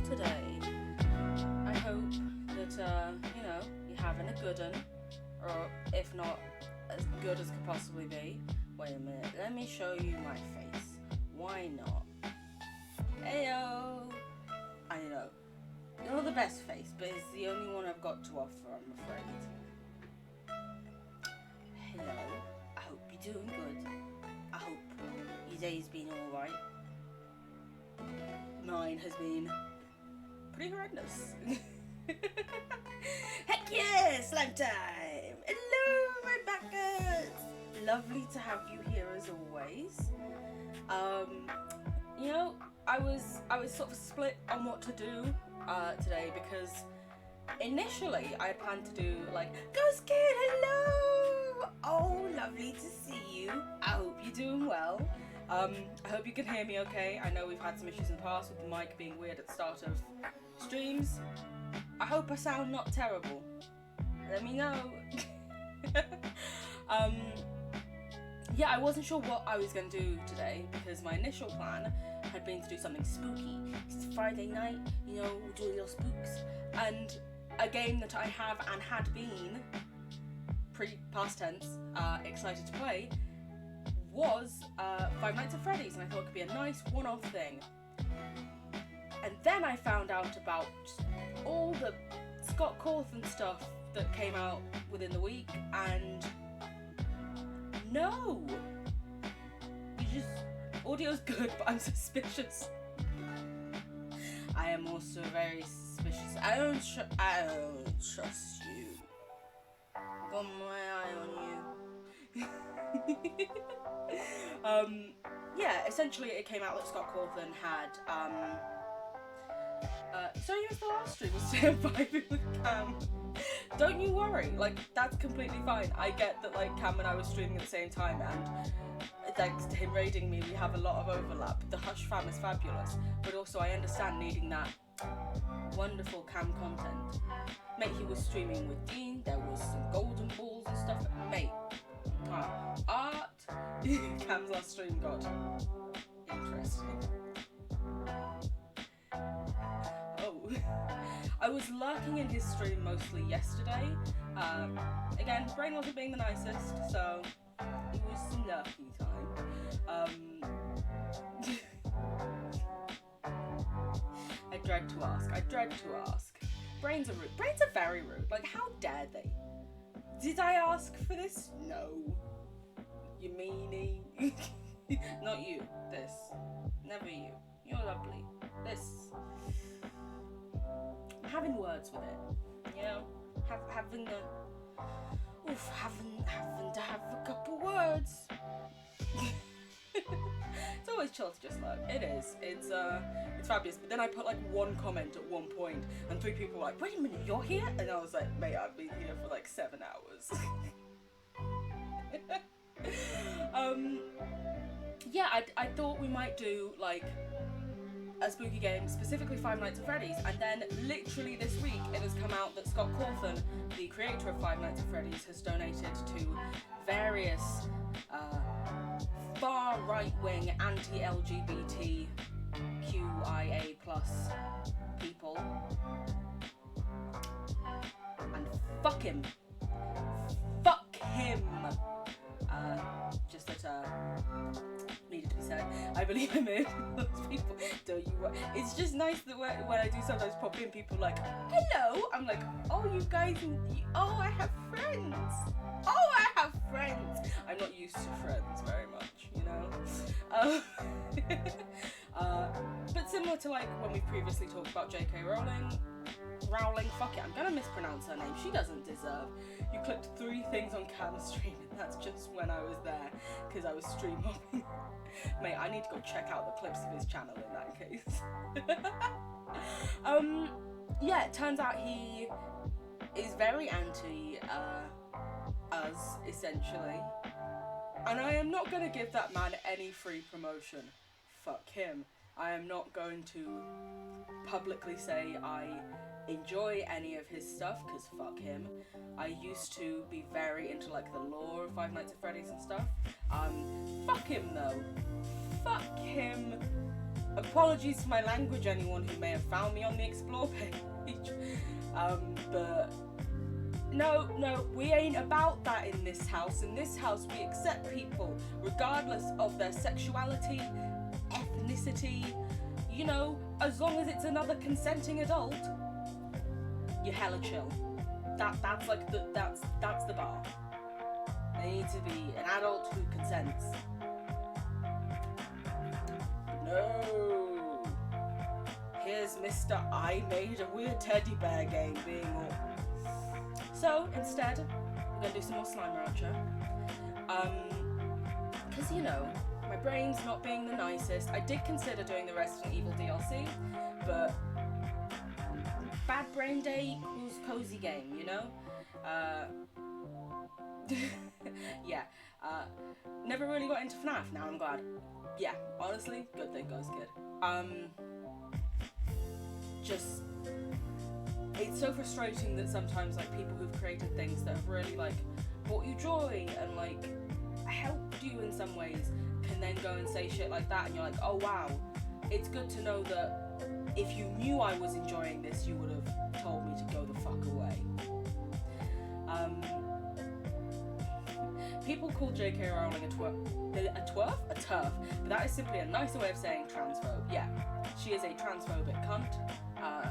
today. I hope that, you're having a good one, or if not, as good as could possibly be. Wait a minute, let me show you my face. Why not? Heyo! I know. Not the best face, but it's the only one I've got to offer, I'm afraid. Hello. I hope you're doing good. I hope your day's been alright. Mine has been pretty horrendous. Heck yeah! Slime time! Hello, my backers! Lovely to have you here as always. I was sort of split on what to do today, because initially I had planned to do like Ghost Kid, hello! Oh, lovely to see you. I hope you're doing well. I hope you can hear me okay. I know we've had some issues in the past with the mic being weird at the start of streams. I hope I sound not terrible. Let me know. I wasn't sure what I was going to do today, because my initial plan had been to do something spooky. It's Friday night, we'll do a little spooks. And a game that I have and had been, past tense, excited to play, was Five Nights at Freddy's, and I thought it could be a nice one-off thing. And then I found out about all the Scott Cawthon stuff that came out within the week, and no! Audio's good, but I'm suspicious. I am also very suspicious. I don't trust you. I've got my eye on you. Essentially it came out that Scott Cawthon had, so you missed the last stream, was vibing with Cam. Don't you worry, that's completely fine. I get that, Cam and I were streaming at the same time, and thanks to him raiding me, we have a lot of overlap. The Hush fam is fabulous, but also I understand needing that wonderful Cam content. Mate, he was streaming with Dean, there was some golden balls and stuff. Mate, art. Cam's last stream got interesting. Oh. I was lurking in his stream mostly yesterday. Again, brain wasn't being the nicest, so it was some lurking time. I dread to ask. Brains are rude. Brains are very rude. How dare they? Did I ask for this? No. You meanie. Not you. This. Never you. You're lovely. This. I'm having words with it. Having to have a couple words. It's always chill to just lurk. It is. It's fabulous. But then I put one comment at one point, and 3 people were like, "Wait a minute, you're here?" And I was like, "Mate, I've been here for 7 hours." I thought we might do a spooky game, specifically Five Nights at Freddy's, and then literally this week it has come out that Scott Cawthon, the creator of Five Nights at Freddy's, has donated to various far right-wing anti-LGBTQIA+ people, and fuck him. Just that needed to be said. I believe I'm in those people. Don't you worry. It's just nice that when I do sometimes pop in, people like, hello. I'm like, oh, you guys, I have friends. Oh, I have friends. I'm not used to friends very much, But similar to when we previously talked about J.K. Rowling, fuck it, I'm gonna mispronounce her name. She doesn't deserve. You clicked 3 things on Cam's stream, and that's just when I was there, because I was stream hopping. Mate, I need to go check out the clips of his channel in that case. It turns out he is very anti us, essentially. And I am not gonna give that man any free promotion. Fuck him. I am not going to publicly say I enjoy any of his stuff, because fuck him. I used to be very into the lore of Five Nights at Freddy's and stuff. Fuck him though. Fuck him Apologies to my language, anyone who may have found me on the explore page. But no, we ain't about that in this house. In this house, we accept people regardless of their sexuality, ethnicity, you know, as long as it's another consenting adult, you're hella chill. That's like that's the bar. They need to be an adult who consents. No. Here's Mr. I made a weird teddy bear game being all. So instead, we're gonna do some more Slime Rancher. Cause you know, my brain's not being the nicest. I did consider doing the Resident Evil DLC, but bad brain day equals cozy game, you know? Yeah. Never really got into FNAF, now I'm glad. Yeah, honestly, good thing goes good. Just, it's so frustrating that sometimes like people who've created things that have really like brought you joy and like helped you in some ways can then go and say shit like that, and you're like, oh wow, it's good to know that if you knew I was enjoying this, you would have told me to go the fuck away. People call J.K. Rowling a turf, but that is simply a nicer way of saying transphobe. Yeah, she is a transphobic cunt.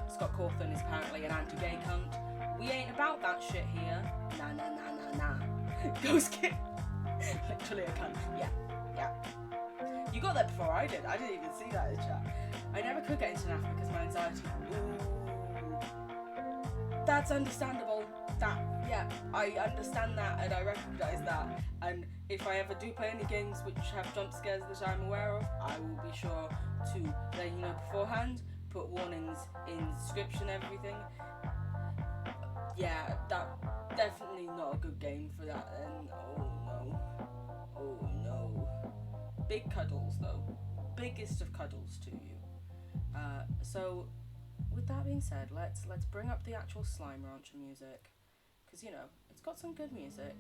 Scott Cawthon is apparently an anti-gay cunt. We ain't about that shit here. Nah. Ghost Kid. Literally a cunt. Yeah. You got that before I did. I didn't even see that in chat. I never could get into FNAF because my anxiety. Ooh. That's understandable. Yeah, I understand that and I recognise that. And if I ever do play any games which have jump scares that I'm aware of, I will be sure to let you know beforehand, put warnings in the description, everything. Yeah, that definitely not a good game for that then. Oh no. Big cuddles though. Biggest of cuddles to you. So with that being said, let's bring up the actual Slime Rancher music. Because, you know, it's got some good music.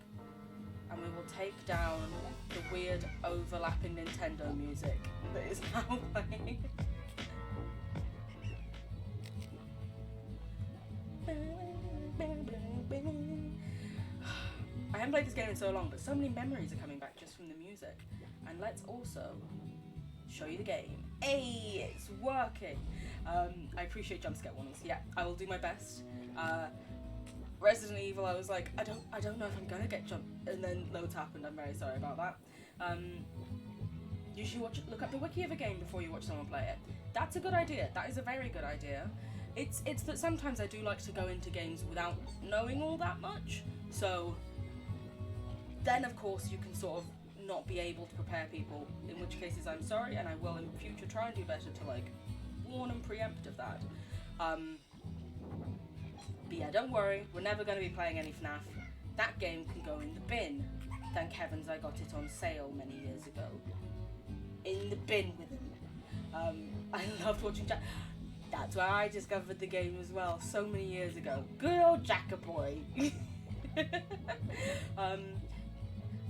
And we will take down the weird overlapping Nintendo music that is now playing. I haven't played this game in so long, but so many memories are coming back just from the music. And let's also show you the game. Hey, it's working! I appreciate jump scare warnings. Yeah, I will do my best. Resident Evil, I was like, I don't know if I'm gonna get jumped, and then loads happened. I'm very sorry about that. You should look up the wiki of a game before you watch someone play it. That's a good idea. That is a very good idea. It's that sometimes I do like to go into games without knowing all that much. So then, of course, you can sort of not be able to prepare people. In which cases, I'm sorry, and I will in future try and do better to like warn and preempt of that. But yeah, don't worry, we're never going to be playing any FNAF. That game can go in the bin. Thank heavens I got it on sale many years ago. In the bin with him. I loved watching Jack. That's where I discovered the game as well, so many years ago. Good old Jackaboy.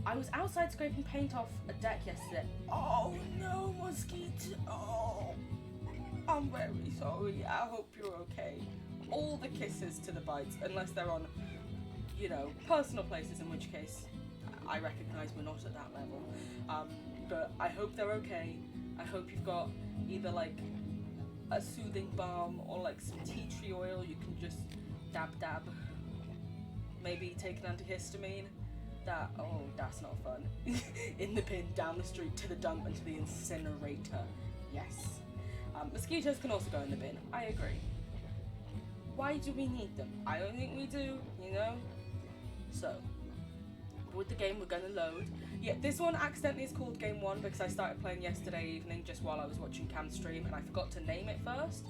I was outside scraping paint off a deck yesterday. Oh no, mosquito. Oh, I'm very sorry. I hope you're okay. All the kisses to the bites, unless they're on, you know, personal places, in which case I recognise we're not at that level. But I hope they're okay. I hope you've got either like a soothing balm or like some tea tree oil you can just dab. Maybe take an antihistamine. That's not fun. In the bin, down the street, to the dump and to the incinerator. Yes. Mosquitoes can also go in the bin. I agree. Why do we need them? I don't think we do, you know? So, with the game we're gonna load. Yeah, this one accidentally is called Game 1 because I started playing yesterday evening just while I was watching Cam's stream and I forgot to name it first.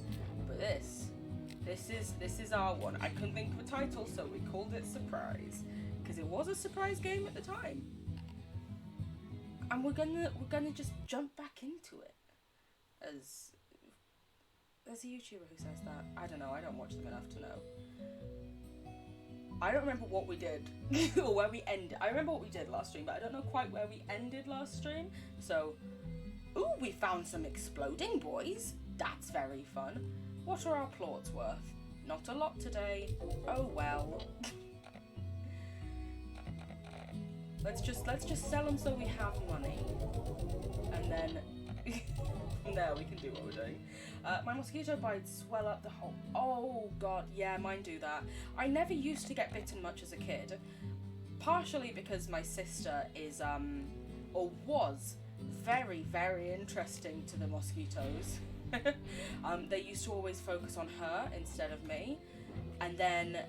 But this is our one. I couldn't think of a title, so we called it Surprise. Because it was a surprise game at the time. And we're gonna just jump back into it. As there's a YouTuber who says that. I don't know, I don't watch them enough to know. I don't remember what we did, or where we ended. I remember what we did last stream, but I don't know quite where we ended last stream. So, Ooh, we found some exploding boys. That's very fun. What are our plorts worth? Not a lot today. Oh well. Let's just sell them so we have money, and then from there we can do what we're doing. My mosquito bites swell up the whole. Oh god, yeah, mine do that. I never used to get bitten much as a kid, partially because my sister is or was very, very interesting to the mosquitoes. They used to always focus on her instead of me, and then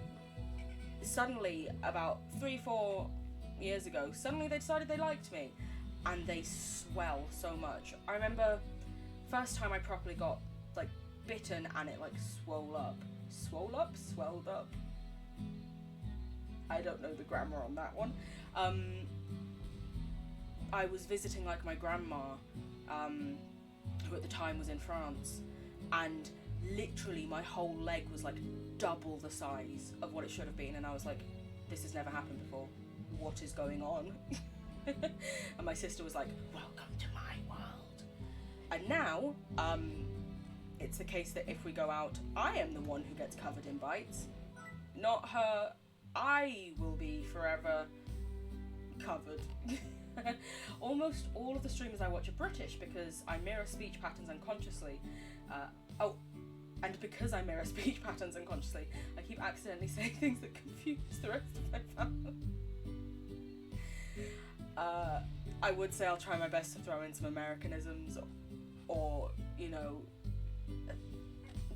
suddenly about 3-4 years ago, suddenly they decided they liked me, and they swell so much. I remember first time I properly got like bitten and it like swelled up. I don't know the grammar on that one. I was visiting like my grandma, who at the time was in France, and literally my whole leg was like double the size of what it should have been, and I was like, this has never happened before. What is going on? And my sister was like, welcome to my world. And now, it's the case that if we go out, I am the one who gets covered in bites, not her. I will be forever covered. Almost all of the streamers I watch are British because I mirror speech patterns unconsciously. And because I mirror speech patterns unconsciously, I keep accidentally saying things that confuse the rest of my family. I would say I'll try my best to throw in some Americanisms, or you know,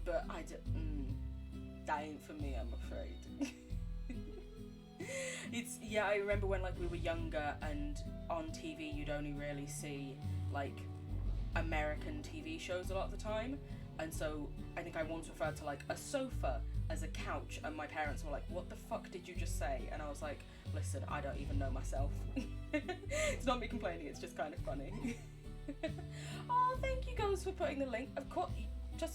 but that ain't for me, I'm afraid. I remember when like we were younger and on TV you'd only really see like American TV shows a lot of the time, and so I think I once referred to like a sofa as a couch, and my parents were like, what the fuck did you just say? And I was like, listen, I don't even know myself. It's not me complaining, it's just kind of funny. Oh, thank you guys for putting the link. Of course,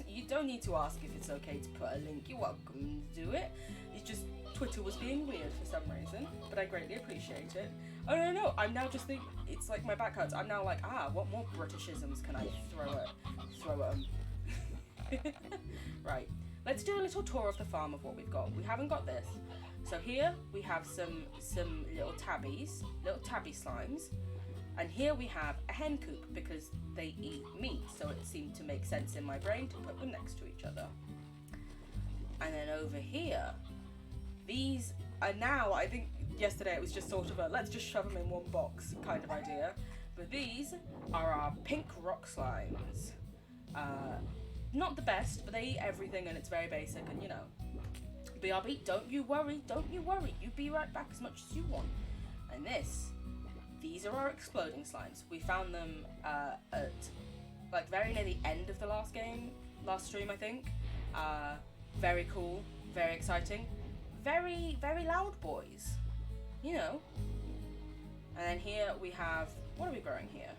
you don't need to ask if it's okay to put a link. You're welcome to do it. It's just Twitter was being weird for some reason, but I greatly appreciate it. Oh no, I'm now just thinking, it's like my back hurts. I'm now like, what more Britishisms can I throw at them? Right, let's do a little tour of the farm of what we've got. We haven't got this. So here we have some little tabby slimes, and here we have a hen coop because they eat meat, so it seemed to make sense in my brain to put them next to each other. And then over here, these are now, I think yesterday it was just sort of a let's just shove them in one box kind of idea, but these are our pink rock slimes. Not the best, but they eat everything and it's very basic, and you know, BRB, don't you worry, you be right back as much as you want. And these are our exploding slimes. We found them at like very near the end of the last stream I think. Very cool, very exciting, very, very loud boys, you know. And then here we have, what are we growing here?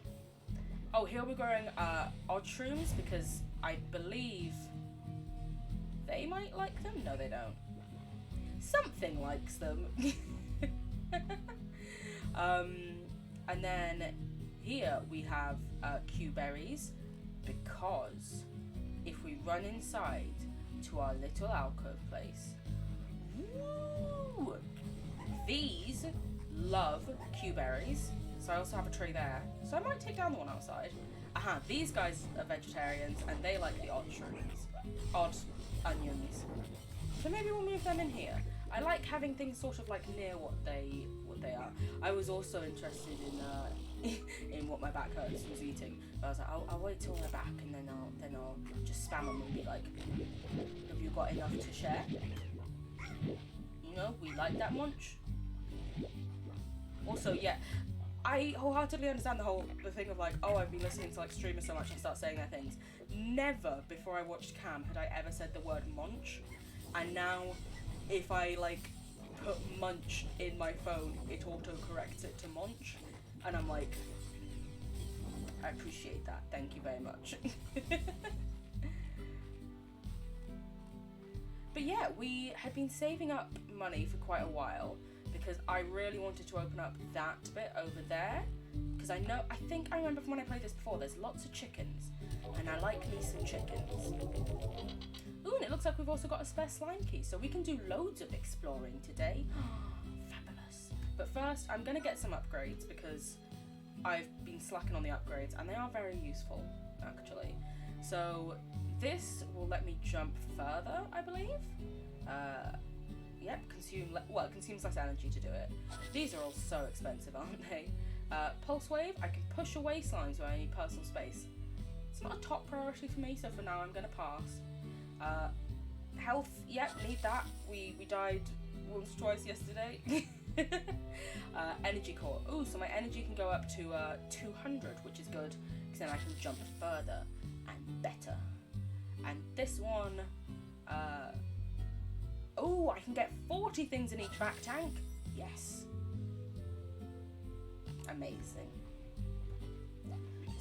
Oh, here we're growing odd shrooms because I believe they might like them. No, they don't. Something likes them. And then here we have Q berries, because if we run inside to our little alcove place, woo, these love Q berries. So I also have a tree there, so I might take down the one outside. These guys are vegetarians and they like the odd shrooms, odd onions. So maybe we'll move them in here. I like having things sort of like near what they are. I was also interested in what my back hurts was eating. But I was like, I'll wait till they're back and then I'll just spam them and be like, have you got enough to share? You know, we like that much. Also, yeah, I wholeheartedly understand the thing of like, oh, I've been listening to like streamers so much and start saying their things. Never before I watched Cam had I ever said the word munch, and now if I like put munch in my phone, it auto-corrects it to munch, and I'm like, I appreciate that, thank you very much. But yeah, we had been saving up money for quite a while because I really wanted to open up that bit over there, because because I think I remember from when I played this before, there's lots of chickens, and I like me some chickens. Ooh, and it looks like we've also got a spare slime key, so we can do loads of exploring today. Fabulous. But first, I'm going to get some upgrades, because I've been slacking on the upgrades, and they are very useful, actually. So this will let me jump further, I believe. Yep, it consumes less energy to do it. These are all so expensive, aren't they? Pulse wave, I can push away slimes where I need personal space. It's not a top priority for me, so for now I'm going to pass. Health, yep, need that. We died once or twice yesterday. Energy core. Ooh, so my energy can go up to 200, which is good, because then I can jump further and better. And this one, oh, I can get 40 things in each back tank. Yes. Amazing.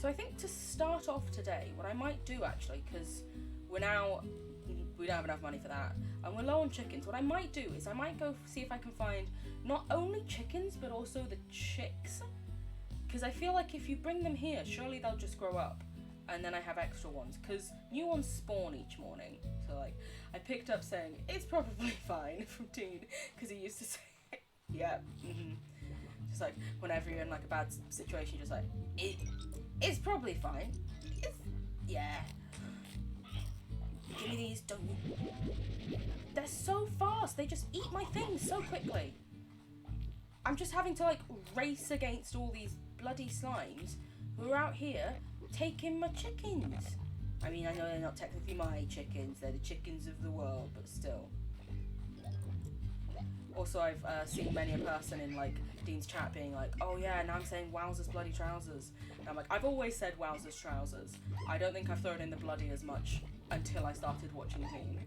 So I think to start off today, what I might do actually, because we don't have enough money for that, and we're low on chickens, what I might do is I might go see if I can find not only chickens, but also the chicks. Because I feel like if you bring them here, surely they'll just grow up, and then I have extra ones, because new ones spawn each morning. So like, I picked up saying, it's probably fine from Dean, because he used to say, yeah, just like, whenever you're in like a bad situation, just like, it's probably fine. Yeah. Give me these, don't you? They're so fast, they just eat my things so quickly. I'm just having to like race against all these bloody slimes who are out here taking my chickens. I mean, I know they're not technically my chickens, they're the chickens of the world, but still. Also, I've seen many a person in like Dean's chat being like, oh yeah, now I'm saying wowzers bloody trousers. And I'm like, I've always said wowzers trousers. I don't think I've thrown in the bloody as much until I started watching Dean.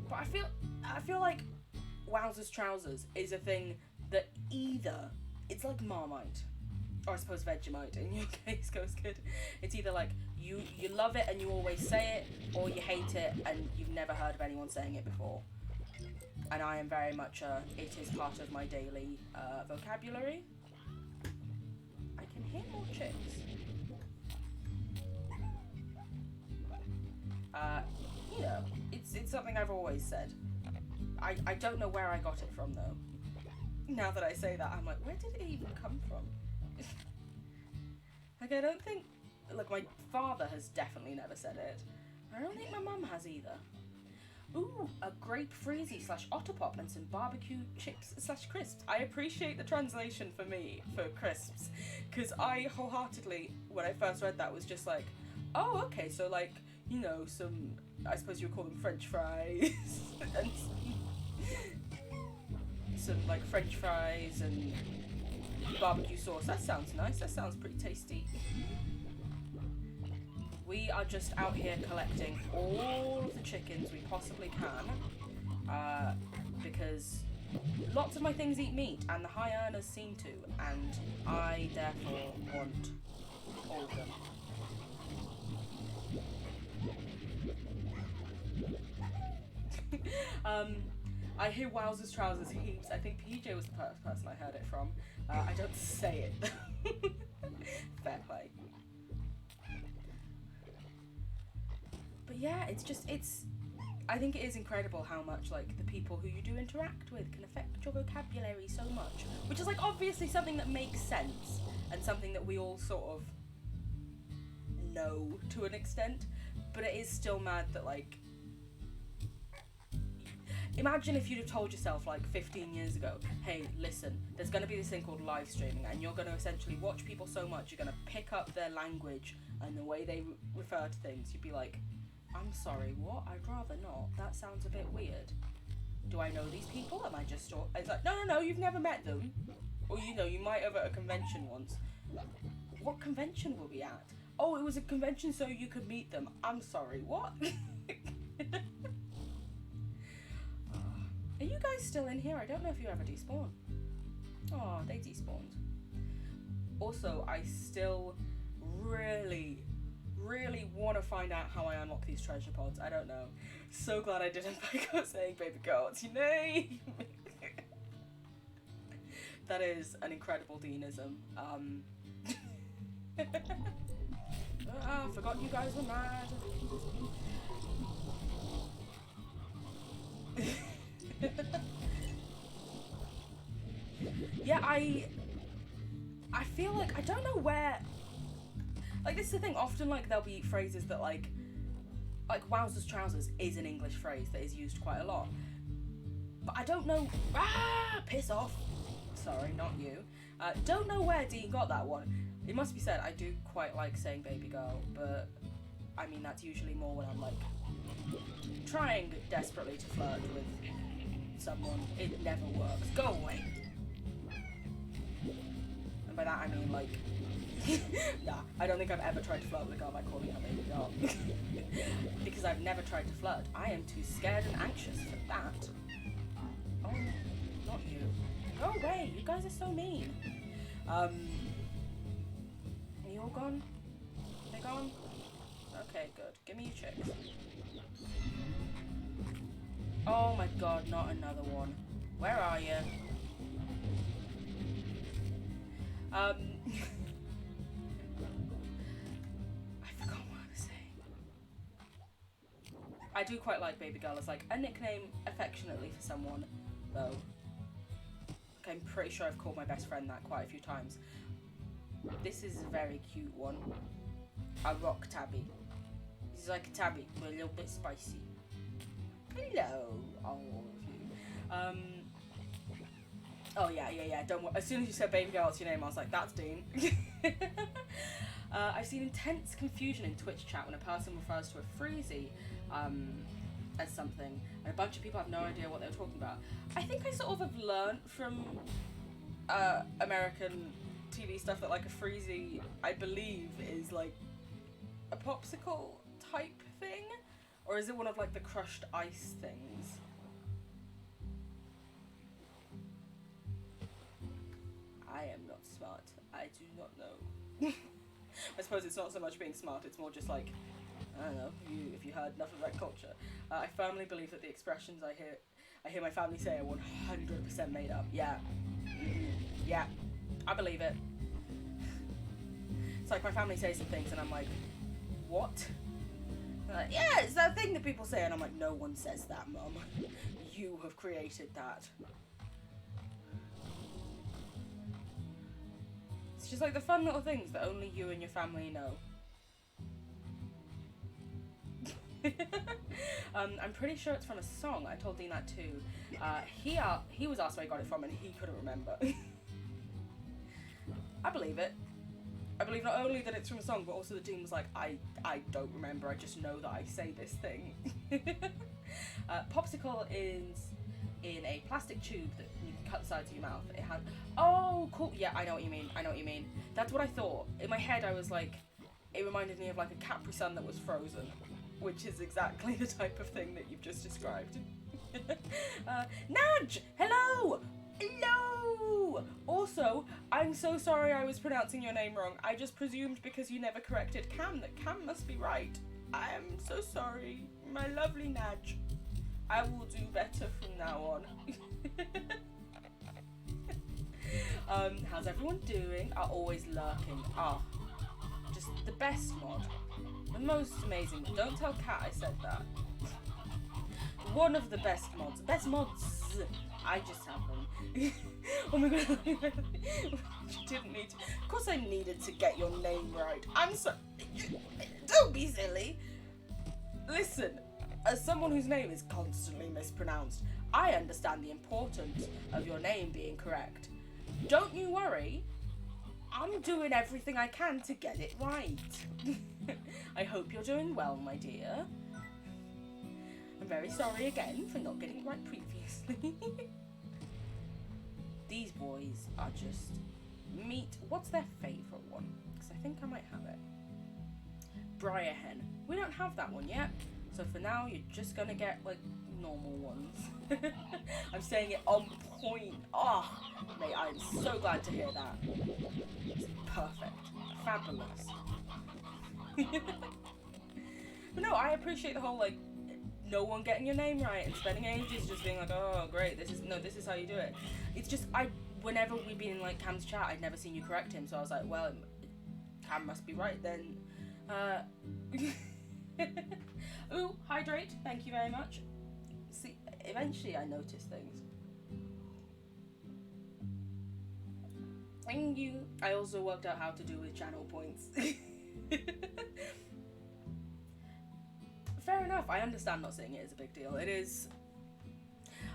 But I feel like wowzers trousers is a thing that either it's like Marmite, or I suppose Vegemite in your case goes good. It's either like you love it and you always say it, or you hate it and you've never heard of anyone saying it before. And I am very much it is part of my daily vocabulary. I can hear more chicks. You know, it's something I've always said. I don't know where I got it from though. Now that I say that, I'm like, where did it even come from? Like, I don't think, like, my father has definitely never said it. I don't think my mum has either. Ooh, a grape freezy / otter pop and some barbecue chips / crisps. I appreciate the translation for me for crisps, because I wholeheartedly, when I first read that, was just like, oh, okay, so like, you know, some, I suppose you would call them French fries, and some like French fries and barbecue sauce. That sounds nice, that sounds pretty tasty. We are just out here collecting all of the chickens we possibly can, because lots of my things eat meat, and the high earners seem to, and I therefore want all of them. I hear wowzers trousers heaps. I think PJ was the first person I heard it from. I don't say it. Fair play. But yeah, I think it is incredible how much like the people who you do interact with can affect your vocabulary so much, which is like obviously something that makes sense and something that we all sort of know to an extent, but it is still mad that like, imagine if you'd have told yourself like 15 years ago, hey, listen, there's going to be this thing called live streaming, and you're going to essentially watch people so much, you're going to pick up their language and the way they refer to things. You'd be like, I'm sorry, what? I'd rather not. That sounds a bit weird. Do I know these people? Am I just... It's like, no, you've never met them. Or, you know, you might have at a convention once. What convention were we at? Oh, it was a convention so you could meet them. I'm sorry, what? Are you guys still in here? I don't know if you ever despawn. Oh, they despawned. Also, I still really want to find out how I unlock these treasure pods. I don't know. So glad I didn't by saying baby goats, you know? That is an incredible Deanism. I forgot you guys were mad. Yeah, I feel like, I don't know where, like, this is the thing, often, like, there'll be phrases that, like wowzers trousers is an English phrase that is used quite a lot, but I don't know, piss off, sorry, not you, don't know where Dean got that one. It must be said, I do quite like saying baby girl, but, I mean, that's usually more when I'm, like, trying desperately to flirt with someone. It never works. Go away. And by that I mean, like, nah, I don't think I've ever tried to flirt with a girl by calling her baby girl. Because I've never tried to flirt. I am too scared and anxious for that. Oh, not you. Go away. You guys are so mean. Are you all gone? They gone? Okay, good. Give me your chicks. Oh my god, not another one. Where are you? I forgot what I was saying. I do quite like baby girl as like a nickname affectionately for someone, though. Like, I'm pretty sure I've called my best friend that quite a few times. This is a very cute one. A rock tabby. He's like a tabby, but a little bit spicy. Hello, all of you. Oh yeah. Don't worry. As soon as you said baby girl, what's your name? I was like, that's Dean. I've seen intense confusion in Twitch chat when a person refers to a freezy as something, and a bunch of people have no idea what they're talking about. I think I sort of have learned from American TV stuff that like a freezy, I believe, is like a popsicle type thing, or is it one of like the crushed ice things? I am not smart. I do not know. I suppose it's not so much being smart, it's more just like, I don't know, if you heard enough of that culture. I firmly believe that the expressions I hear my family say are 100% made up. Yeah. Yeah. I believe it. It's like my family says some things and I'm like, what? They're like, yeah, it's that thing that people say, and I'm like, no one says that, Mum. You have created that. It's just like the fun little things that only you and your family know. I'm pretty sure it's from a song. I told Dean that too. He was asked where he got it from and he couldn't remember. I believe it. I believe not only that it's from a song, but also the Dean was like, I don't remember, I just know that I say this thing. Popsicle is in a plastic tube that you can cut the sides of your mouth. It had, oh, cool, yeah, I know what you mean. That's what I thought. In my head, I was like, it reminded me of like a Capri Sun that was frozen, which is exactly the type of thing that you've just described. Nudge! Hello! Hello! Also, I'm so sorry I was pronouncing your name wrong. I just presumed because you never corrected Cam that Cam must be right. I am so sorry, my lovely Nudge. I will do better from now on. How's everyone doing? Are always lurking. Just the best mod. The most amazing. Don't tell Kat I said that. One of the best mods. Best mods. I just have them. Oh my god. You didn't need to. Of course I needed to get your name right. I'm so. Don't be silly. Listen, as someone whose name is constantly mispronounced, I understand the importance of your name being correct. Don't you worry. I'm doing everything I can to get it right. I hope you're doing well, my dear. I'm very sorry again for not getting it right previously. These boys are just meat. What's their favourite one? Because I think I might have it. Briar hen. We don't have that one yet. So for now, you're just going to get, like, normal ones. I'm saying it on point. Oh, mate, I'm so glad to hear that. It's perfect. Fabulous. But no, I appreciate the whole, like, no one getting your name right and spending ages just being like, oh great, this is how you do it. It's just, whenever we've been in like Cam's chat, I'd never seen you correct him, so I was like, well, Cam must be right then. Ooh, hydrate, thank you very much. See, eventually I notice things. Thank you. I also worked out how to do with channel points. Fair enough, I understand not seeing it as a big deal. It is.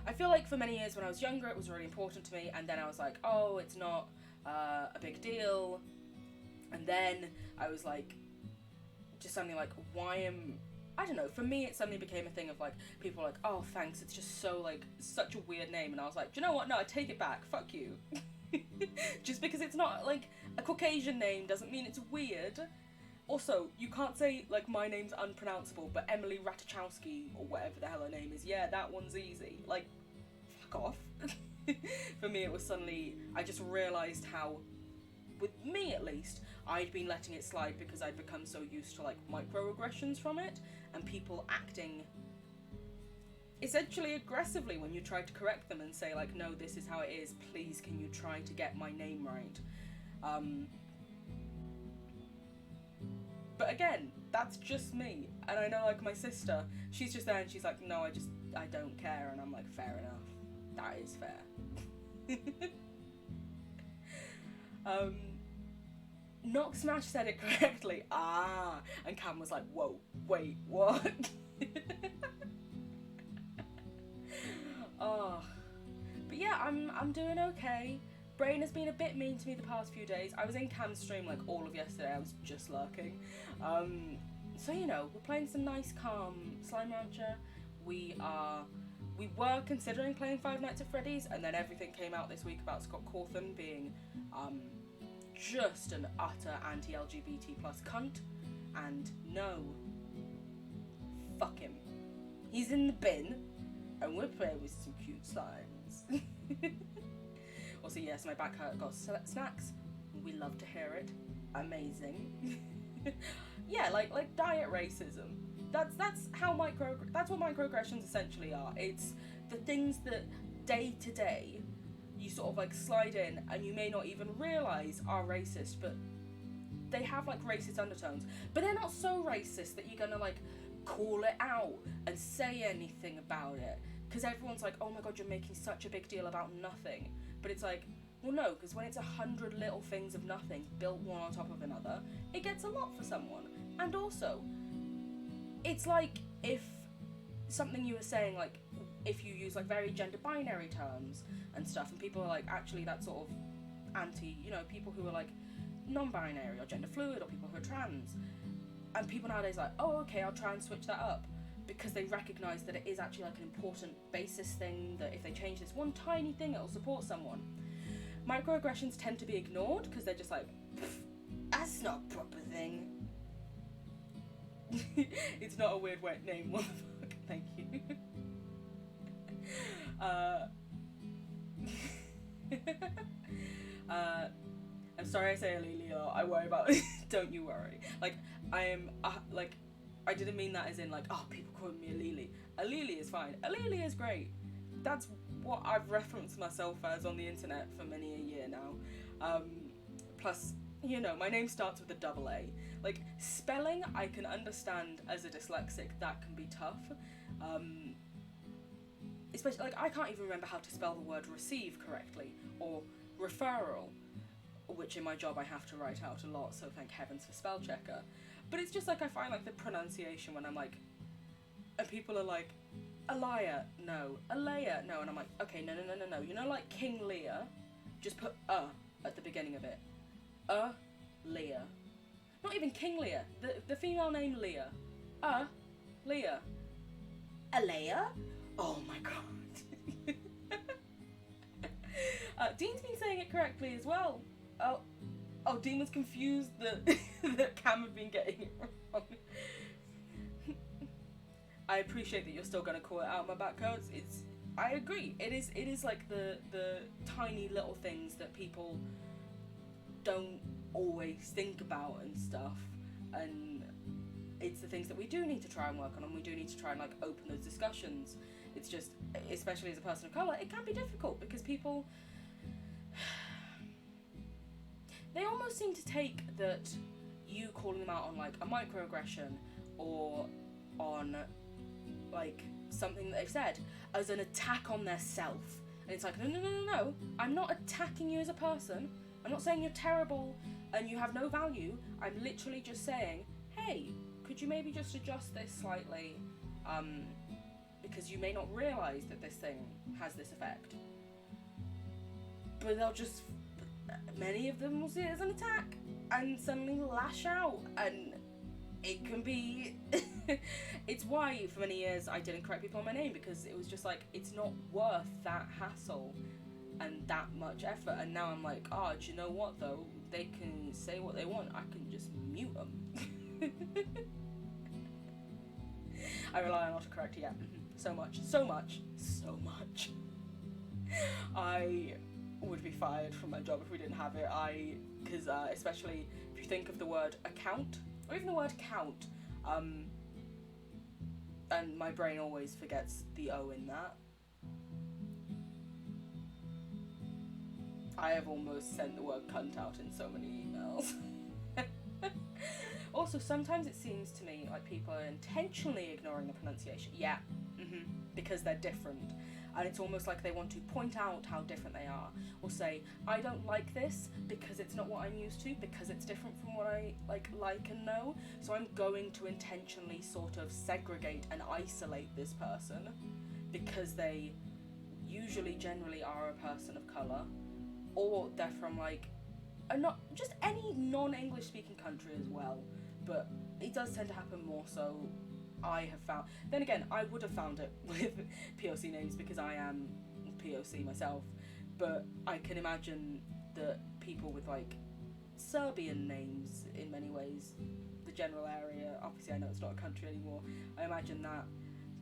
I feel like for many years when I was younger it was really important to me, and then I was like, oh, it's not a big deal. And then I was like, just something like, I don't know, for me it suddenly became a thing of like, people were like, oh thanks, it's just so like, such a weird name, and I was like, do you know what, no, I take it back, fuck you. Just because it's not like a Caucasian name doesn't mean it's weird. Also, you can't say like my name's unpronounceable, but Emily Ratajkowski or whatever the hell her name is, yeah, that one's easy. Like, fuck off. For me it was suddenly, I just realised how, with me at least, I'd been letting it slide because I'd become so used to like microaggressions from it, and people acting essentially aggressively when you try to correct them and say like, no, this is how it is, please can you try to get my name right. But again, that's just me, and I know like my sister, she's just there and she's like, no, I don't care, and I'm like, fair enough, that is fair. Knock Smash said it correctly, and Cam was like, whoa, wait, what? Oh, but yeah, I'm doing okay. Brain has been a bit mean to me the past few days. I was in Cam's stream like all of yesterday, I was just lurking. So you know, we're playing some nice calm Slime Rancher. We were considering playing Five Nights at Freddy's, and then everything came out this week about Scott Cawthon being just an utter anti-LGBT plus cunt, and no, fuck him. He's in the bin, and we're playing with some cute slimes. Also, yes, my back hurt, got snacks. We love to hear it. Amazing. Yeah, like diet racism. That's what microaggressions essentially are. It's the things that day to day you sort of like slide in and you may not even realise are racist, but they have like racist undertones. But they're not so racist that you're gonna like call it out and say anything about it. Because everyone's like, oh my god, you're making such a big deal about nothing. But it's like, well no, because when it's 100 little things of nothing built one on top of another, it gets a lot for someone. And also, it's like if something you were saying, like if you use like very gender binary terms and stuff, and people are like, actually that's sort of anti, you know, people who are like non-binary or gender fluid or people who are trans, and people nowadays are like, oh okay, I'll try and switch that up, because they recognise that it is actually like an important basis thing, that if they change this one tiny thing it'll support someone. Microaggressions tend to be ignored because they're just like, that's not a proper thing. It's not a weird name, what the fuck, thank you. I'm sorry I say Alili a lot, I worry about don't you worry. Like, I am, like, I didn't mean that as in like, oh, people calling me Alili. Alili is fine. Alili is great. That's what I've referenced myself as on the internet for many a year now. Plus, you know, my name starts with a double A. Like, spelling, I can understand as a dyslexic, that can be tough. Especially, like, I can't even remember how to spell the word receive correctly, or referral, which in my job I have to write out a lot, so thank heavens for spell checker. But it's just like, I find like the pronunciation when I'm like, and people are like, Alaya, no, Alea, no, and I'm like, okay, no, you know like King Lear, just put at the beginning of it. Lear. Not even King Lear, the female name Lear. Lear. Alea? Oh my god. Dean's been saying it correctly as well. Oh, Dean was confused that Cam had been getting it wrong. I appreciate that you're still going to call it out. My back hurts. I agree. It is like the tiny little things that people don't always think about and stuff. And it's the things that we do need to try and work on, and we do need to try and like open those discussions. It's just, especially as a person of colour, it can be difficult because people, they almost seem to take that you calling them out on like a microaggression or on like something that they've said as an attack on their self. And it's like, no, I'm not attacking you as a person. I'm not saying you're terrible and you have no value. I'm literally just saying, hey, could you maybe just adjust this slightly? Because you may not realise that this thing has this effect. But they'll just, many of them will see it as an attack and suddenly lash out, and it can be, it's why for many years I didn't correct people on my name, because it was just like, it's not worth that hassle and that much effort. And now I'm like, oh, do you know what though? They can say what they want, I can just mute them. I rely on autocorrect, yeah. So much. I would be fired from my job if we didn't have it. Because especially if you think of the word account, or even the word count, and my brain always forgets the O in that. I have almost sent the word cunt out in so many emails. Also, sometimes it seems to me like people are intentionally ignoring the pronunciation. Yeah, because they're different. And it's almost like they want to point out how different they are. Or say, I don't like this because it's not what I'm used to, because it's different from what I like and know. So I'm going to intentionally sort of segregate and isolate this person because they usually generally are a person of colour, or they're from like not just any non-English speaking country as well, but it does tend to happen more so. I have found, then again, I would have found it with POC names because I am POC myself, but I can imagine that people with like Serbian names in many ways, the general area, obviously I know it's not a country anymore, I imagine that.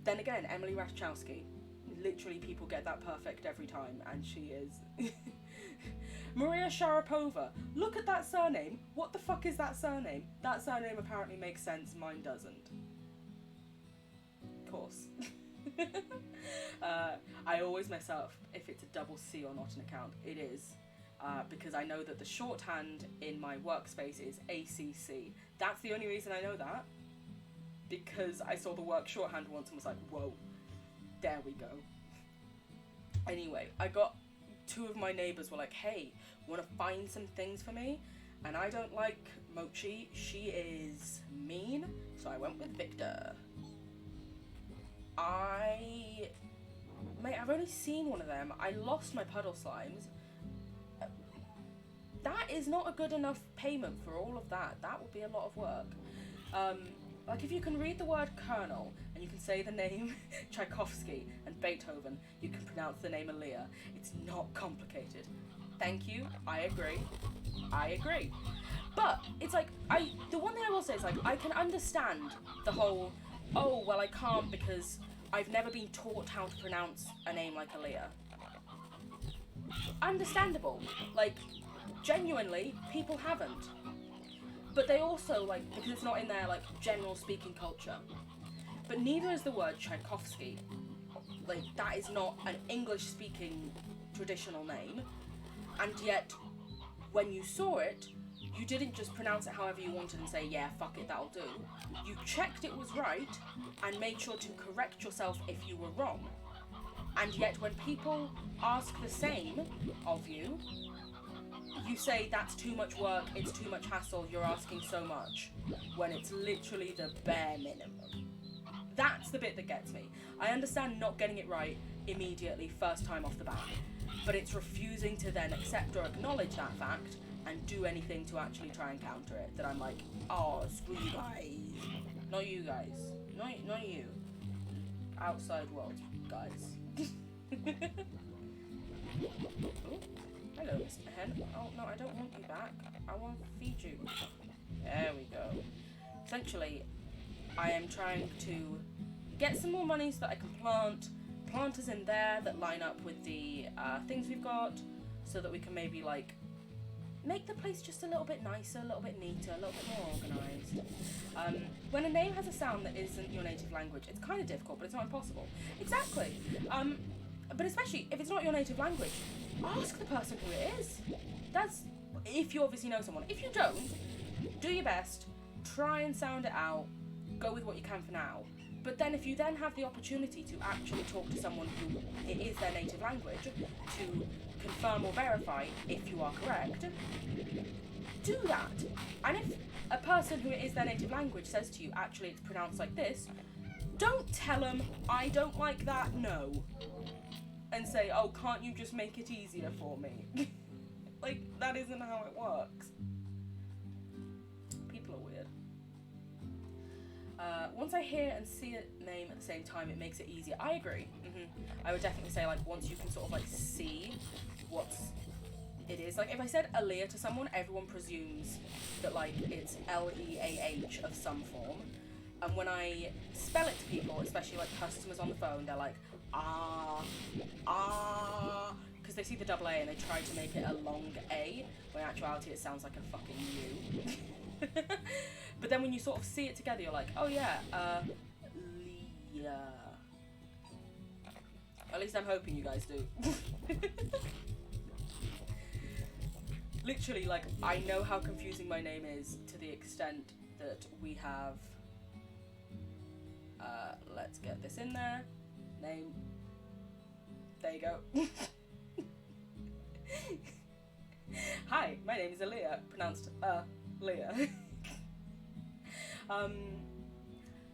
Then again, Emily Ratajkowski, literally people get that perfect every time, and she is. Maria Sharapova, look at that surname. What the fuck is that surname? That surname apparently makes sense, mine doesn't. Of course. I always mess up if it's a double C or not an account. It is. Because I know that the shorthand in my workspace is ACC. That's the only reason I know that. Because I saw the work shorthand once and was like, whoa, there we go. Anyway, I got, two of my neighbours were like, hey, want to find some things for me? And I don't like Mochi, she is mean, so I went with Victor. Mate, I've only seen one of them. I lost my puddle slimes. That is not a good enough payment for all of that. That would be a lot of work. Like if you can read the word Colonel and you can say the name Tchaikovsky and Beethoven, you can pronounce the name Aaliyah. It's not complicated. Thank you, I agree. But it's like, the one thing I will say is like, I can understand the whole, oh, well I can't because I've never been taught how to pronounce a name like Aaliyah. Understandable. Like, genuinely, people haven't. But they also, like, because it's not in their, like, general speaking culture. But neither is the word Tchaikovsky. Like, that is not an English-speaking traditional name. And yet, when you saw it, you didn't just pronounce it however you wanted and say, yeah, fuck it, that'll do. You checked it was right and made sure to correct yourself if you were wrong. And yet, when people ask the same of you, you say that's too much work, it's too much hassle, you're asking so much, when it's literally the bare minimum. That's the bit that gets me. I understand not getting it right immediately, first time off the bat, but it's refusing to then accept or acknowledge that fact and do anything to actually try and counter it, that I'm like, oh, screw you guys. Not you guys. Not you. Outside world guys. Oh. Hello, Mr. Hen. Oh, no, I don't want you back. I want to feed you. There we go. Essentially, I am trying to get some more money so that I can plant planters in there that line up with the things we've got, so that we can maybe, like, make the place just a little bit nicer, a little bit neater, a little bit more organised. When a name has a sound that isn't your native language, it's kind of difficult, but it's not impossible. Exactly. But especially if it's not your native language, ask the person who it is. That's if you obviously know someone. If you don't, do your best, try and sound it out, go with what you can for now. But then if you then have the opportunity to actually talk to someone who it is their native language to confirm or verify if you are correct, do that. And if a person who it is their native language says to you, actually it's pronounced like this, don't tell them, I don't like that, no. And say, oh, can't you just make it easier for me? Like, that isn't how it works. People are weird. Once I hear and see a name at the same time, it makes it easier. I agree. I would definitely say, like, once you can sort of, like, see what it is. Like, if I said Aaliyah to someone, everyone presumes that, like, it's Leah of some form. And when I spell it to people, especially, like, customers on the phone, they're like, because they see the double A and they try to make it a long A, when in actuality it sounds like a fucking U. But then when you sort of see it together, you're like, oh yeah, Leah. At least I'm hoping you guys do. Literally, like, I know how confusing my name is to the extent that we have, let's get this in there, name, there you go. Hi, my name is Aaliyah, pronounced Leah.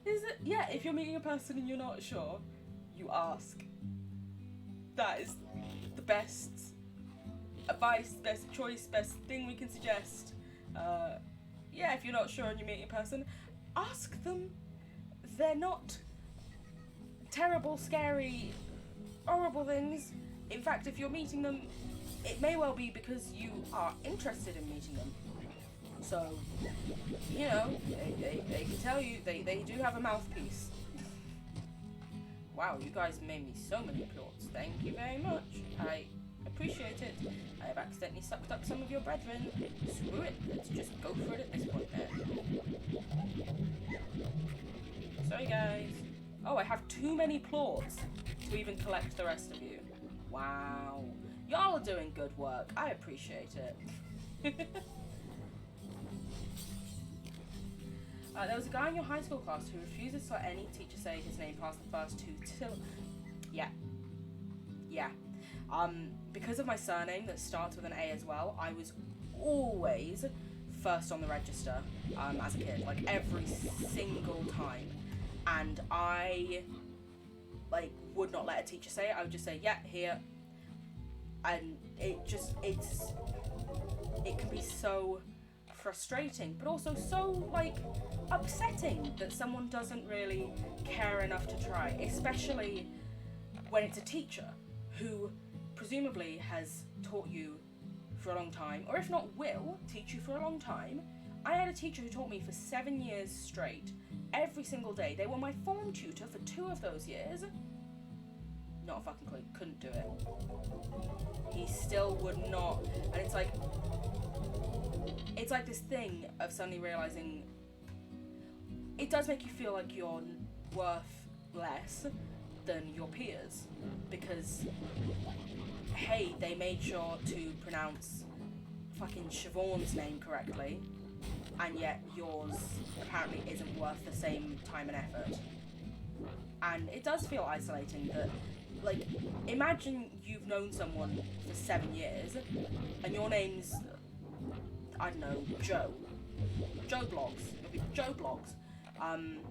Is it, yeah, if you're meeting a person and you're not sure, you ask. That is the best advice, best choice, best thing we can suggest. Yeah, if you're not sure and you're meeting a person, ask them. They're not terrible, scary, horrible things. In fact, if you're meeting them, it may well be because you are interested in meeting them. So, you know, they can tell you, they do have a mouthpiece. Wow, you guys made me so many applause. Thank you very much. I appreciate it. I have accidentally sucked up some of your brethren. Screw it, let's just go for it at this point then. Sorry guys. Oh, I have too many plots to even collect the rest of you. Wow. Y'all are doing good work. I appreciate it. There was a guy in your high school class who refuses to let any teacher say his name past the first two till... Yeah. Because of my surname that starts with an A as well, I was always first on the register as a kid, like every single time. And I, like, would not let a teacher say it. I would just say, yeah, here. And it can be so frustrating, but also so, like, upsetting that someone doesn't really care enough to try, especially when it's a teacher who presumably has taught you for a long time, or if not will teach you for a long time. I had a teacher who taught me for 7 years straight, every single day. They were my form tutor for 2 of those years. Not a fucking clue, couldn't do it. He still would not, and it's like this thing of suddenly realising it does make you feel like you're worth less than your peers, because hey, they made sure to pronounce fucking Siobhan's name correctly, and yet yours apparently isn't worth the same time and effort. And it does feel isolating that, like, imagine you've known someone for 7 years and your name's, I don't know, Joe Blogs. It'll be Joe Blogs. And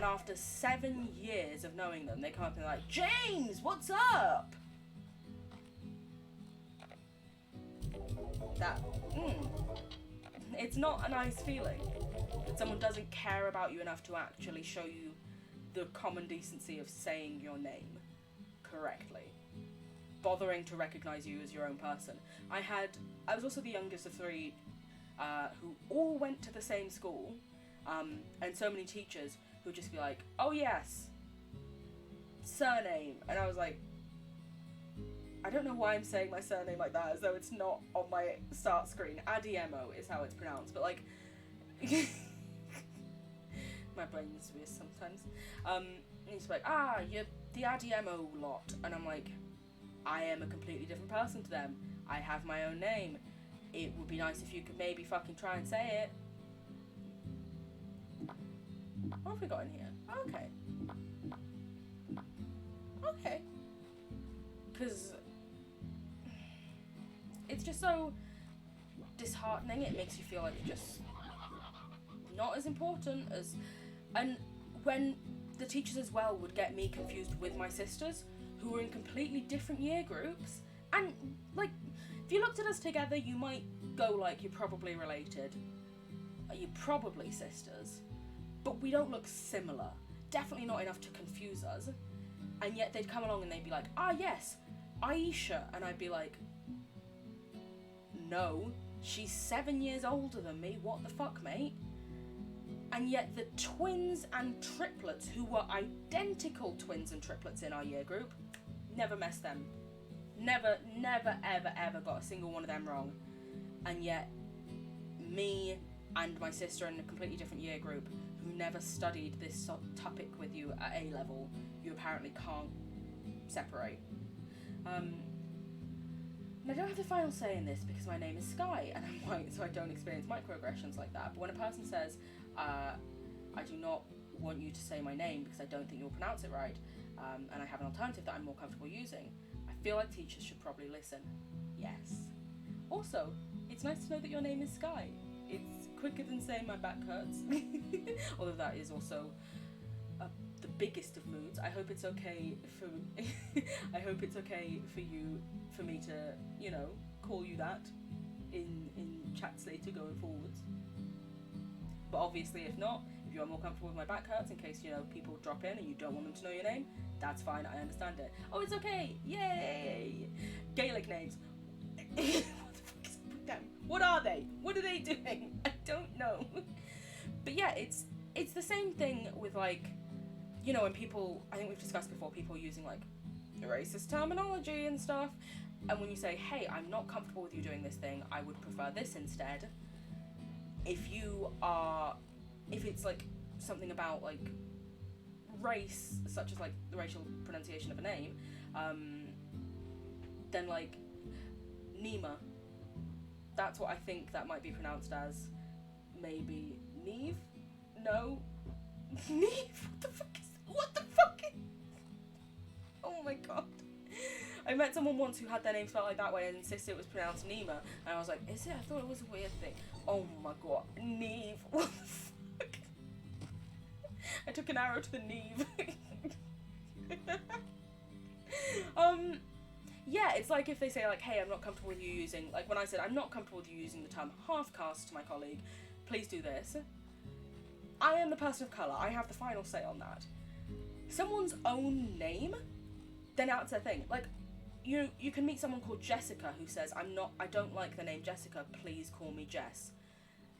after 7 years of knowing them, they come up and they're like, James, what's up? It's not a nice feeling that someone doesn't care about you enough to actually show you the common decency of saying your name correctly, bothering to recognize you as your own person. I was also the youngest of 3 who all went to the same school, and so many teachers who would just be like, oh yes, surname, and I was like, I don't know why I'm saying my surname like that, as though it's not on my start screen. Adiemo is how it's pronounced, but like, my brain's weird sometimes. And he's like, you're the Adiemo lot, and I'm like, I am a completely different person to them. I have my own name. It would be nice if you could maybe fucking try and say it. What have we got in here? Okay. Okay. Because it's just so disheartening. It makes you feel like you're just not as important as... And when the teachers as well would get me confused with my sisters, who were in completely different year groups, and like, if you looked at us together, you might go like, you're probably related, you're probably sisters, but we don't look similar, definitely not enough to confuse us. And yet they'd come along and they'd be like, yes, Aisha, and I'd be like, no, she's 7 years older than me, what the fuck, mate? And yet the twins and triplets, who were identical twins and triplets in our year group, never messed them. Never, ever got a single one of them wrong. And yet, me and my sister in a completely different year group, who never studied this topic with you at A level, you apparently can't separate. And I don't have the final say in this because my name is Sky and I'm white, so I don't experience microaggressions like that. But when a person says, I do not want you to say my name because I don't think you'll pronounce it right, and I have an alternative that I'm more comfortable using, I feel like teachers should probably listen. Yes. Also, it's nice to know that your name is Sky. It's quicker than saying my back hurts. Although that is also the biggest of moods. I hope it's okay for I hope it's okay for me to, call you that in chats later going forwards. But obviously if not, if you're more comfortable with my back hurts, in case, people drop in and you don't want them to know your name, that's fine, I understand it. Oh, it's okay, yay! Gaelic names. What the fuck is with them? What are they? What are they doing? I don't know. But yeah, it's the same thing with like, when people, I think we've discussed before, people using like racist terminology and stuff, and when you say, hey, I'm not comfortable with you doing this thing, I would prefer this instead. If it's like something about like race, such as like the racial pronunciation of a name, then like Nima, that's what I think that might be pronounced as. Maybe Neve? No? Neve? What the fuck is... Oh my god. I met someone once who had their name spelled like that way and insisted it was pronounced Nima, and I was like, is it? I thought it was a weird thing. Oh my god, Neve. What the fuck? I took an arrow to the Neve. Yeah, it's like if they say like, hey, I'm not comfortable with you using, like when I said I'm not comfortable with you using the term half-caste to my colleague, please do this. I am the person of colour, I have the final say on that. Someone's own name, then that's their thing. Like, you can meet someone called Jessica who says, I don't like the name Jessica, please call me Jess.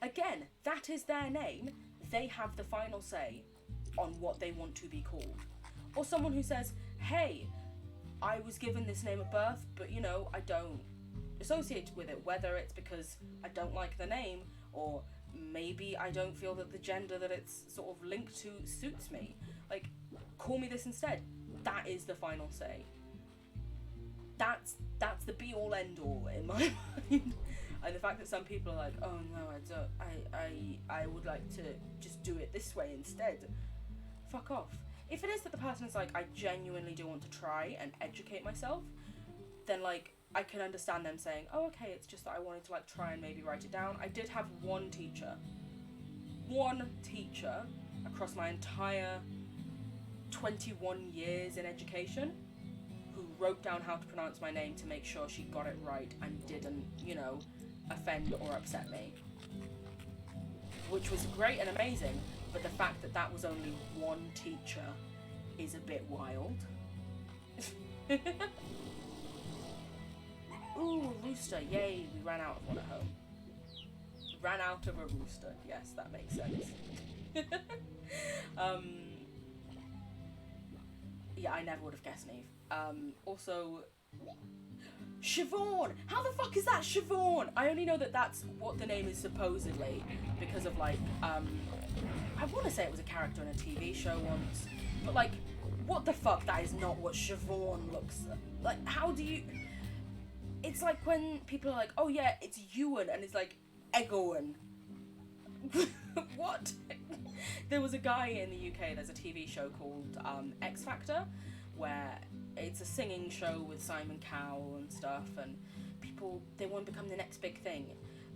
Again, that is their name, they have the final say on what they want to be called. Or someone who says, hey, I was given this name at birth, but I don't associate with it, whether it's because I don't like the name, or maybe I don't feel that the gender that it's sort of linked to suits me. Like, call me this instead. That is the final say. That's the be all end all in my mind. And the fact that some people are like, oh no, I would like to just do it this way instead. Fuck off. If it is that the person is like, I genuinely do want to try and educate myself, then like, I can understand them saying, oh okay, it's just that I wanted to like try and maybe write it down. I did have one teacher across my entire 21 years in education who wrote down how to pronounce my name to make sure she got it right and didn't, offend or upset me. Which was great and amazing, but the fact that that was only one teacher is a bit wild. Ooh, rooster, yay, we ran out of one at home. Ran out of a rooster, yes, that makes sense. Yeah, I never would have guessed Neve. Also, Siobhan! How the fuck is that Siobhan? I only know that that's what the name is supposedly because of like, I want to say it was a character in a TV show once, but like, what the fuck? That is not what Siobhan looks like. How do you? It's like when people are like, oh yeah, it's Ewan, and it's like Egoan. What? There was a guy in the UK, there's a TV show called X Factor, where it's a singing show with Simon Cowell and stuff, and people, they want to become the next big thing.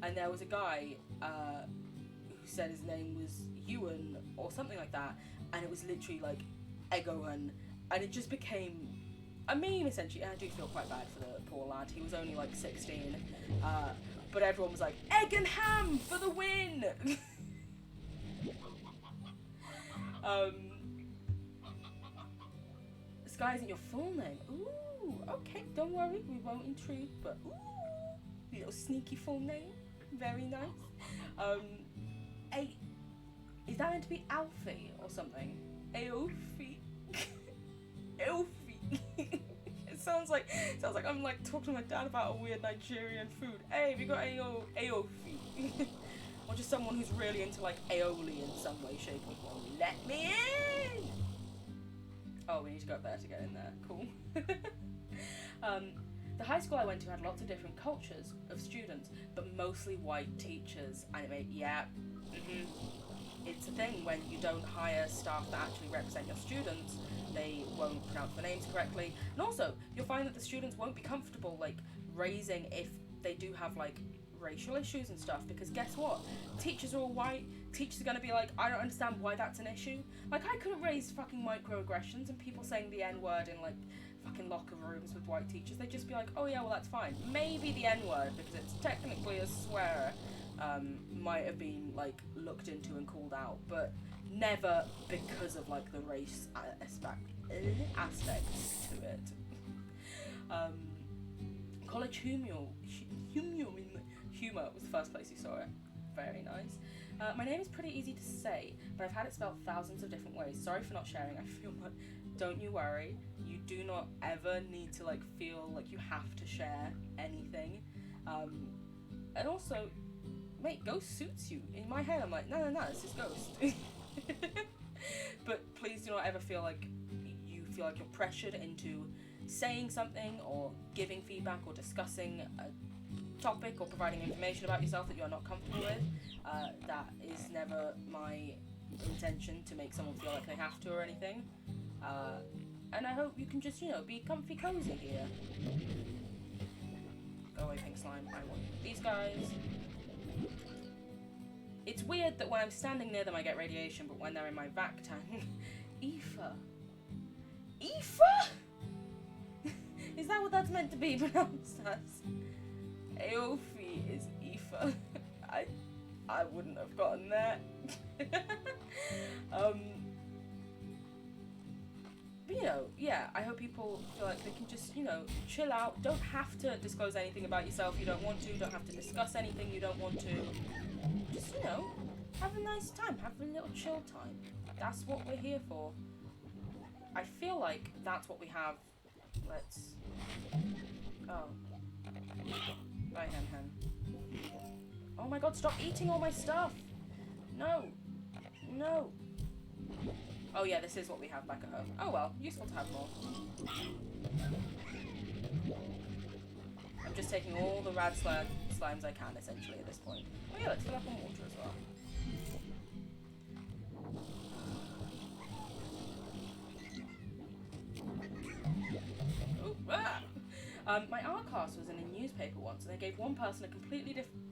And there was a guy who said his name was Ewan or something like that, and it was literally like Egoan, and it just became a meme essentially. And I do feel quite bad for the poor lad. He was only like 16, but everyone was like, egg and ham for the win! Sky isn't your full name. Ooh, okay, don't worry, we won't intrude, but ooh, little sneaky full name. Very nice. Is that meant to be Alfie or something? Aofi. Aofi. It sounds like I'm like talking to my dad about a weird Nigerian food. Hey, have you got Aofi? Or just someone who's really into like aioli in some way, shape or form. Let me in! Oh, we need to go up there to get in there. Cool. The high school I went to had lots of different cultures of students, but mostly white teachers. And it made, it's a thing when you don't hire staff that actually represent your students, they won't pronounce the names correctly. And also, you'll find that the students won't be comfortable like raising if they do have like racial issues and stuff, because guess what? Teachers are all white. Teachers are going to be like, I don't understand why that's an issue. Like, I couldn't raise fucking microaggressions and people saying the N-word in like fucking locker rooms with white teachers. They'd just be like, oh yeah, well that's fine. Maybe the N-word, because it's technically a swear, might have been like looked into and called out, but never because of like the race aspects to it. College humor was the first place you saw it. Very nice. My name is pretty easy to say, but I've had it spelled thousands of different ways. Sorry for not sharing. I feel like, don't you worry. You do not ever need to like feel like you have to share anything. And also, mate, Ghost suits you. In my head, I'm like, no, this is Ghost. But please do not ever feel like you're pressured into saying something or giving feedback or discussing a topic or providing information about yourself that you are not comfortable with. That is never my intention to make someone feel like they have to or anything. And I hope you can just, be comfy cozy here. Go away, pink slime. I want these guys. It's weird that when I'm standing near them I get radiation, but when they're in my vac tank... Aoife? Aoife? Is that what that's meant to be pronounced as? Aofi is Aoife. I wouldn't have gotten that. But I hope people feel like they can just, chill out. Don't have to disclose anything about yourself you don't want to. Don't have to discuss anything you don't want to. Just, have a nice time. Have a little chill time. That's what we're here for. I feel like that's what we have. Let's... Oh. Bye, hen. Oh my god, stop eating all my stuff! No! Oh yeah, this is what we have back at home. Oh well, useful to have more. I'm just taking all the rad slimes I can, essentially, at this point. Oh yeah, let's fill up on water as well. Ooh, ah! My art class was in a newspaper once, and they gave one person a completely different...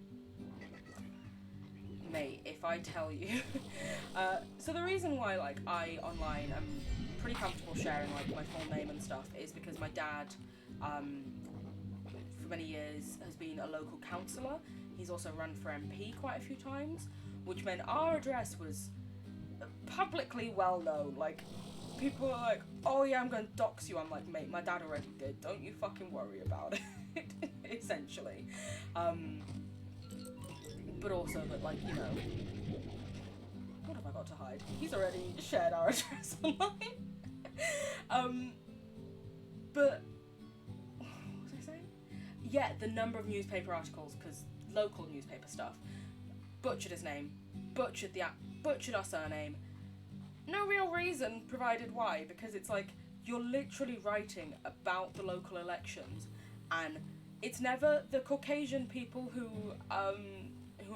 Mate, if I tell you. So the reason why, I online am pretty comfortable sharing, my full name and stuff is because my dad, for many years, has been a local councillor. He's also run for MP quite a few times, which meant our address was publicly well known. People are like, oh yeah, I'm going to dox you. I'm like, mate, my dad already did. Don't you fucking worry about it, essentially. But also that, what have I got to hide? He's already shared our address online. But, what was I saying? yeah, the number of newspaper articles, because local newspaper stuff, butchered his name, butchered our surname. No real reason provided why, because it's like, you're literally writing about the local elections, and it's never the Caucasian people who are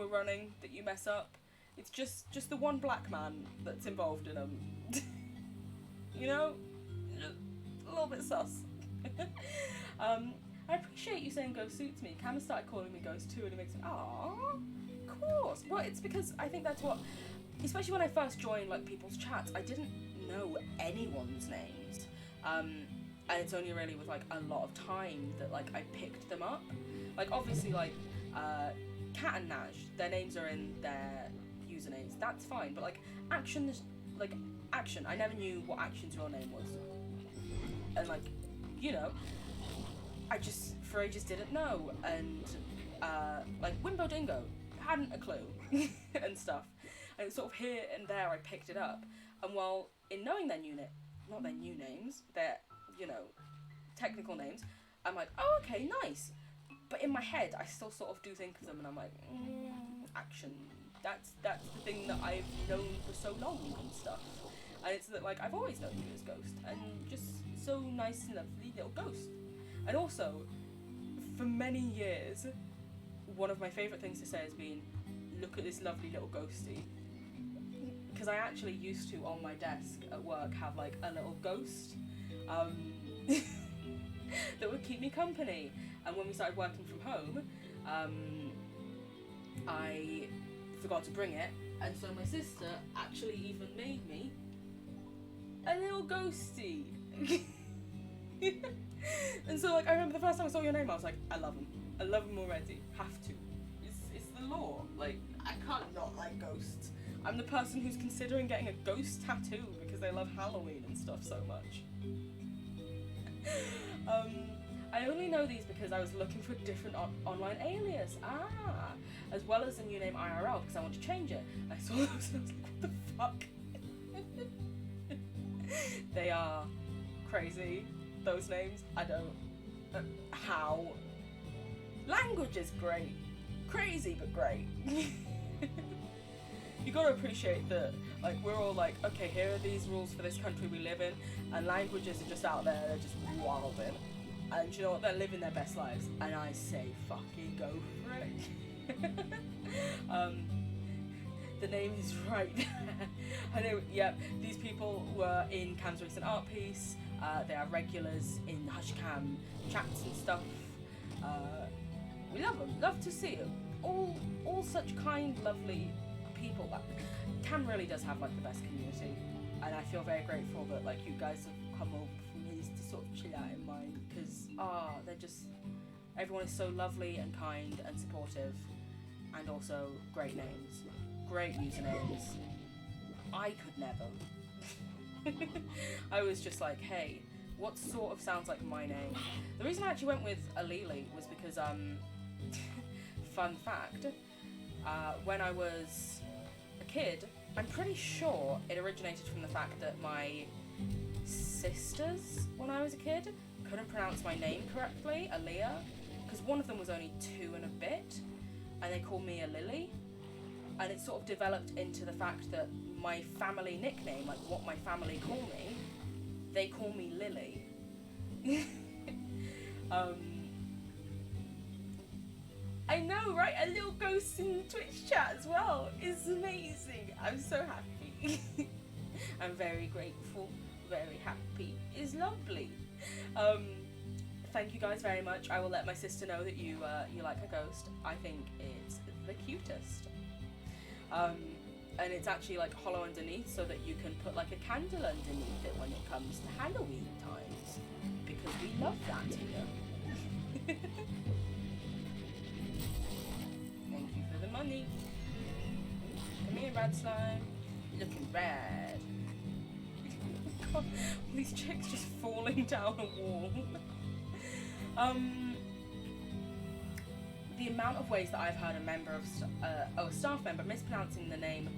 running that you mess up. It's just the one black man that's involved in them. You know, a little bit sus. I appreciate you saying ghost suits me. Cam started calling me ghost too, and it makes me, aww, of course. Well, it's because I think that's what, especially when I first joined like people's chats, I didn't know anyone's names. And it's only really with like a lot of time that like I picked them up. Like obviously like Kat and Naj, their names are in their usernames. That's fine, but like Action, I never knew what Action's real name was, and like, you know, I just for ages didn't know, and like Wimbo Dingo, hadn't a clue, and stuff, and sort of here and there I picked it up, and while in knowing their not their new names, their, you know, technical names, I'm like, oh okay, nice, but in my head I still sort of do think of them, and I'm like, Action, that's the thing that I've known for so long and stuff. And it's that, like, I've always known you as Ghost, and just so nice and lovely little Ghost. And also, for many years, one of my favourite things to say has been, look at this lovely little ghostie. Because I actually used to, on my desk at work, have, like, a little ghost that would keep me company. And when we started working from home, I forgot to bring it, and so my sister actually even made me a little ghostie. And so like I remember the first time I saw your name I was like, I love him already, have to, it's the law, like I can't not like ghosts. I'm the person who's considering getting a ghost tattoo because they love Halloween and stuff so much. I only know these because I was looking for a different online alias, as well as a new name IRL because I want to change it. I saw those and I was like, what the fuck? They are crazy, those names. I don't, how? Language is great, crazy but great. You gotta appreciate that, like, we're all like, okay, here are these rules for this country we live in, and languages are just out there, they're just wilding. And you know what, they're living their best lives, and I say fucking go for it. The name is right there. I know, yeah, these people were in Cam's recent art piece, they are regulars in Hushcam chats and stuff. We love them, love to see them. All such kind, lovely people. Like, Cam really does have like the best community, and I feel very grateful that like you guys have come over from his to sort of chill out in mine, because they're just, everyone is so lovely and kind and supportive, and also great names, great usernames. I could never. I was just like, hey, what sort of sounds like my name? The reason I actually went with Alili was because fun fact, when I was a kid, I'm pretty sure it originated from the fact that my sisters, when I was a kid, couldn't pronounce my name correctly, Aaliyah, because one of them was only 2 and a bit, and they called me a Lily, and it sort of developed into the fact that my family nickname, like what my family call me, they call me Lily. I know, right? A little ghost in Twitch chat as well. It's amazing. I'm so happy. I'm very grateful, very happy. It's lovely. Thank you guys very much. I will let my sister know that you like a ghost. I think it's the cutest. And it's actually like hollow underneath so that you can put like a candle underneath it when it comes to Halloween times, because we love that here. Thank you for the money. Come here, Rad Slime. Looking rad. God, these chicks just falling down a wall. The amount of ways that I've heard a member of a staff member mispronouncing the name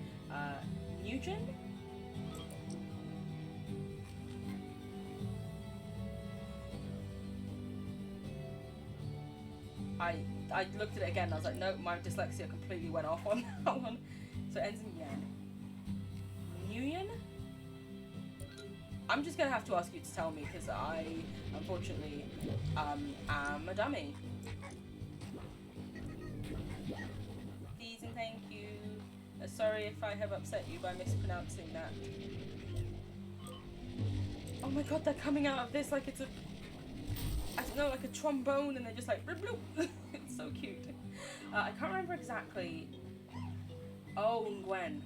Nugent. I looked at it again and I was like, no, my dyslexia completely went off on that one. So it ends in yen. Nguyen? I'm just gonna have to ask you to tell me because I, unfortunately, am a dummy. Please and thank you. Sorry if I have upset you by mispronouncing that. Oh my god, they're coming out of this like it's a, I don't know, like a trombone, and they're just like, bloop, bloop. It's so cute. I can't remember exactly. Oh, Gwen.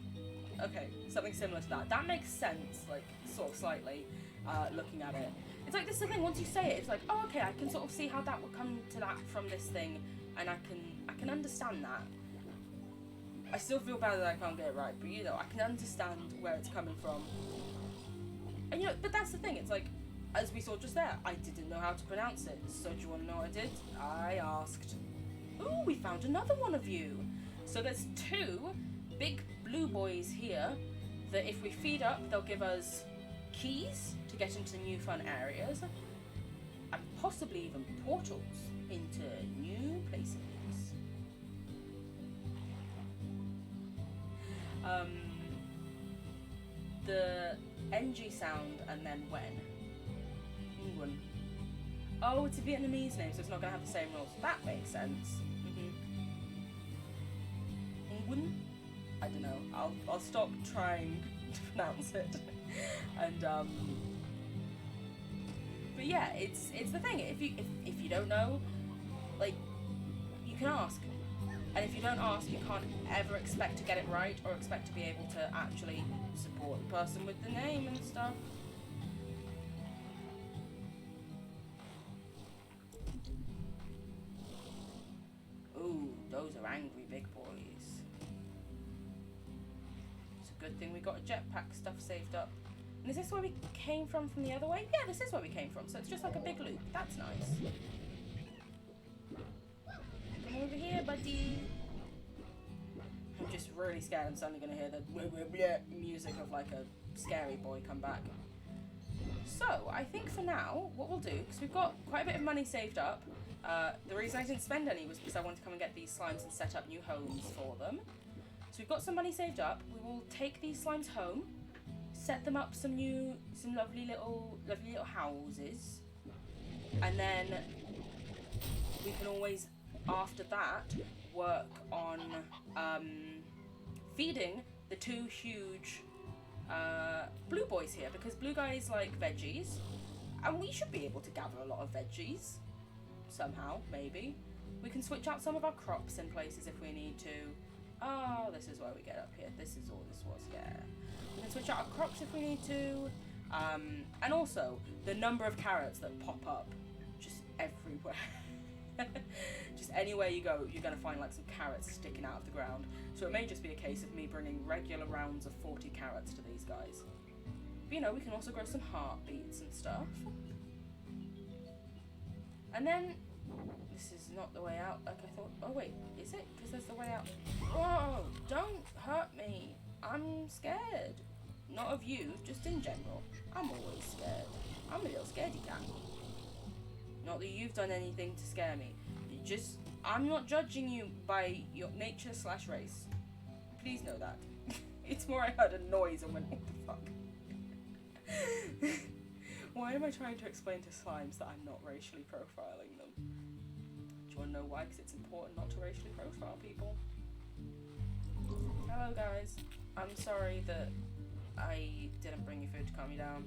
Okay, something similar to that. That makes sense, like, sort of slightly, looking at it. It's like, this is the thing, once you say it, it's like, oh, okay, I can sort of see how that would come to that from this thing, and I can understand that. I still feel bad that I can't get it right, but, you know, I can understand where it's coming from. And, you know, but that's the thing, it's like, as we saw just there, I didn't know how to pronounce it, so do you want to know what I did? I asked. Ooh, we found another one of you! So there's 2 big blue boys here that if we feed up, they'll give us keys to get into new fun areas and possibly even portals into new places. The NG sound and then when. Nguyen. Oh, it's a Vietnamese name, so it's not going to have the same rules. That makes sense. Nguyen? I don't know. I'll stop trying to pronounce it. And but yeah, it's the thing. If you don't know, like, you can ask. And if you don't ask, you can't ever expect to get it right or expect to be able to actually support the person with the name and stuff. Ooh, those are angry big boys. It's a good thing we got a jetpack stuff saved up. And is this where we came from the other way? Yeah, this is where we came from, so it's just like a big loop. That's nice. Come over here, buddy. I'm just really scared I'm suddenly going to hear the blah, blah, blah music of like a scary boy come back. So, I think for now, what we'll do, because we've got quite a bit of money saved up, the reason I didn't spend any was because I wanted to come and get these slimes and set up new homes for them. So we've got some money saved up. We will take these slimes home, set them up some lovely little houses, and then we can always, after that, work on feeding the 2 huge blue boys here, because blue guys like veggies, and we should be able to gather a lot of veggies somehow. Maybe we can switch out some of our crops in places if we need to. Oh, this is where we get up here. This is all this was. Yeah, we can switch out our crops if we need to, and also the number of carrots that pop up just everywhere. Just anywhere you go, you're going to find like some carrots sticking out of the ground. So it may just be a case of me bringing regular rounds of 40 carrots to these guys. But, you know, we can also grow some heartbeats and stuff. And then, this is not the way out like I thought. Oh wait, is it? Because there's the way out. Whoa, don't hurt me. I'm scared. Not of you, just in general. I'm always scared. I'm a little scaredy cat. Not that you've done anything to scare me. I'm not judging you by your nature/race. Please know that. It's more I heard a noise and went, what the fuck? Why am I trying to explain to slimes that I'm not racially profiling them? Do you want to know why? Because it's important not to racially profile people. Hello guys. I'm sorry that I didn't bring you food to calm you down.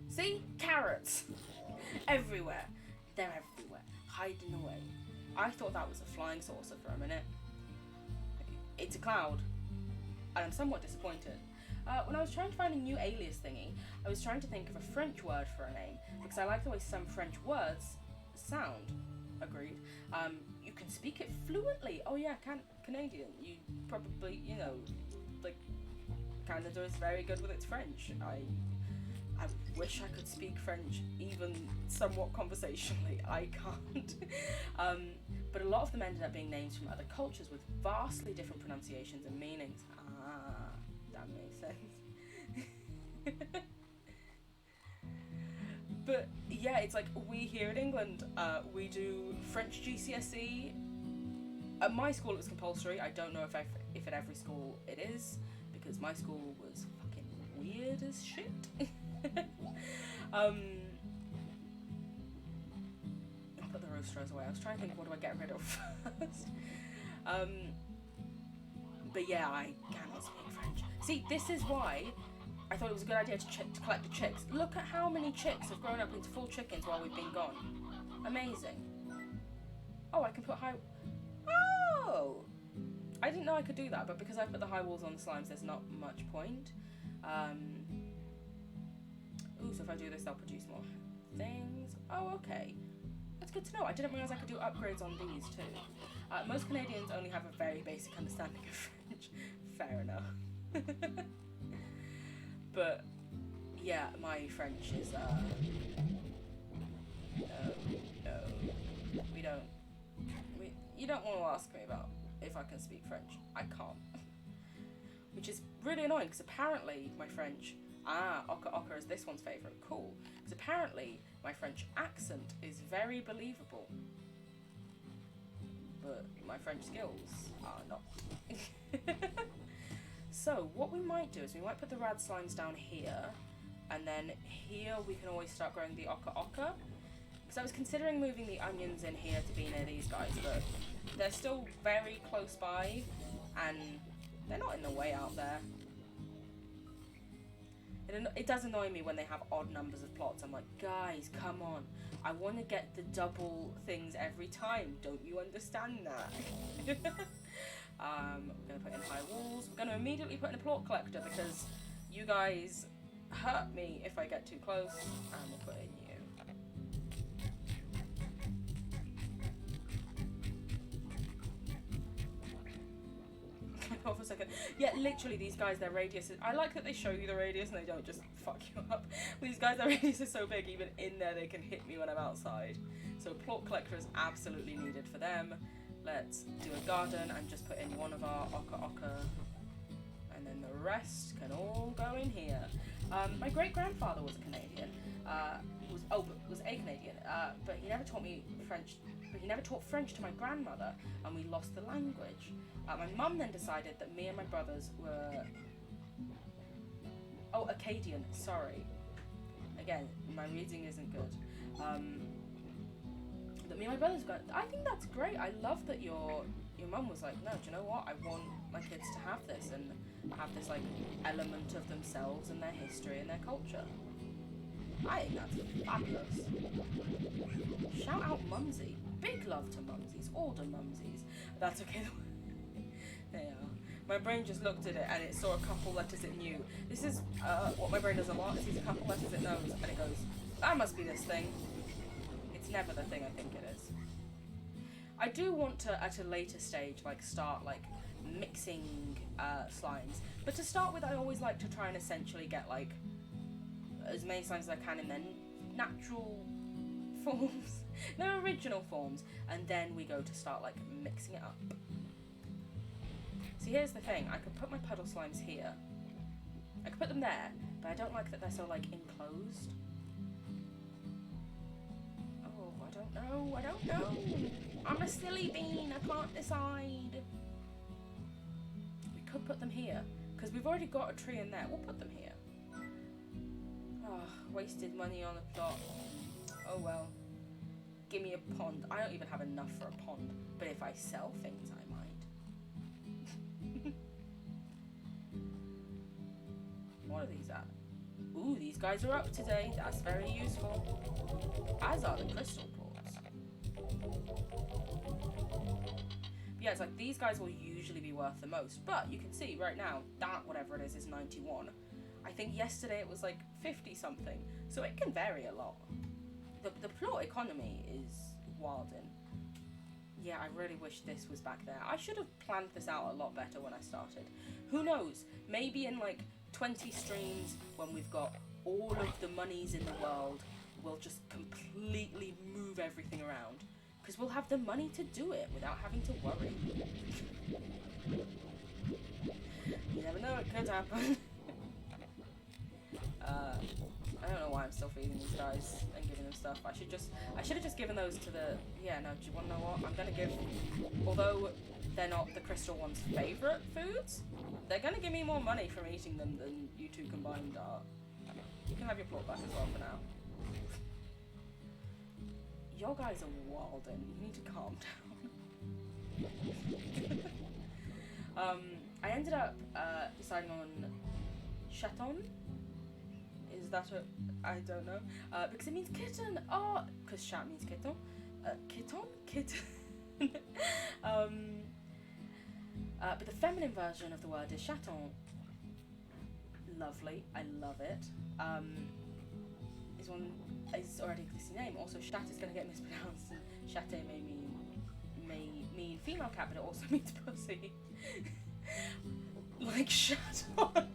See? Carrots! Everywhere. They're everywhere. Hiding away. I thought that was a flying saucer for a minute. It's a cloud. And I'm somewhat disappointed. When I was trying to find a new alias thingy, I was trying to think of a French word for a name, because I like the way some French words sound. Agreed. You can speak it fluently. Oh yeah, Canadian. You probably, you know, like, Canada is very good with its French. I wish I could speak French even somewhat conversationally. I can't. But a lot of them ended up being names from other cultures with vastly different pronunciations and meanings. Ah, that makes sense. But yeah, it's like we here in England, we do French GCSE. At my school it was compulsory. I don't know if at every school it is, because my school was fucking weird as shit. I'll put the roasters away. I was trying to think, what do I get rid of first? But yeah, I cannot speak French. See, this is why I thought it was a good idea to collect the chicks. Look at how many chicks have grown up into full chickens while we've been gone. Amazing. Oh, I can put high... Oh! I didn't know I could do that, but because I put the high walls on the slimes, there's not much point. Ooh, so if I do this, they'll produce more things. Oh, okay. That's good to know. I didn't realise I could do upgrades on these too. Most Canadians only have a very basic understanding of French. Fair enough. But yeah, my French is no, you don't want to ask me about if I can speak French. I can't. Which is really annoying, because apparently my French, Oka Oka is this one's favourite, cool. Because apparently my French accent is very believable. But my French skills are not. So what we might do is we might put the rad slimes down here, and then here we can always start growing the Oka Oka. Because I was considering moving the onions in here to be near these guys, but they're still very close by, and they're not in the way out there. It does annoy me when they have odd numbers of plots. I'm like, guys, come on. I want to get the double things every time. Don't you understand that? We're going to put in high walls. We're going to immediately put in a plot collector, because you guys hurt me if I get too close. And we'll put in you. For a second. Yeah, literally, these guys, their radius is... I like that they show you the radius and they don't just fuck you up. These guys, their radius is so big, even in there they can hit me when I'm outside. So plot collector is absolutely needed for them. Let's do a garden and just put in one of our Oka Oka. And then the rest can all go in here. My great-grandfather was a Canadian. Was a Canadian. But he never taught me French. But he never taught French to my grandmother, and we lost the language. My mum then decided that me and my brothers were... Oh, Acadian, sorry. Again, my reading isn't good. That me and my brothers got... I think that's great. I love that your mum was like, no, do you know what? I want my kids to have this, and have this, like, element of themselves and their history and their culture. I think that's fabulous. Shout out Mumsy. Big love to Mumsies. All the Mumsies. That's okay. They are. My brain just looked at it and it saw a couple letters it knew. This is what my brain does a lot. It sees a couple letters it knows and it goes, that must be this thing. It's never the thing I think it is. I do want to, at a later stage, like start like mixing slimes. But to start with, I always like to try and essentially get like as many slimes as I can in their natural forms, their original forms, and then we go to start like mixing it up. See, here's the thing, I could put my puddle slimes here, I could put them there, but I don't like that they're so like enclosed. Oh, I don't know, I'm a silly bean, I can't decide. We could put them here, because we've already got a tree in there, we'll put them here. Oh, wasted money on a plot. Oh well. Give me a pond. I don't even have enough for a pond, but if I sell things, I might. What are these at? Ooh, these guys are up today. That's very useful. As are the crystal quartz. Yeah, it's like these guys will usually be worth the most, but you can see right now that whatever it is 91. I think yesterday it was like 50 something, so it can vary a lot. The plot economy is wildin'. Yeah, I really wish this was back there. I should have planned this out a lot better when I started. Who knows? Maybe in like 20 streams, when we've got all of the monies in the world, we'll just completely move everything around. Because we'll have the money to do it without having to worry. You never know, it could happen. I don't know why I'm still feeding these guys and giving them stuff. I should have just given those to the, yeah, no, do you want to know what? I'm going to give, although they're not the Crystal one's favourite foods, they're going to give me more money from eating them than you two combined are. You can have your plot back as well for now. Your guys are wildin'. You need to calm down. I ended up deciding on chaton. Is that a... I don't know. Because it means kitten. Oh, because chat means kitten. Kitten? But the feminine version of the word is chaton. Lovely. I love it. Is already a glissy name. Also, chat is going to get mispronounced, and chatte may mean female cat, but it also means pussy. Like chaton.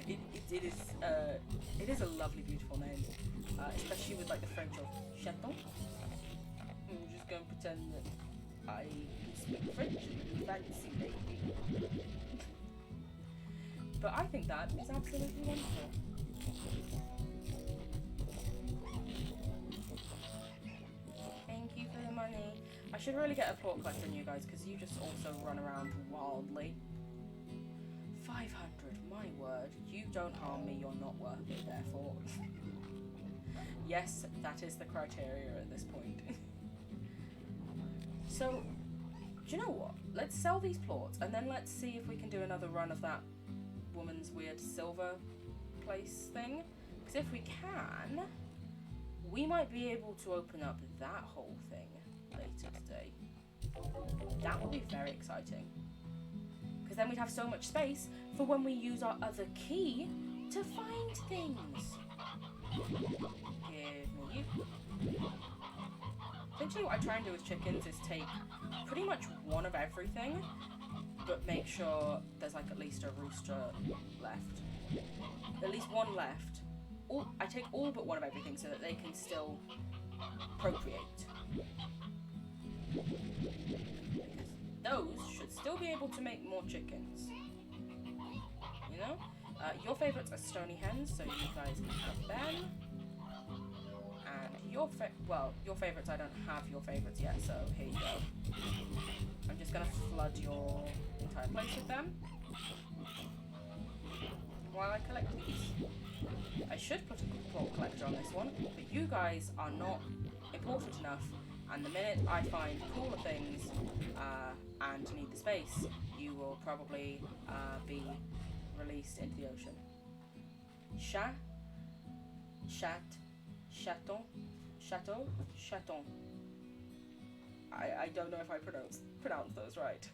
It is a lovely, beautiful name, especially with like the French of chaton. I'm just going to pretend that I speak French, fancy lady. But I think that is absolutely wonderful. Thank you for the money. I should really get a plot collector on you guys, because you just also run around wildly. 500, my word. You don't harm me, you're not worth it, therefore. Yes, that is the criteria at this point. So, do you know what? Let's sell these plots, and then let's see if we can do another run of that woman's weird silver place thing. Because if we can, we might be able to open up that whole thing later today. That would be very exciting. Because then we'd have so much space for when we use our other key to find things. Give me you. Essentially what I try and do with chickens is take pretty much one of everything, but make sure there's like at least a rooster left. At least one left. I take all but one of everything so that they can still procreate. Those should still be able to make more chickens. You know? Your favourites are stony hens, so you guys can have them. And your favourites, I don't have your favourites yet, so here you go. I'm just gonna flood your entire place with them while I collect these. I should put a plot collector on this one, but you guys are not important enough, and the minute I find cooler things and need the space, you will probably be released into the ocean. Chaton. I don't know if I pronounce those right.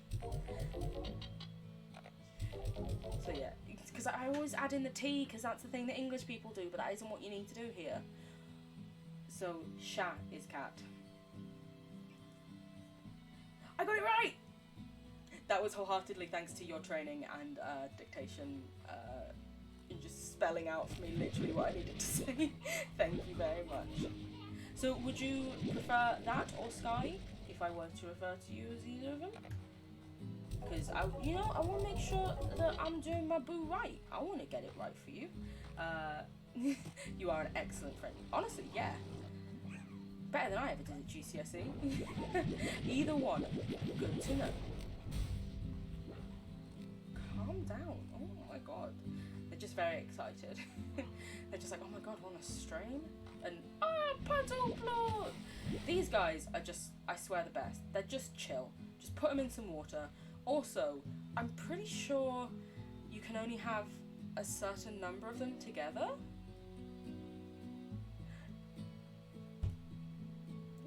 So yeah, because I always add in the T, because that's the thing that English people do, but that isn't what you need to do here. So, chat is cat. I got it right! That was wholeheartedly thanks to your training and dictation, and just spelling out for me literally what I needed to say. Thank you very much. So, would you prefer that or Sky, if I were to refer to you as either of them? Because I want to make sure that I'm doing my boo right. I want to get it right for you. You are an excellent friend. Honestly, yeah. Better than I ever did at GCSE. Either one. Good to know. Calm down. Oh my god. They're just very excited. They're just like, oh my god, want a strain? And, puddle blood! These guys are just, I swear, the best. They're just chill. Just put them in some water. Also, I'm pretty sure you can only have a certain number of them together.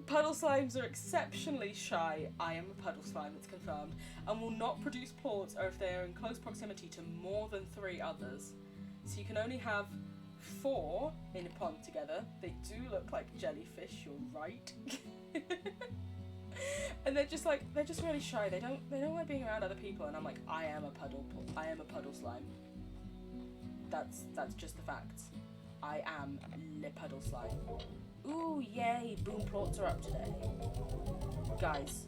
Puddle slimes are exceptionally shy. I am a puddle slime, it's confirmed, and will not produce plorts or if they are in close proximity to more than 3 others. So you can only have 4 in a pond together. They do look like jellyfish, you're right. And they're just really shy. They don't like being around other people, and I'm like, I am a puddle slime. That's just the facts. I am le puddle slime. Ooh, yay, boom plots are up today. Guys,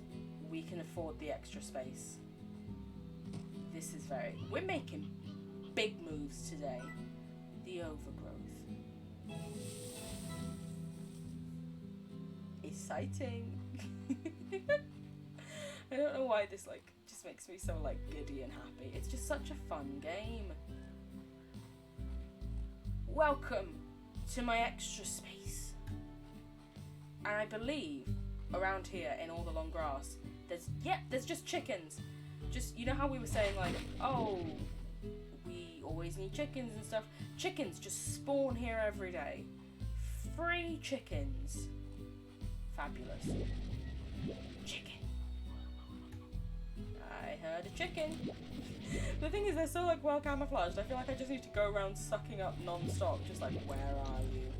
we can afford the extra space. We're making big moves today. The overgrowth. Exciting. I don't know why this like just makes me so like giddy and happy. It's just such a fun game. Welcome to my extra space. And I believe around here in all the long grass, there's just chickens. Just, you know how we were saying like, oh, we always need chickens and stuff. Chickens just spawn here every day. Free chickens. Fabulous. Chicken. I heard a chicken. The thing is, they're so like well camouflaged. I feel like I just need to go around sucking up non-stop, just like, where are you?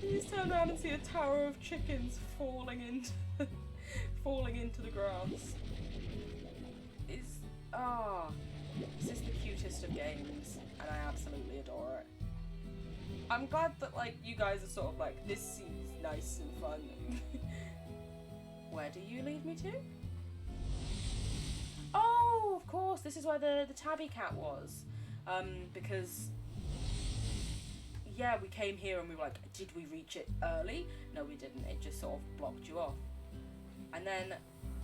You just turn around and see a tower of chickens falling into the grass. This is the cutest of games, and I absolutely adore it. I'm glad that like you guys are sort of like, this seems nice and fun. Where do you lead me to? Oh, of course, this is where the tabby cat was. Because, yeah, we came here and we were like, did we reach it early? No, we didn't. It just sort of blocked you off. And then,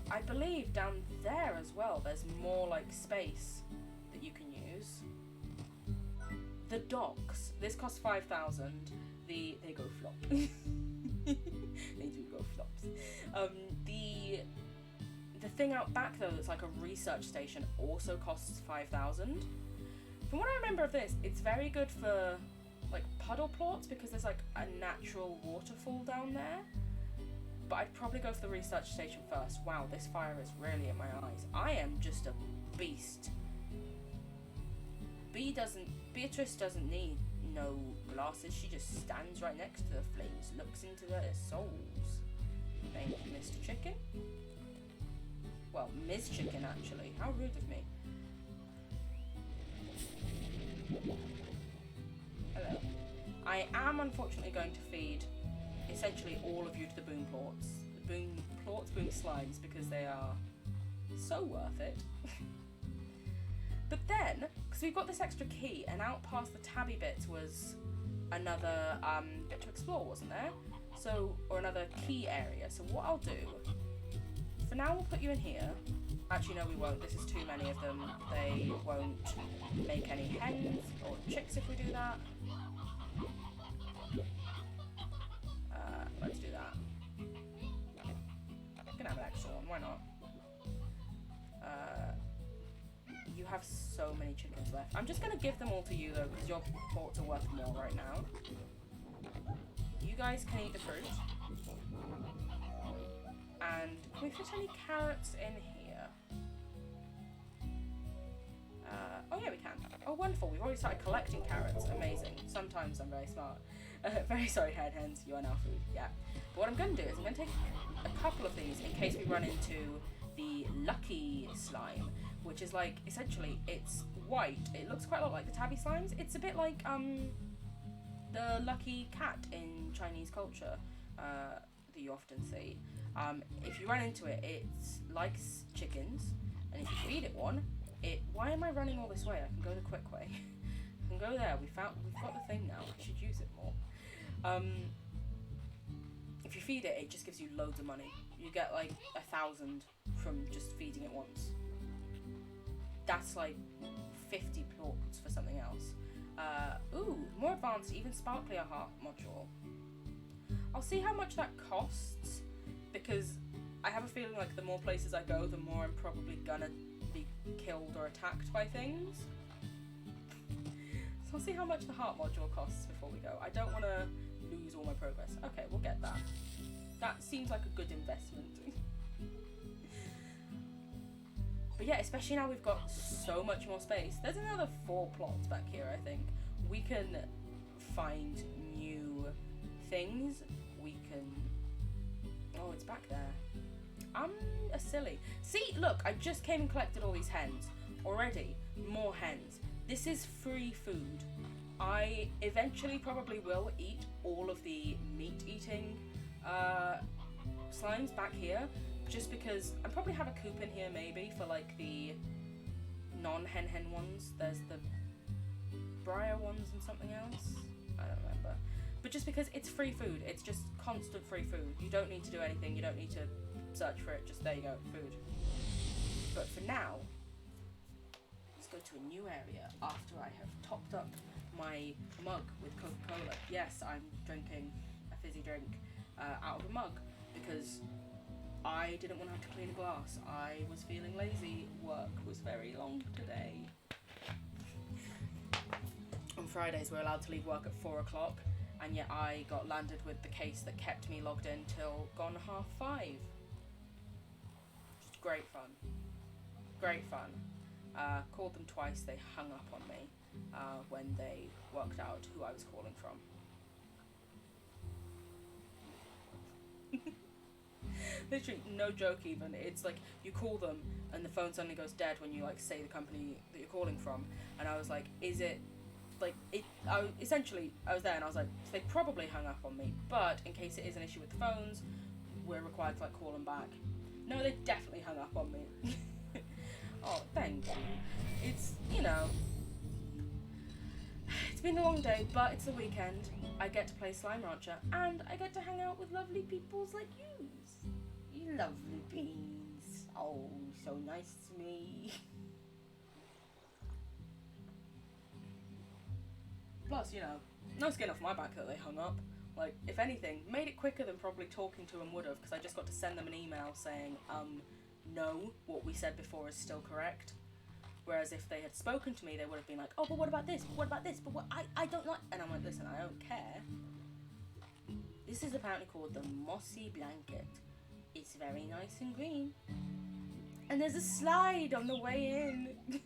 I believe down there as well, there's more like space that you can use. The docks. This costs 5,000. They go flop. They do go flops. The thing out back though that's like a research station also costs 5,000. From what I remember of this, it's very good for like puddle plots because there's like a natural waterfall down there. But I'd probably go for the research station first. Wow, this fire is really in my eyes. I am just a beast. Beatrice doesn't need no glasses. She just stands right next to the flames, looks into their souls. Thank you, Mr. Chicken. Well, Ms. Chicken, actually. How rude of me. Hello. I am unfortunately going to feed essentially all of you to the boom plorts. The boom slimes, because they are so worth it. But then, because we've got this extra key, and out past the tabby bits was another bit to explore, wasn't there? So, or another key area. So what I'll do, for now we'll put you in here. Actually, no, we won't. This is too many of them. They won't make any hens or chicks if we do that. Let's do that. I'm gonna have an extra one, why not? You have so many chickens left. I'm just gonna give them all to you though, because your ports are worth more right now. You guys can eat the fruit. And can we fit any carrots in here? Oh yeah, we can. Oh wonderful, we've already started collecting carrots. Amazing. Sometimes I'm very smart. Very sorry, head hens, you are now food. Yeah. But what I'm going to do is I'm going to take a couple of these in case we run into the lucky slime, which is like, essentially, it's white. It looks quite a lot like the tabby slimes. It's a bit like the lucky cat in Chinese culture that you often see. If you run into it, it likes chickens, and if you feed it one, why am I running all this way? I can go the quick way. I can go there. We've got the thing now. We should use it more. If you feed it, it just gives you loads of money. You get like 1,000 from just feeding it once. That's like 50 plots for something else. Ooh, more advanced, even sparklier heart module. I'll see how much that costs, because I have a feeling like the more places I go, the more I'm probably gonna be killed or attacked by things. So I'll see how much the heart module costs before we go. I don't want to lose all my progress. Okay, we'll get that. That seems like a good investment. But yeah, especially now we've got so much more space. There's another 4 plots back here, I think. We can find new things. We can... Oh, it's back there. I'm a silly. See, look, I just came and collected all these hens. Already, more hens. This is free food. I eventually probably will eat all of the meat-eating slimes back here, just because I probably have a coop in here maybe for like the non-hen ones. There's the Briar ones and something else. I don't remember. But just because it's free food, it's just constant free food. You don't need to do anything, you don't need to search for it, just there you go, food. But for now, let's go to a new area after I have topped up my mug with Coca-Cola. Yes, I'm drinking a fizzy drink out of a mug because I didn't want to have to clean a glass. I was feeling lazy. Work was very long today. On Fridays, we're allowed to leave work at 4 o'clock, and yet I got landed with the case that kept me logged in till gone 5:30. Just great fun. Great fun. Called them twice. They hung up on me when they worked out who I was calling from. Literally, no joke even. It's like you call them and the phone suddenly goes dead when you like say the company that you're calling from. And I was like, is it like it? I was there and I was like, so they probably hung up on me. But in case it is an issue with the phones, we're required to like call them back. No, they definitely hung up on me. Oh, thank you. It's, you know, it's been a long day, but it's the weekend. I get to play Slime Rancher, and I get to hang out with lovely peoples like you. You lovely beans. Oh, so nice to me. Plus, you know, no skin off my back that they hung up. Like, if anything, made it quicker than probably talking to them would have, because I just got to send them an email saying, no, what we said before is still correct. Whereas if they had spoken to me, they would have been like, oh, but what about this? What about this? But what? I don't like... And I'm like, listen, I don't care. This is apparently called the Mossy Blanket. It's very nice and green. And there's a slide on the way in.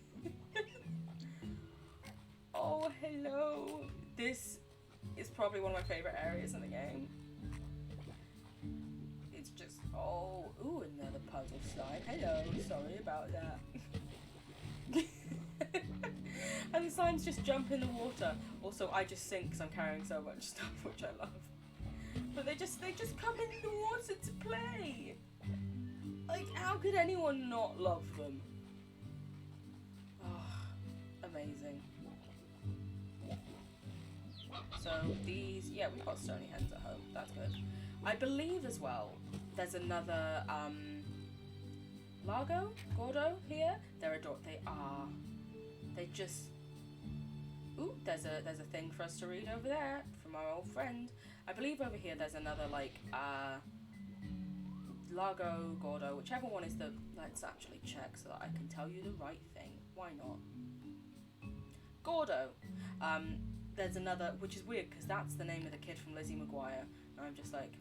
Oh, hello. This is probably one of my favourite areas in the game. It's just, oh, ooh, another puzzle slide. Hello, sorry about that. And the slimes just jump in the water. Also, I just sink because I'm carrying so much stuff, which I love. But they just come in the water to play. Like, how could anyone not love them? Oh, amazing. So these, yeah, we've got stony hens at home. That's good. I believe as well, there's another Gordo here. They just. Ooh, there's a thing for us to read over there from our old friend. I believe over here there's another like Largo, Gordo, whichever one is the. Let's actually check so that I can tell you the right thing. Why not? Gordo. There's another, which is weird because that's the name of the kid from Lizzie McGuire. And I'm just like,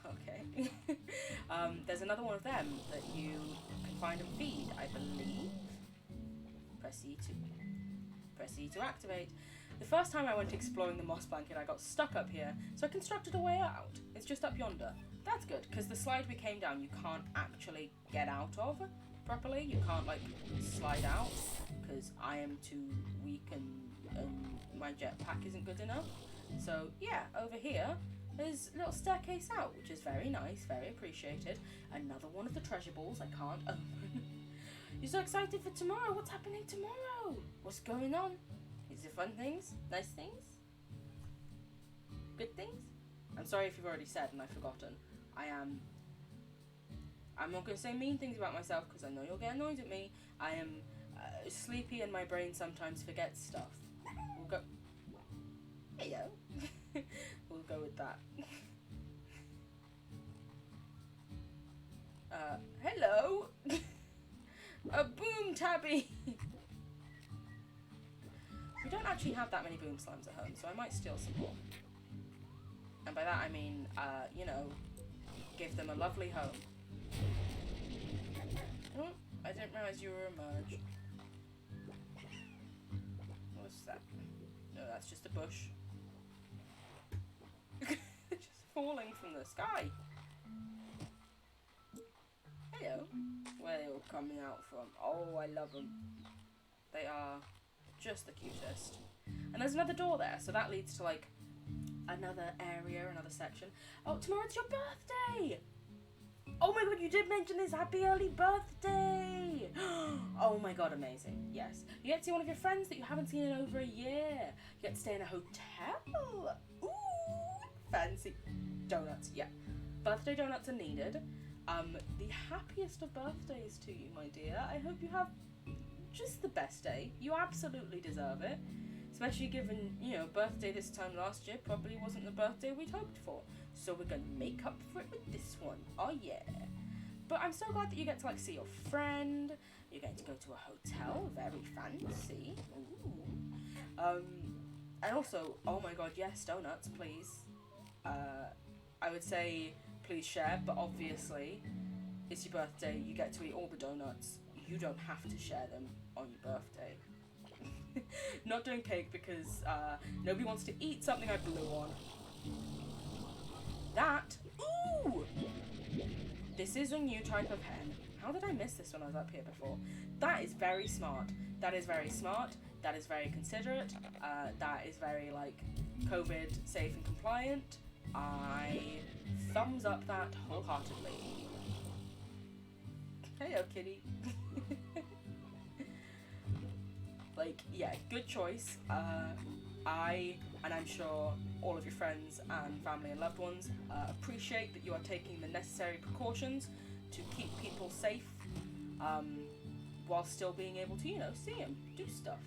okay. There's another one of them that you can find and feed, I believe. Press E to activate. The first time I went exploring the moss blanket, I got stuck up here, so I constructed a way out. It's just up yonder. That's good, because the slide we came down, you can't actually get out of properly. You can't, like, slide out, because I am too weak and my jetpack isn't good enough. So, yeah, over here, there's a little staircase out, which is very nice, very appreciated. Another one of the treasure balls I can't open. You're so excited for tomorrow. What's happening tomorrow? What's going on? Is it fun things? Nice things? Good things? I'm sorry if you've already said and I've forgotten. I'm not going to say mean things about myself because I know you'll get annoyed at me. I am sleepy and my brain sometimes forgets stuff. We'll go... Heyo. We'll go with that. Hello? A boom tabby! We don't actually have that many boom slimes at home, so I might steal some more. And by that I mean, you know, give them a lovely home. Oh, I didn't realise you were a merge. What's that? No, that's just a bush. Just falling from the sky. Hello. Where are they all coming out from? Oh, I love them. They are just the cutest. And there's another door there, so that leads to like another area, another section. Oh, tomorrow's your birthday! Oh my god, you did mention this. Happy early birthday! Oh my god, amazing. Yes. You get to see one of your friends that you haven't seen in over a year. You get to stay in a hotel. Ooh, fancy. Donuts, yeah. Birthday donuts are needed. The happiest of birthdays to you, my dear. I hope you have just the best day. You absolutely deserve it. Especially given, birthday this time last year probably wasn't the birthday we'd hoped for. So we're gonna make up for it with this one. Oh yeah. But I'm so glad that you get to see your friend. You're going to go to a hotel, very fancy. Ooh. And also, oh my god, yes, donuts, please. I would say please share, but obviously it's your birthday, you get to eat all the donuts. You don't have to share them on your birthday. Not doing cake because nobody wants to eat something I blew on. That, ooh! This is a new type of hen. How did I miss this when I was up here before? That is very smart. That is very smart. That is very considerate. That is very, COVID safe and compliant. I thumbs up that wholeheartedly. Heyo, kitty. Yeah, good choice. And I'm sure all of your friends and family and loved ones appreciate that you are taking the necessary precautions to keep people safe while still being able to, see them, do stuff.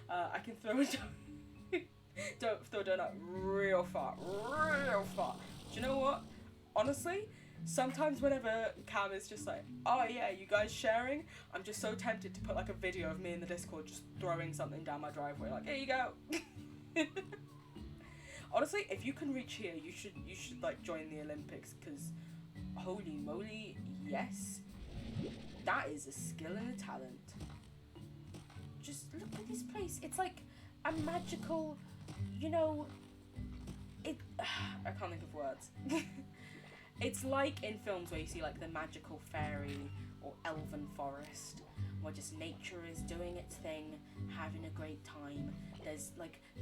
I can throw a donut real far. Do you know what? Honestly, sometimes whenever Cam is just oh yeah, you guys sharing, I'm just so tempted to put a video of me in the Discord just throwing something down my driveway, here you go. Honestly, if you can reach here, you should join the Olympics, because holy moly, yes, that is a skill and a talent. Just look at this place. It's a magical, I can't think of words. It's like in films where you see the magical fairy or elven forest, where just nature is doing its thing, having a great time. There's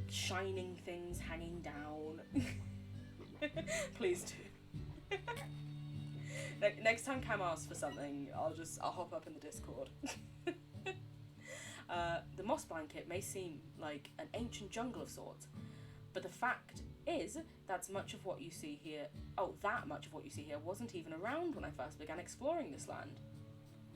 shining things hanging down. Please do. Next time Cam asks for something, I'll hop up in the Discord. The Moss Blanket may seem like an ancient jungle of sorts, but the fact is that much of what you see here wasn't even around when I first began exploring this land.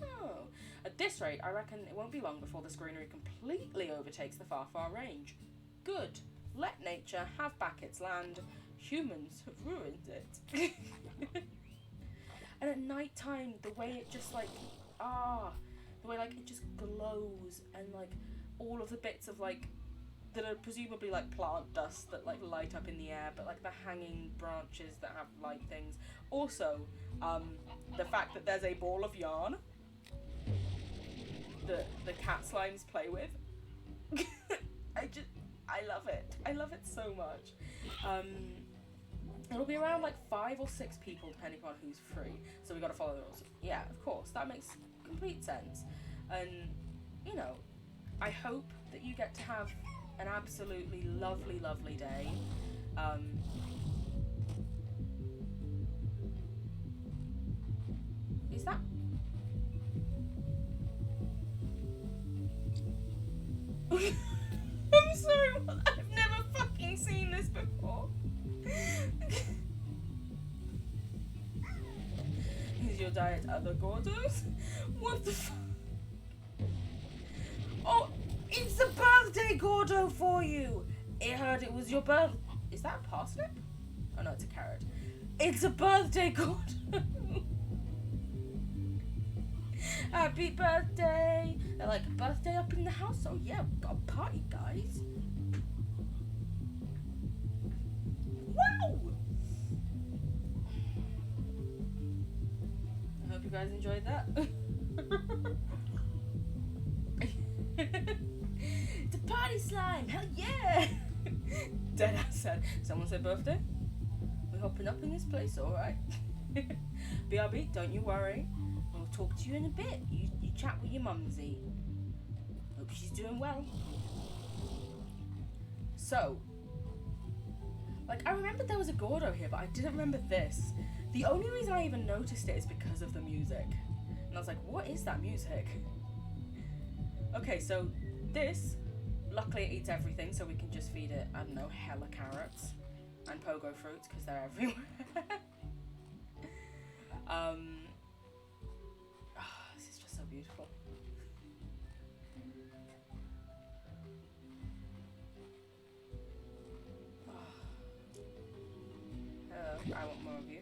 Oh, at this rate, I reckon it won't be long before this greenery completely overtakes the far, far range. Good. Let nature have back its land. Humans have ruined it. And at night time, the way it just the way it just glows, and all of the bits of that are presumably plant dust that light up in the air, but the hanging branches that have light things. Also, the fact that there's a ball of yarn that the cat slimes play with. I love it. I love it so much. It'll be around 5 or 6 people depending on who's free, so we gotta follow the rules. Yeah, of course, that makes complete sense. And I hope that you get to have an absolutely lovely, lovely day. Is that? I'm sorry, I've never fucking seen this before. Is your diet other Gordos? What the fuck? Oh, it's a birthday Gordo for you! I heard it was your birth. Is that a parsnip? Oh no, it's a carrot. It's a birthday Gordo! Happy birthday! They're a birthday up in the house? Oh yeah, we've got a party, guys. Wow! I hope you guys enjoyed that. It's a party slime! Hell yeah! Deadass said, someone said birthday? We're hopping up in this place, alright. BRB, don't you worry. We'll talk to you in a bit. You chat with your mumsy. Hope she's doing well. So, I remember there was a Gordo here, but I didn't remember this. The only reason I even noticed it is because of the music. And I was like, what is that music? Okay, so this, luckily it eats everything, so we can just feed it, I don't know, hella carrots and pogo fruits, because they're everywhere. This is just so beautiful. I want more of you.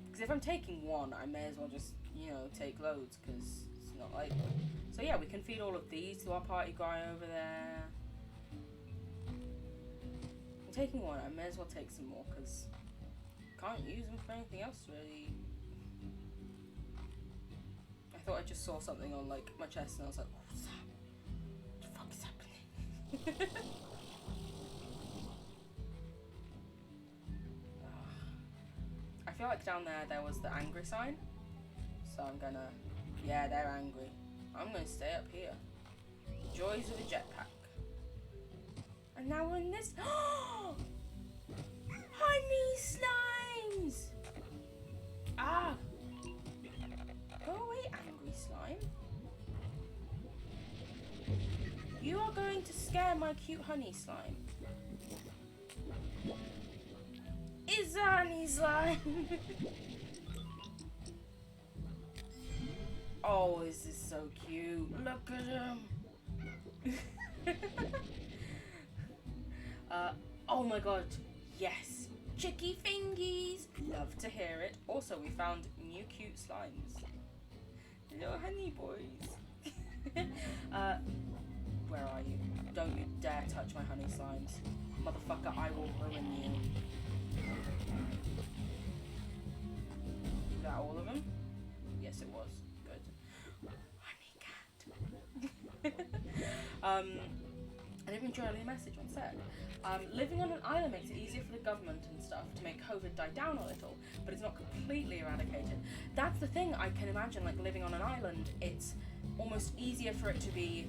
Because if I'm taking one, I may as well just, you know, take loads, because it's not like... So yeah, we can feed all of these to our party guy over there. I'm taking one, I may as well take some more, because can't use them for anything else, really. I thought I just saw something on, like, my chest, and I was like, what's that? What the fuck is happening? I feel like down there was the angry sign. So I'm gonna... Yeah, they're angry. I'm gonna stay up here. Joys of a jetpack. And now we're in this... Honey slimes! Ah! Go away, angry slime. You are going to scare my cute honey slime. It's a honey slime! Oh, this is so cute. Look at him. Oh my god. Yes. Chicky fingies. Love to hear it. Also, we found new cute slimes. Little honey boys. Where are you? Don't you dare touch my honey slimes. Motherfucker, I will ruin you. Is that all of them? Yes, it was. Good. Honey cat. I didn't enjoy a message on set. Living on an island makes it easier for the government and stuff to make COVID die down a little, but it's not completely eradicated. That's the thing. I can imagine, like, living on an island, it's almost easier for it to be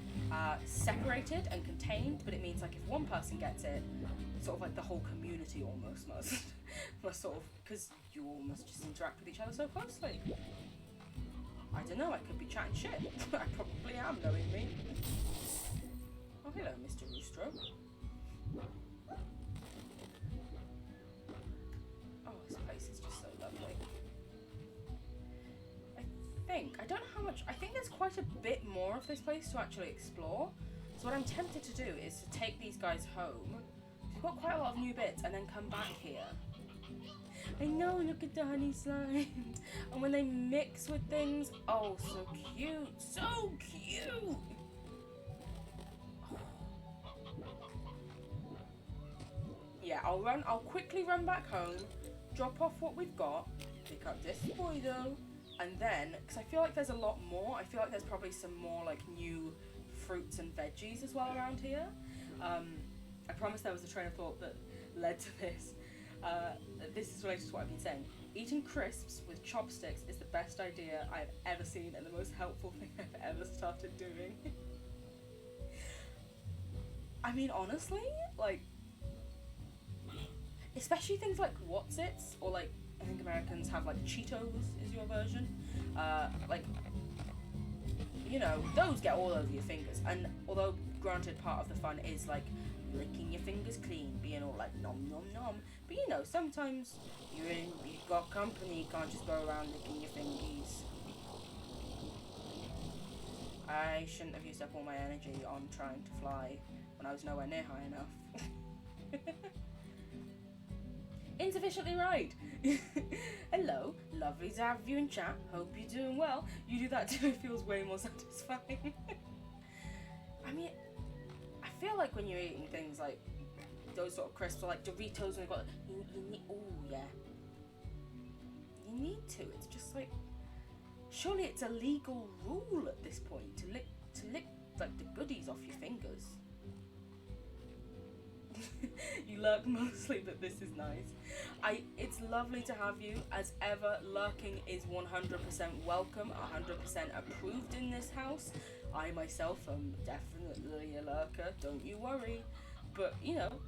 separated and contained, but it means, like, if one person gets it, sort of like the whole community almost must sort of, because you all must just interact with each other so closely. I don't know, I could be chatting shit. I probably am, knowing me. Oh, hello, Mr. Roostro. Oh, this place is just so lovely. I don't know how much, I think there's quite a bit more of this place to actually explore. So what I'm tempted to do is to take these guys home. We've got quite a lot of new bits, and then come back here. I know, look at the honey slimes. And when they mix with things, oh, so cute, so cute. Yeah, I'll quickly run back home, drop off what we've got, pick up this boy though, and then, because I feel like there's a lot more, I feel like there's probably some more like new fruits and veggies as well around here. I promise there was a train of thought that led to this. This is related to what I've been saying. Eating crisps with chopsticks is the best idea I've ever seen and the most helpful thing I've ever started doing. I mean, honestly, like, especially things like What's-Its, or like, I think Americans have like Cheetos is your version. Like, you know, those get all over your fingers. And although, granted, part of the fun is like licking your fingers clean, being all like nom nom nom. But you know, sometimes you've got company, you can't just go around licking your fingies. I shouldn't have used up all my energy on trying to fly when I was nowhere near high enough. Insufficiently right. Hello, lovely to have you in chat. Hope you're doing well. You do that too, it feels way more satisfying. I mean, I feel like when you're eating things like those sort of crisps, or like Doritos, and they've got you need, oh yeah, you need to. It's just like, surely it's a legal rule at this point to lick like the goodies off your fingers. You lurk mostly, but this is nice. It's lovely to have you. As ever, lurking is 100% welcome, 100% approved in this house. I myself am definitely a lurker, don't you worry. But, you know,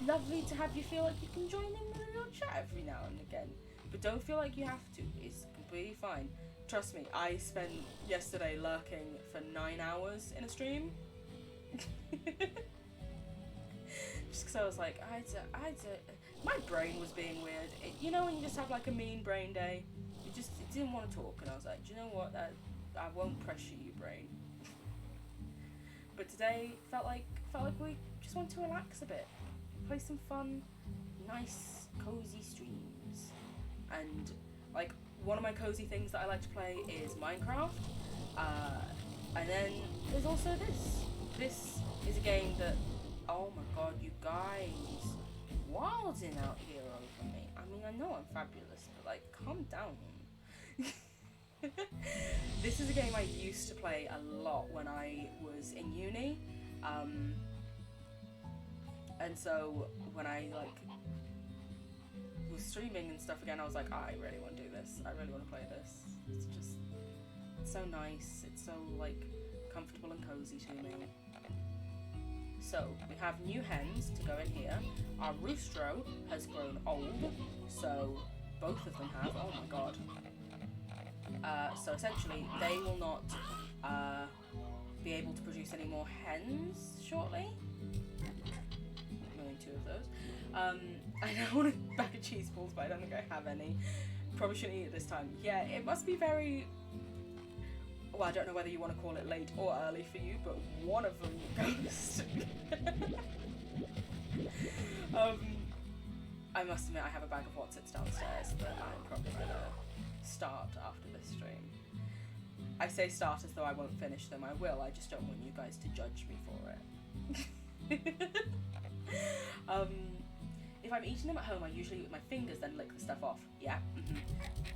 lovely to have you feel like you can join in with a little chat every now and again. but don't feel like you have to. It's completely fine. Trust me, I spent yesterday lurking for 9 hours in a stream. Just because I was like, my brain was being weird. You know when you just have like a mean brain day? It didn't want to talk, and I was like, do you know what? I won't pressure you, brain. But today felt like we just want to relax a bit, play some fun, nice, cozy streams, and like one of my cozy things that I like to play is Minecraft, and then there's also this. This is a game that, oh my god, you guys, wilding out here over me. I mean, I know I'm fabulous, but like, calm down. This is a game I used to play a lot when I was in uni, and so when I like was streaming and stuff again, I was like, I really want to do this. I really want to play this. It's so nice. It's so like comfortable and cozy to me. So we have new hens to go in here. Our roostro has grown old, so both of them have. Oh my god. So essentially, they will not be able to produce any more hens shortly. Only 2 of those. I now want a bag of cheese balls, but I don't think I have any. Probably shouldn't eat it this time. Yeah, it must be very... Well, I don't know whether you want to call it late or early for you, but one of them goes. I must admit I have a bag of Watsits downstairs that I'm probably going to start after this stream. I say start as though I won't finish them. I will, I just don't want you guys to judge me for it. If I'm eating them at home, I usually eat with my fingers, then lick the stuff off. Yeah? Mm-hmm.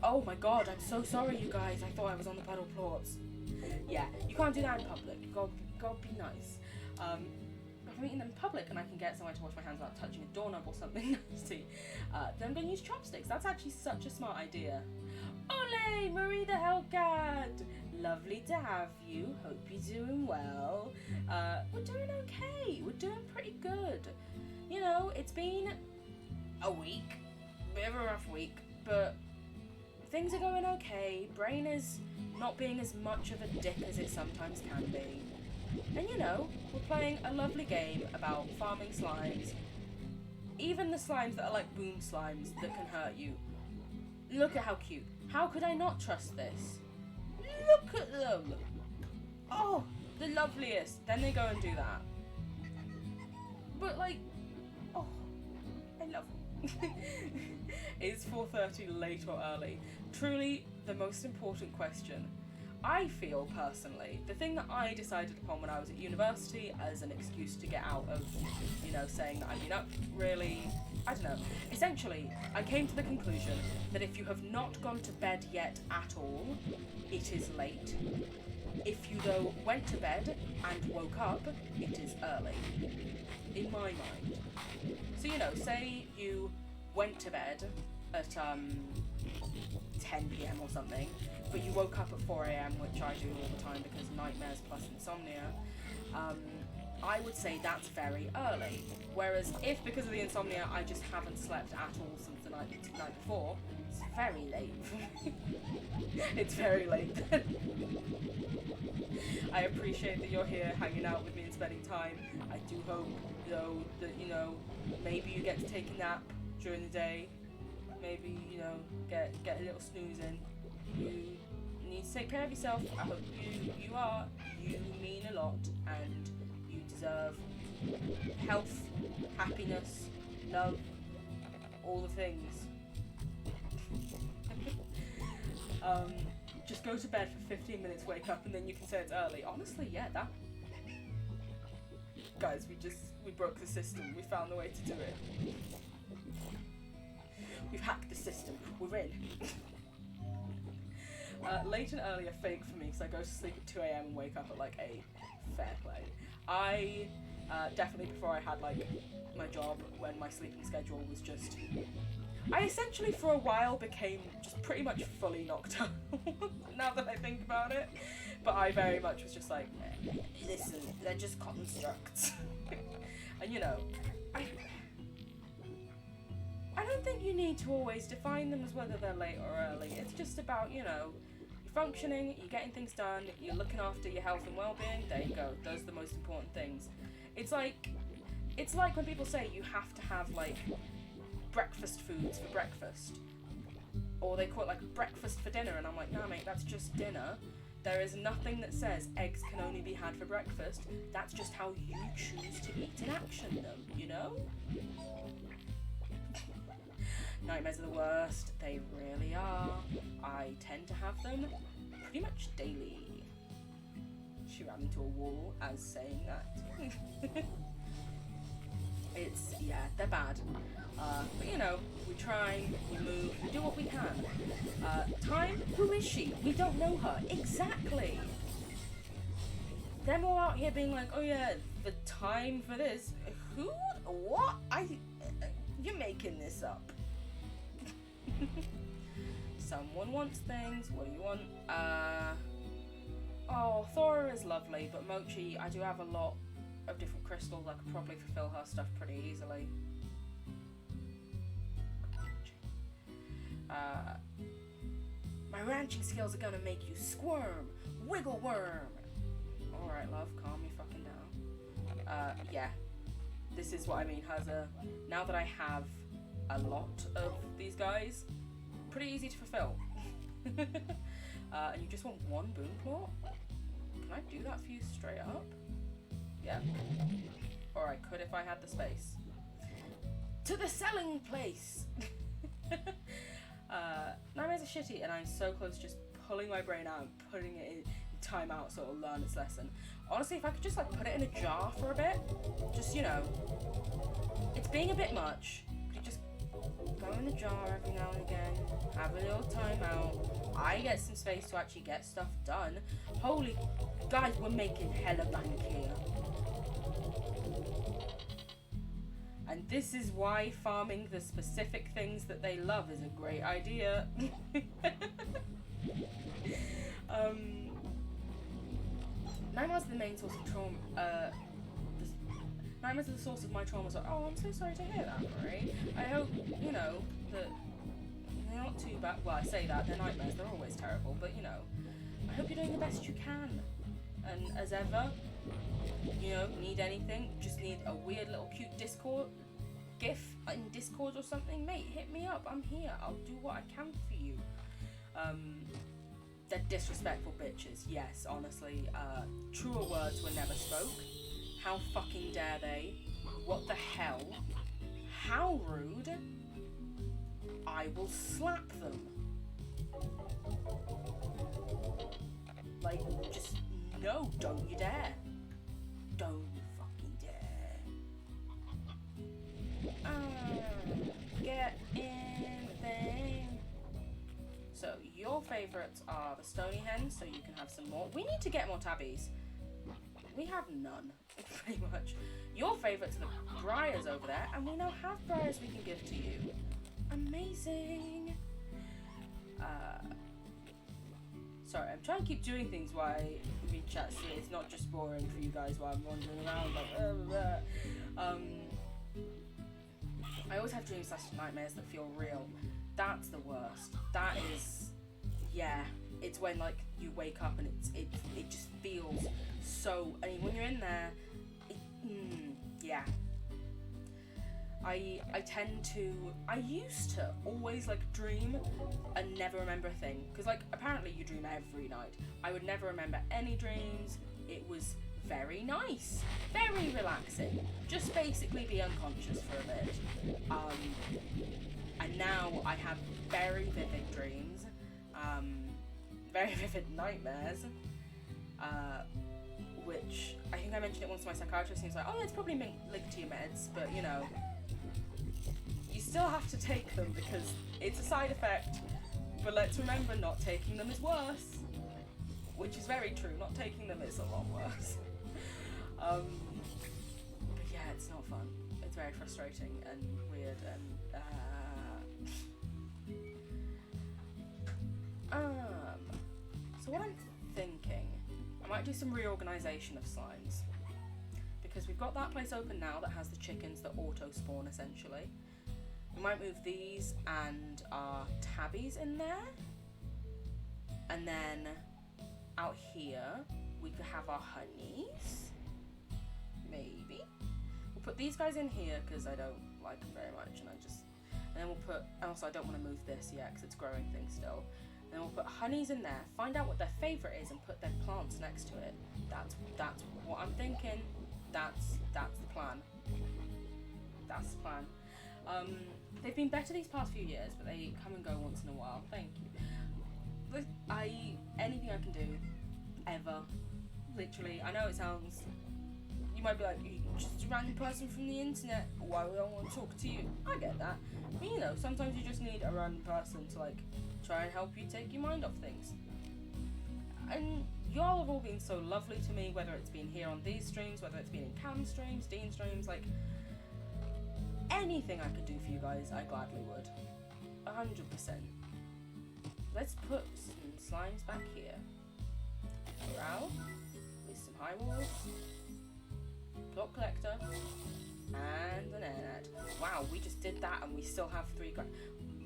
Oh my god, I'm so sorry, you guys. I thought I was on the puddle plots. Yeah, you can't do that in public. You gotta be nice. If I'm eating them in public and I can get somewhere to wash my hands without touching a doorknob or something nasty, then I'm gonna use chopsticks. That's actually such a smart idea. Ole, Marie the Hellcat! Lovely to have you. Hope you're doing well. We're doing okay. We're doing pretty good. You know, it's been a week, bit of a rough week, but things are going okay. Brain is not being as much of a dick as it sometimes can be. And you know, we're playing a lovely game about farming slimes. Even the slimes that are like boom slimes that can hurt you. Look at how cute. How could I not trust this? Look at them! Oh, the loveliest. Then they go and do that. But like, oh, I love them. Is 4:30 late or early? Truly the most important question. I feel personally, the thing that I decided upon when I was at university as an excuse to get out of, you know, saying that I've been up really, I don't know. Essentially, I came to the conclusion that if you have not gone to bed yet at all, it is late. If you though went to bed and woke up, it is early. In my mind. So, you know, say you went to bed at 10 p.m. or something, but you woke up at 4 a.m, which I do all the time because nightmares plus insomnia, I would say that's very early. Whereas if, because of the insomnia, I just haven't slept at all since the night before, it's very late for me. It's very late. I appreciate that you're here hanging out with me and spending time. I do hope, though, that, you know, maybe you get to take a nap during the day. Maybe, you know, get a little snooze in. You need to take care of yourself. I hope you mean a lot, and you deserve health, happiness, love, all the things. Just go to bed for 15 minutes, wake up, and then you can say it's early. Honestly, yeah, that... Guys, we broke the system. We found a way to do it. We've hacked the system. We're in. Late and early are fake for me because I go to sleep at 2 a.m. and wake up at like 8. Fair play. I definitely, before I had like my job, when my sleeping schedule was just... I essentially for a while became just pretty much fully nocturnal, now that I think about it. But I very much was just like, listen, they're just constructs. And you know, I don't think you need to always define them as whether they're late or early. It's just about, you know, you're functioning, you're getting things done, you're looking after your health and well-being. There you go. Those are the most important things. It's like when people say you have to have, like, breakfast foods for breakfast. Or they call it, like, breakfast for dinner. And I'm like, nah, mate, that's just dinner. There is nothing that says eggs can only be had for breakfast. That's just how you choose to eat and action them, you know? Nightmares are the worst. They really are. I tend to have them pretty much daily. She ran into a wall as saying that. Yeah, they're bad. But you know, we try, we move, we do what we can. Time? Who is she? We don't know her. Exactly. Them all out here being like, oh yeah, the time for this. Who? What? You're making this up. Someone wants things. What do you want? Oh, Thora is lovely, but Mochi, I do have a lot of different crystals. I could probably fulfill her stuff pretty easily. My ranching skills are gonna make you squirm. Wiggle worm. Alright, love, calm me fucking down. Yeah. This is what I mean, now that I have a lot of these guys, pretty easy to fulfill. And you just want one boom plot? Can I do that for you straight up? Yeah. Or I could if I had the space. To the selling place! Nightmares are shitty, and I'm so close to just pulling my brain out and putting it in timeout so it'll learn its lesson. Honestly, if I could just like put it in a jar for a bit, just, you know, it's being a bit much. You just go in the jar every now and again, have a little timeout. I get some space to actually get stuff done. Holy guys, we're making hella bank here. And this is why farming the specific things that they love is a great idea. Nightmares are the main source of trauma. Nightmares are the source of my trauma. So, oh, I'm so sorry to hear that, Marie. I hope, you know, that they're not too bad. Well, I say that, they're nightmares, they're always terrible, but, you know, I hope you're doing the best you can. And as ever, you know, need anything, just need a weird little cute Discord GIF in Discord or something, mate, hit me up. I'm here. I'll do what I can for you. They're disrespectful bitches, yes, honestly. Truer words were never spoke. How fucking dare they? What the hell? How rude? I will slap them. Like, just, no, don't you dare. Don't you fucking dare. Get in the thing. So, your favourites are the Stony Hens, so you can have some more. We need to get more tabbies. We have none, pretty much. Your favourites are the Briars over there, and we now have Briars we can give to you. Amazing. Sorry, I'm trying to keep doing things while I read chat so it's not just boring for you guys while I'm wandering around like I always have dreams / nightmares that feel real. That's the worst. That is, yeah, it's when like you wake up and it just feels so, I mean, when you're in there, yeah. I used to always like dream and never remember a thing. Because like apparently you dream every night. I would never remember any dreams. It was very nice, very relaxing. Just basically be unconscious for a bit. And now I have very vivid dreams, very vivid nightmares, which I think I mentioned it once to my psychiatrist, and he was like, oh yeah, it's probably linked to your meds, but you know, you still have to take them because it's a side effect, but let's remember not taking them is worse, which is very true. Not taking them is a lot worse. But yeah, it's not fun. It's very frustrating and weird and so what I'm thinking, I might do some reorganisation of slimes, because we've got that place open now that has the chickens that auto spawn essentially. We might move these and our tabbies in there. And then out here, we could have our honeys. Maybe. We'll put these guys in here because I don't like them very much. And then we'll put, also I don't want to move this yet because it's growing thing still. And then we'll put honeys in there, find out what their favourite is and put their plants next to it. That's what I'm thinking. That's the plan. That's the plan. They've been better these past few years, but they come and go once in a while. Thank you. Anything I can do, ever, literally. I know it sounds, you might be like, you're just a random person from the internet, why would I want to talk to you? I get that. But you know, sometimes you just need a random person to like, try and help you take your mind off things. And y'all have all been so lovely to me, whether it's been here on these streams, whether it's been in Cam's streams, Dean's streams, like, anything I could do for you guys, I gladly would. 100%. Let's put some slimes back here. Corral, with some high walls, block collector, and an airnet. Wow, we just did that and we still have 3 guys.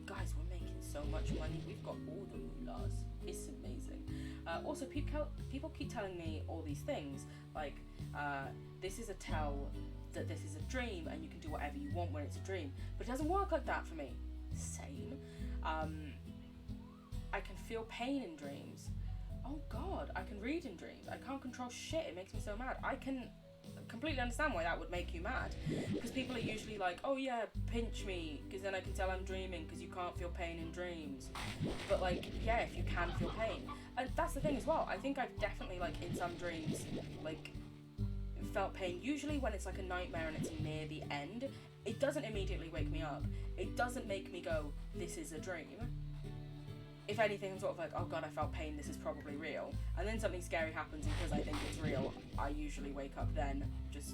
Guys, we're making so much money. We've got all the moolahs. It's amazing. Also, people keep telling me all these things, like, this is a tell that this is a dream and you can do whatever you want when it's a dream. But it doesn't work like that for me. Same. I can feel pain in dreams. Oh god, I can read in dreams. I can't control shit, it makes me so mad. I can completely understand why that would make you mad. Because people are usually like, oh yeah, pinch me, because then I can tell I'm dreaming, because you can't feel pain in dreams. But like, yeah, if you can feel pain. And that's the thing as well, I think I've definitely, like, in some dreams, like, felt pain. Usually when it's like a nightmare and it's near the end, it doesn't immediately wake me up. It doesn't make me go, this is a dream. If anything, I'm sort of like, oh god, I felt pain, this is probably real. And then something scary happens, and because I think it's real, I usually wake up then, just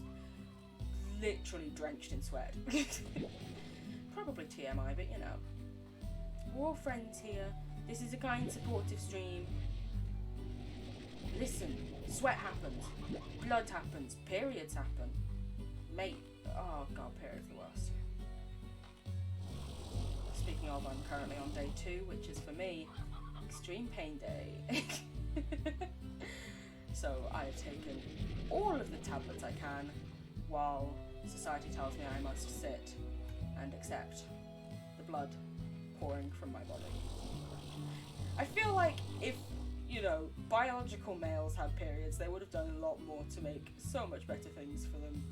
literally drenched in sweat. Probably TMI, but you know. We're all friends here. This is a kind, supportive stream. Listen, sweat happens, blood happens, periods happen. Mate, oh god, periods are the worst. Speaking of, I'm currently on day 2, which is for me, extreme pain day. So I have taken all of the tablets I can, while society tells me I must sit and accept the blood pouring from my body. I feel like if, you know, biological males had periods, they would have done a lot more to make so much better things for them.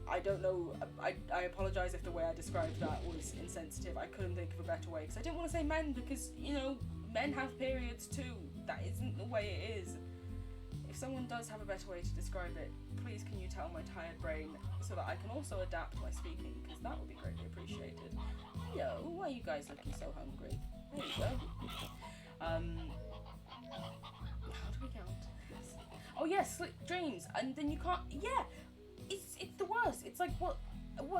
I don't know, I apologise if the way I described that was insensitive. I couldn't think of a better way, because I didn't want to say men, because, you know, men have periods too. That isn't the way it is. If someone does have a better way to describe it, please can you tell my tired brain so that I can also adapt my speaking, because that would be greatly appreciated. Yo, why are you guys looking so hungry? There you go. How do we count? Oh yes, dreams, and then you can't, yeah! It's the worst. It's like, what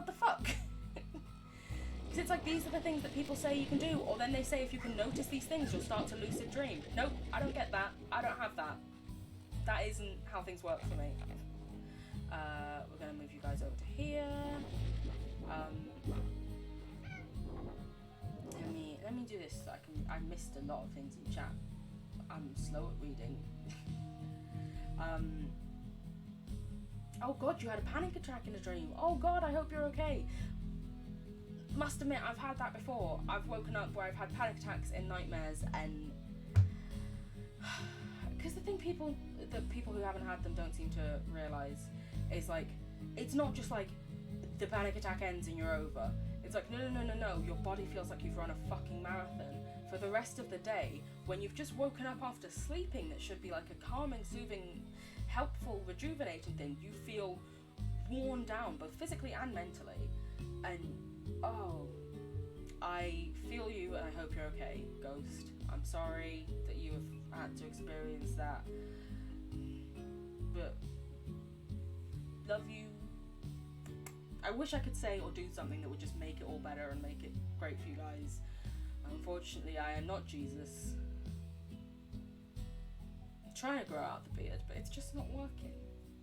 the fuck? Because it's like, these are the things that people say you can do, or then they say if you can notice these things, you'll start to lucid dream. Nope, I don't get that. I don't have that. That isn't how things work for me. We're going to move you guys over to here. Let me do this so I missed a lot of things in chat. I'm slow at reading. Oh god, you had a panic attack in a dream. Oh god, I hope you're okay. Must admit, I've had that before. I've woken up where I've had panic attacks in nightmares, and because the thing people who haven't had them don't seem to realise is, like, it's not just like the panic attack ends and you're over. It's like, no, your body feels like you've run a fucking marathon for the rest of the day, when you've just woken up after sleeping. That should be like a calming, soothing, helpful, rejuvenating thing. You feel worn down, both physically and mentally. And oh, I feel you, and I hope you're okay, Ghost. I'm sorry that you have had to experience that, but love you. I wish I could say or do something that would just make it all better and make it great for you guys. Unfortunately, I am not Jesus. I'm trying to grow out the beard, but it's just not working.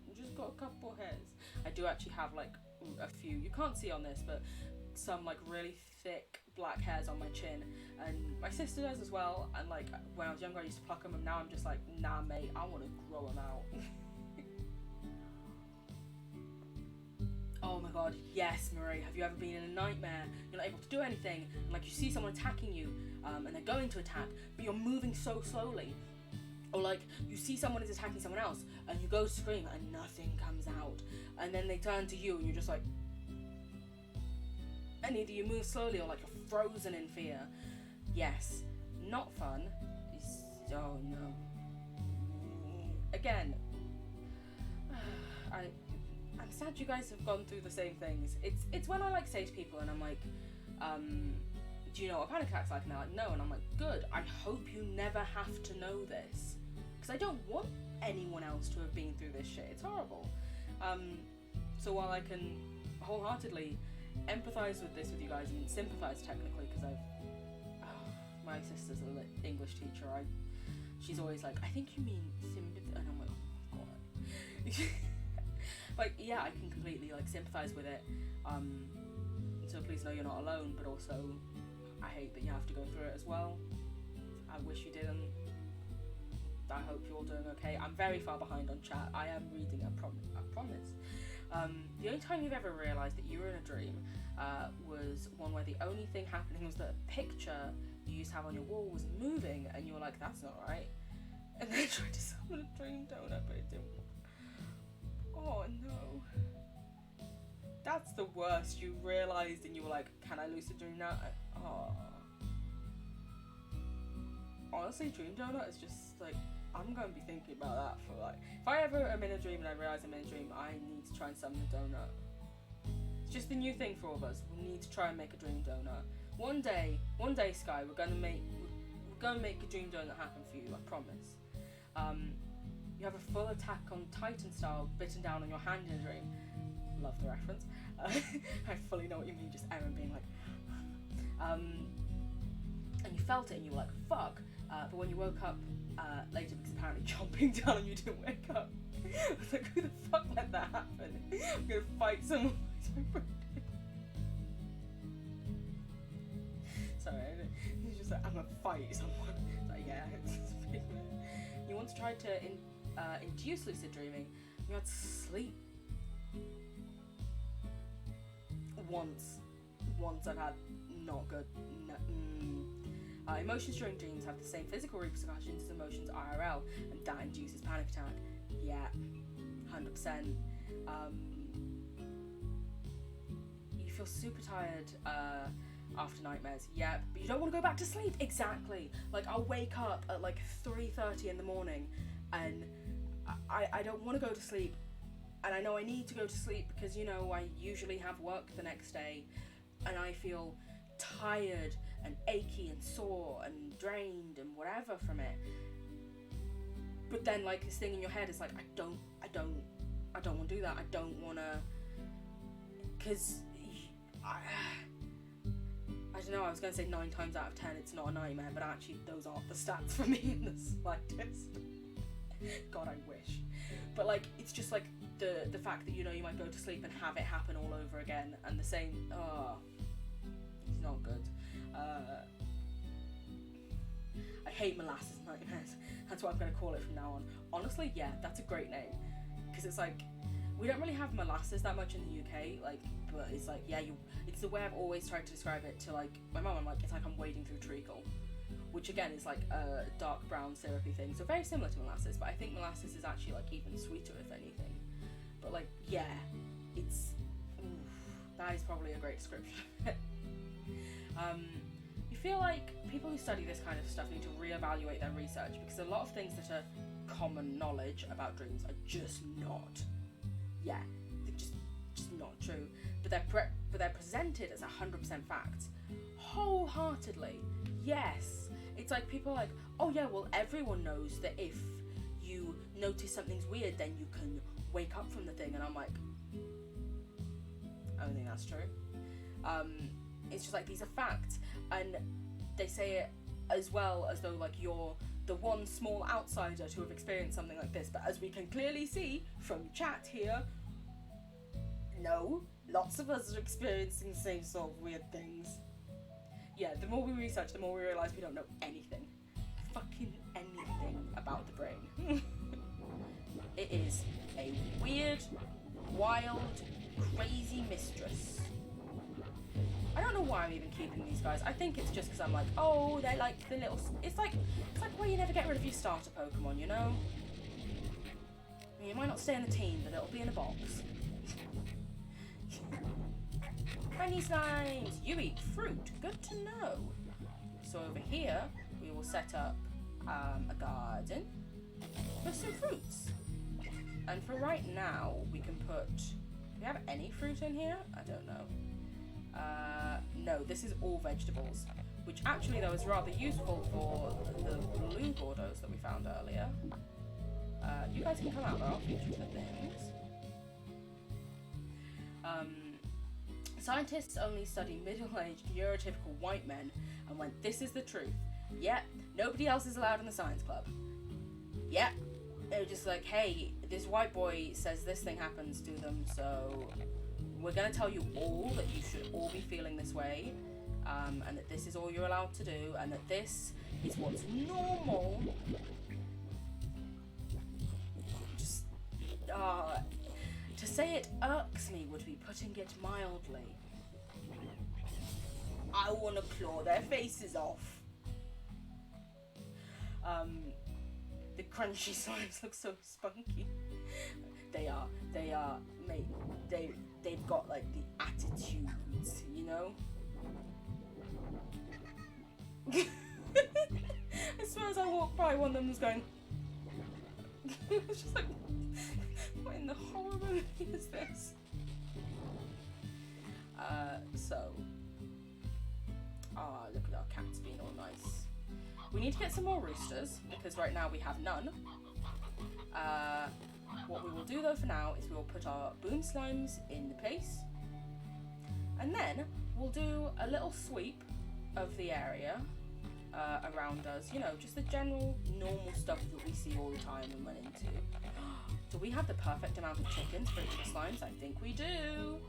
I've just got a couple hairs. I do actually have, like, a few, you can't see on this, but some like really thick black hairs on my chin, and my sister does as well, and like when I was younger I used to pluck them, and now I'm just like, nah mate, I want to grow them out. Oh my god, yes, Marie, have you ever been in a nightmare, you're not able to do anything, and like you see someone attacking you, and they're going to attack, but you're moving so slowly? Or like, you see someone is attacking someone else, and you go to scream, and nothing comes out, and then they turn to you, and you're just like, and either you move slowly, or like you're frozen in fear. Yes, not fun. Oh no. Again, I'm sad you guys have gone through the same things. It's when I like say to people, and I'm like, do you know what a panic attack's like? And they're like, no. And I'm like, good, I hope you never have to know this, because I don't want anyone else to have been through this shit. It's horrible. So while I can wholeheartedly empathise with this with you guys, and sympathise technically, because my sister's an English teacher, she's always like, I think you mean sympathy, and I'm like, oh god. Like, yeah, I can completely like sympathise with it, so please know you're not alone, but also I hate that you have to go through it as well. I wish you didn't. I hope you're all doing okay. I'm very far behind on chat. I am reading, I promise. The only time you've ever realised that you were in a dream was one where the only thing happening was that a picture you used to have on your wall was moving, and you were like, that's not right. And then I tried to summon a dream donut, but it didn't work. Oh no. That's the worst. You realised and you were like, can I lucid dream now? Oh. Honestly, dream donut is just like, I'm going to be thinking about that for like, if I ever am in a dream and I realise I'm in a dream, I need to try and summon a donut. It's just the new thing for all of us. We need to try and make a dream donut. One day, Sky, we're gonna make a dream donut happen for you, I promise. You have a full Attack on Titan style bitten down on your hand in a dream. Love the reference. I fully know what you mean, just Aaron being like, and you felt it and you were like, fuck. But when you woke up later, because apparently chomping down on you didn't wake up, I was like, who the fuck let that happen? I'm gonna fight someone. Sorry, he's just like, I'm gonna fight someone. It's like, yeah, it's big. You once tried to induce lucid dreaming. You had to sleep. Once I've had not good. Emotions during dreams have the same physical repercussions as emotions IRL, and that induces panic attack. Yeah, 100%. You feel super tired after nightmares. Yeah, but you don't want to go back to sleep. Exactly. Like, I'll wake up at like 3:30 in the morning, and I don't want to go to sleep, and I know I need to go to sleep because, you know, I usually have work the next day, and I feel tired and achy and sore and drained and whatever from it. But then, like, this thing in your head is like, I don't want to do that. I don't want to, because I don't know, I was going to say 9 times out of 10 it's not a nightmare, but actually those aren't the stats for me in the slightest. God, I wish. But like, it's just like the fact that, you know, you might go to sleep and have it happen all over again, and the same, it's not good. I hate molasses nightmares. That's what I'm going to call it from now on. Honestly, yeah, that's a great name, because it's like, we don't really have molasses that much in the UK, like, but it's like, yeah, it's the way I've always tried to describe it to like my mum. I'm like, it's like I'm wading through treacle, which again is like a dark brown syrupy thing, so very similar to molasses, but I think molasses is actually like even sweeter if anything. But like, yeah, it's, that is probably a great description of it. You feel like people who study this kind of stuff need to reevaluate their research, because a lot of things that are common knowledge about dreams are just not. Yeah, they're just not true. But they're presented as 100% facts, wholeheartedly. Yes, it's like people are like, oh yeah, well everyone knows that if you notice something's weird, then you can wake up from the thing, and I'm like, I don't think that's true. It's just like, these are facts, and they say it as well as though like you're the one small outsider to have experienced something like this, but as we can clearly see from chat here, no, lots of us are experiencing the same sort of weird things. Yeah, the more we research, the more we realise we don't know anything. Fucking anything about the brain. It is a weird, wild, crazy mistress. I don't know why I'm even keeping these guys. I think it's just because I'm like, oh, they're like the little... It's like where you never get rid of your starter Pokemon, you know? I mean, it might not stay in the team, but it'll be in a box. Friendly slimes! You eat fruit. Good to know. So over here, we will set up a garden with some fruits. And for right now, we can put... Do we have any fruit in here? I don't know. No, this is all vegetables. Which actually, though, is rather useful for the blue Gordos that we found earlier. You guys can come out, though. I'll feature the things. Scientists only study middle-aged, neurotypical white men and went, this is the truth. Yep, nobody else is allowed in the science club. Yep. They were just like, hey, this white boy says this thing happens to them, so we're going to tell you all that you should all be feeling this way, and that this is all you're allowed to do, and that this is what's normal. Just, to say it irks me would be putting it mildly. I want to claw their faces off. The crunchy slimes look so spunky. They are, mate, they've got like the attitudes, you know? I swear as I walked by, one of them was going... It's just like, what in the horror movie is this? Look at our cats being all nice. We need to get some more roosters, because right now we have none. What we will do though for now is we will put our boom slimes in the place, and then we'll do a little sweep of the area around us, you know, just the general normal stuff that we see all the time and run into. Do we have the perfect amount of chickens for each of the slimes? I think we do.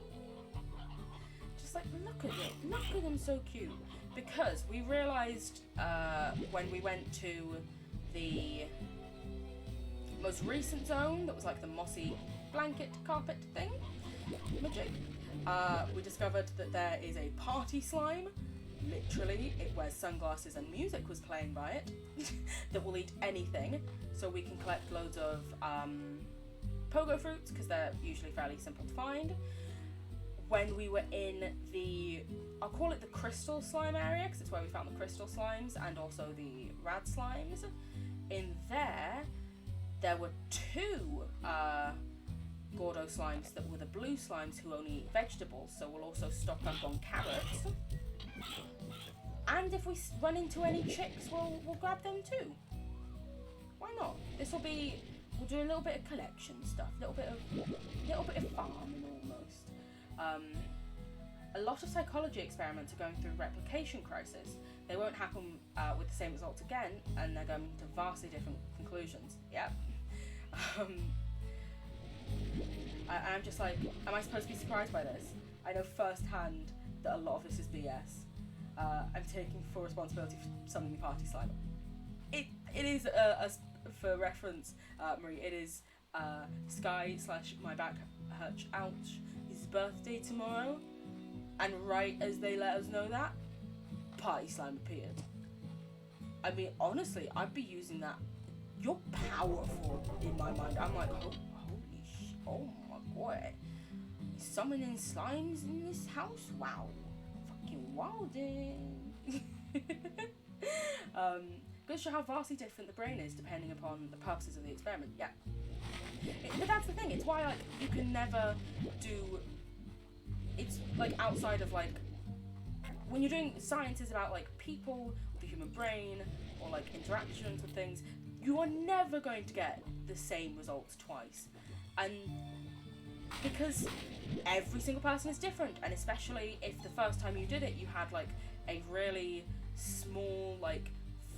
Just like, look at them, so cute. Because we realised when we went to the most recent zone, that was like the Mossy Blanket carpet thing, magic, we discovered that there is a party slime. Literally, it wears sunglasses and music was playing by it, that will eat anything. So we can collect loads of pogo fruits, because they're usually fairly simple to find. When we were in the, I'll call it the crystal slime area, because it's where we found the crystal slimes and also the rad slimes. In there were two Gordo slimes that were the blue slimes who only eat vegetables, so we'll also stock up on carrots. And if we run into any chicks, we'll grab them too. Why not? This will be, we'll do a little bit of collection stuff, a little bit of farming almost. A lot of psychology experiments are going through replication crisis. They won't happen with the same results again, and they're going to vastly different conclusions. Yep. I'm just like, am I supposed to be surprised by this? I know firsthand that a lot of this is BS. I'm taking full responsibility for summoning the party slime. It is, for reference, Marie, it is Sky / my back hurts, ouch, his birthday tomorrow, and right as they let us know that, party slime appeared. I mean, honestly, I'd be using that. You're powerful in my mind. I'm like, holy shit, oh my god. Summoning slimes in this house? Wow. Fucking wildin'. Goes to show how vastly different the brain is depending upon the purposes of the experiment. Yeah. But that's the thing, it's why like you can never do, it's like outside of like, when you're doing science is about like people, the human brain, or like interactions with things, you are never going to get the same results twice. And because every single person is different, and especially if the first time you did it you had like a really small like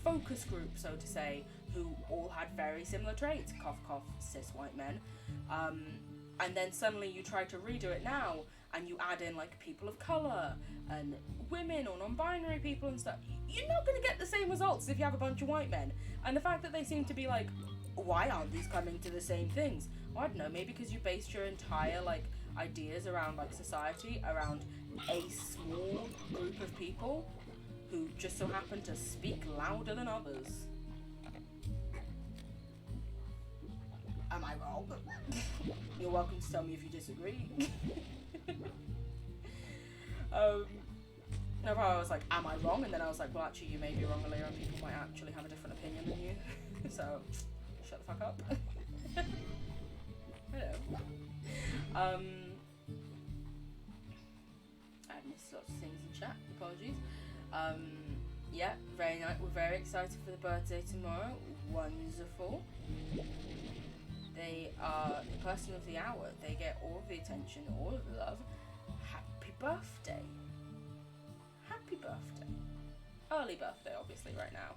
focus group, so to say, who all had very similar traits, cough cough, cis white men, and then suddenly you try to redo it now, and you add in like people of colour and women or non-binary people and stuff, you're not going to get the same results if you have a bunch of white men. And the fact that they seem to be like, why aren't these coming to the same things? Well, I don't know, maybe because you based your entire like ideas around like society around a small group of people who just so happen to speak louder than others. Am I wrong? You're welcome to tell me if you disagree. No, I was like, am I wrong? And then I was like, well, actually, you may be wrong, Alira, and people might actually have a different opinion than you. So, shut the fuck up. Hello. I missed lots of things in chat. Apologies. Yeah, very nice. We're very excited for the birthday tomorrow. Wonderful. They are the person of the hour. They get all of the attention, all of the love. Happy birthday. Happy birthday. Early birthday, obviously, right now.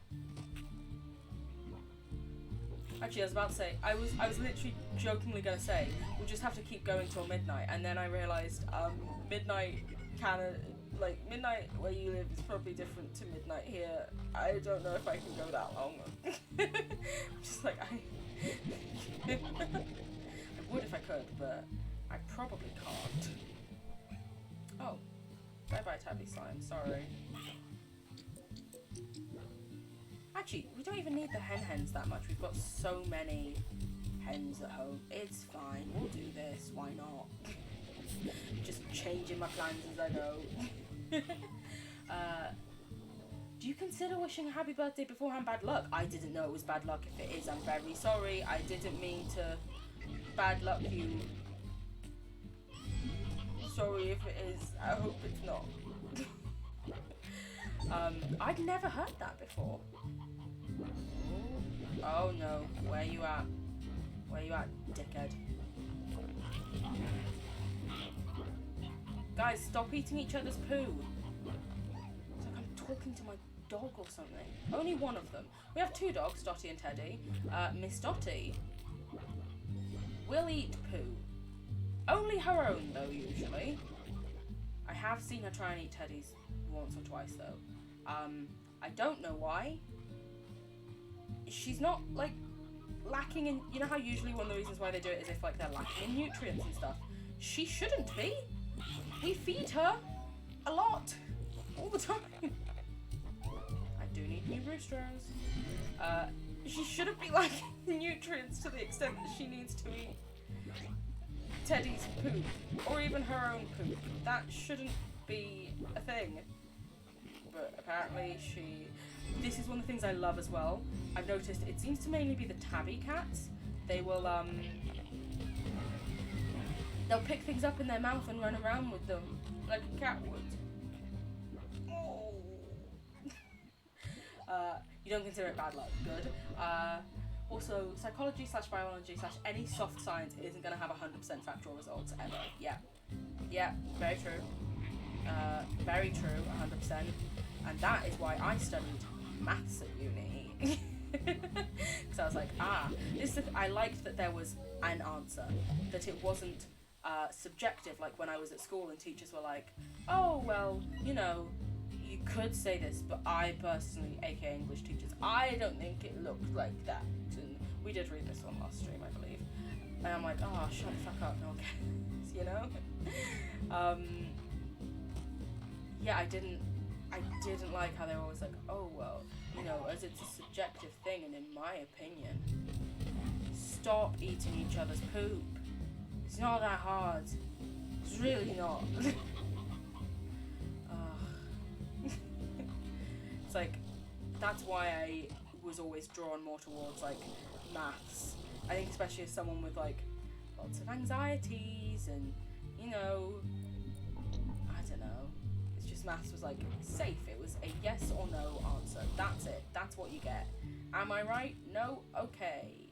Actually, I was about to say, I was literally jokingly going to say, we'll just have to keep going till midnight, and then I realised midnight midnight where you live is probably different to midnight here. I don't know if I can go that long. I'm just like, I would if I could, but I probably can't. Oh. Bye-bye, Tabby Slime. Sorry. Actually, we don't even need the hens that much. We've got so many hens at home. It's fine. We'll do this. Why not? Just changing my plans as I go. Do you consider wishing a happy birthday beforehand bad luck? I didn't know it was bad luck. If it is, I'm very sorry. I didn't mean to bad luck you. Sorry if it is. I hope it's not. I'd never heard that before. Oh no. Where you at? Where you at, dickhead? Guys, stop eating each other's poo. It's like I'm talking to my dog or something. Only one of them. We have two dogs, Dottie and Teddy. Miss Dottie will eat poo. Only her own, though, usually. I have seen her try and eat Teddy's once or twice, though. I don't know why. She's not, like, lacking in... You know how usually one of the reasons why they do it is if, like, they're lacking in nutrients and stuff? She shouldn't be. We feed her a lot. All the time. I do need new roosters. She shouldn't be lacking nutrients to the extent that she needs to eat Teddy's poop, or even her own poop. That shouldn't be a thing. But apparently she... This is one of the things I love as well. I've noticed it seems to mainly be the tabby cats. They will, they'll pick things up in their mouth and run around with them, like a cat would. Oh. You don't consider it bad luck. Good. Also, psychology/biology/any soft science isn't going to have 100% factual results ever. Yeah. Yeah, very true. Very true, 100%. And that is why I studied maths at uni. Because I was like, I liked that there was an answer. That it wasn't subjective, like when I was at school and teachers were like, oh, well, you know, you could say this, but I personally, aka English teachers, I don't think it looked like that. And we did read this one last stream, I believe. And I'm like, oh, shut the fuck up, no one cares, you know? Yeah, I didn't like how they were always like, oh, well, you know, as it's a subjective thing, and in my opinion, stop eating each other's poop. It's not that hard. It's really not. It's like, that's why I was always drawn more towards, like, maths. I think especially as someone with, like, lots of anxieties and, you know, I don't know. It's just maths was, like, safe. It was a yes or no answer. That's it. That's what you get. Am I right? No? Okay.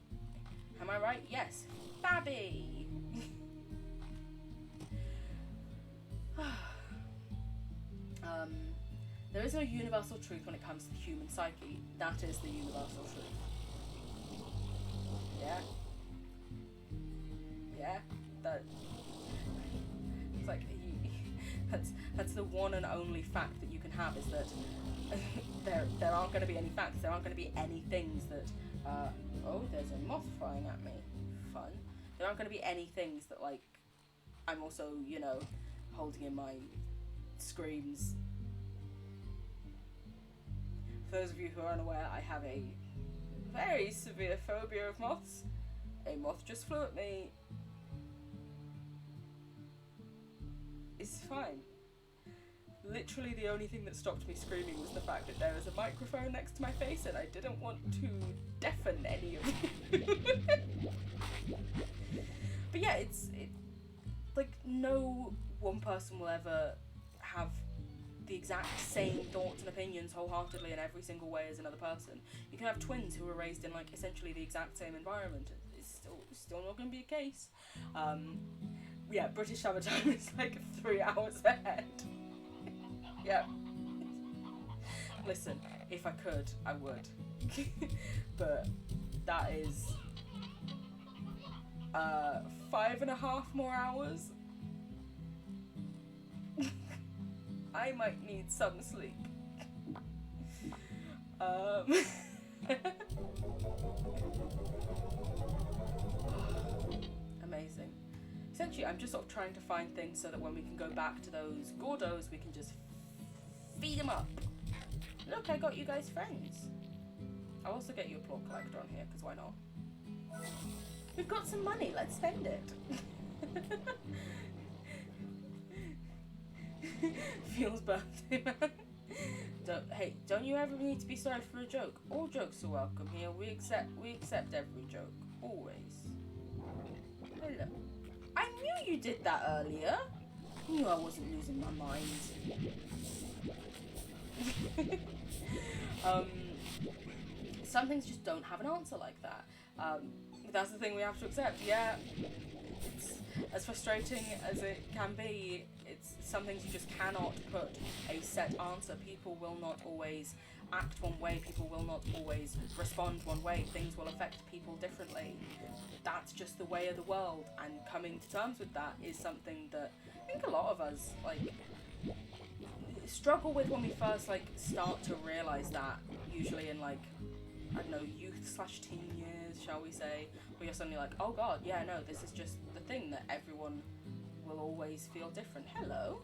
Am I right? Yes. Babby! There is no universal truth when it comes to the human psyche. That is the universal truth. Yeah? Yeah? one and only fact that you can have is that there aren't going to be any facts. There aren't going to be any things that. Oh, there's a moth flying at me. Fun. There aren't going to be any things that, like, I'm also, you know, holding in my screams. For those of you who are unaware, I have a very severe phobia of moths. A moth just flew at me. It's fine. Literally the only thing that stopped me screaming was the fact that there was a microphone next to my face and I didn't want to deafen any of you. But yeah, it's like no one person will ever have the exact same thoughts and opinions wholeheartedly in every single way as another person. You can have twins who were raised in like essentially the exact same environment. It's still not going to be a case. Yeah, British summertime is like 3 hours ahead. Yeah. Listen, if I could, I would. But that is 5.5 more hours. I might need some sleep. Amazing. Essentially, I'm just sort of trying to find things so that when we can go back to those Gordos, we can just feed them up. Look, I got you guys friends. I'll also get you a plot collector on here, because why not? We've got some money, let's spend it. Feels birthday, man. Don't you ever need to be sorry for a joke? All jokes are welcome here. We accept every joke. Always. Hello. I knew you did that earlier. I knew I wasn't losing my mind. Some things just don't have an answer like that. That's the thing we have to accept. Yeah, it's as frustrating as it can be. It's some things you just cannot put a set answer. People will not always act one way. People will not always respond one way. Things will affect people differently. That's just the way of the world, and coming to terms with that is something that I think a lot of us like struggle with when we first like start to realize that. Usually in like, I don't know, youth/teen years, shall we say, where you're suddenly like, oh god, yeah, no, this is just the thing that everyone will always feel different. Hello.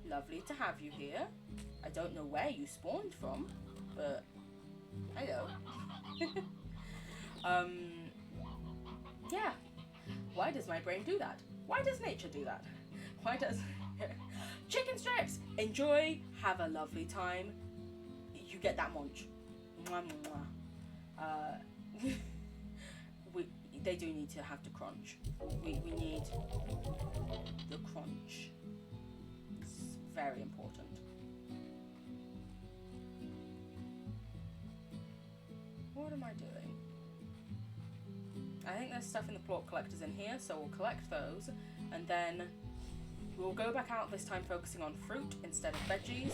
Lovely to have you here. I don't know where you spawned from, but hello. Yeah. Why does my brain do that? Why does nature do that? Why does... Chicken strips! Enjoy, have a lovely time. You get that munch. Mwah, mwah. They do need to have the crunch. We need the crunch. It's very important. What am I doing? I think there's stuff in the plot collectors in here, so we'll collect those, and then we'll go back out this time focusing on fruit instead of veggies,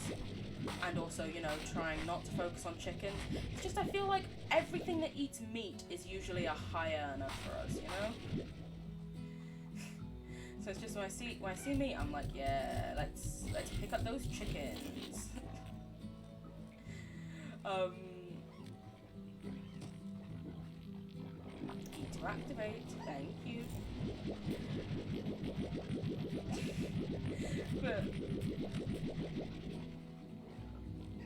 and also, you know, trying not to focus on chicken. It's just I feel like everything that eats meat is usually a high earner for us, you know? So it's just when I see meat, I'm like, yeah, let's pick up those chickens. Key to activate, thank you. But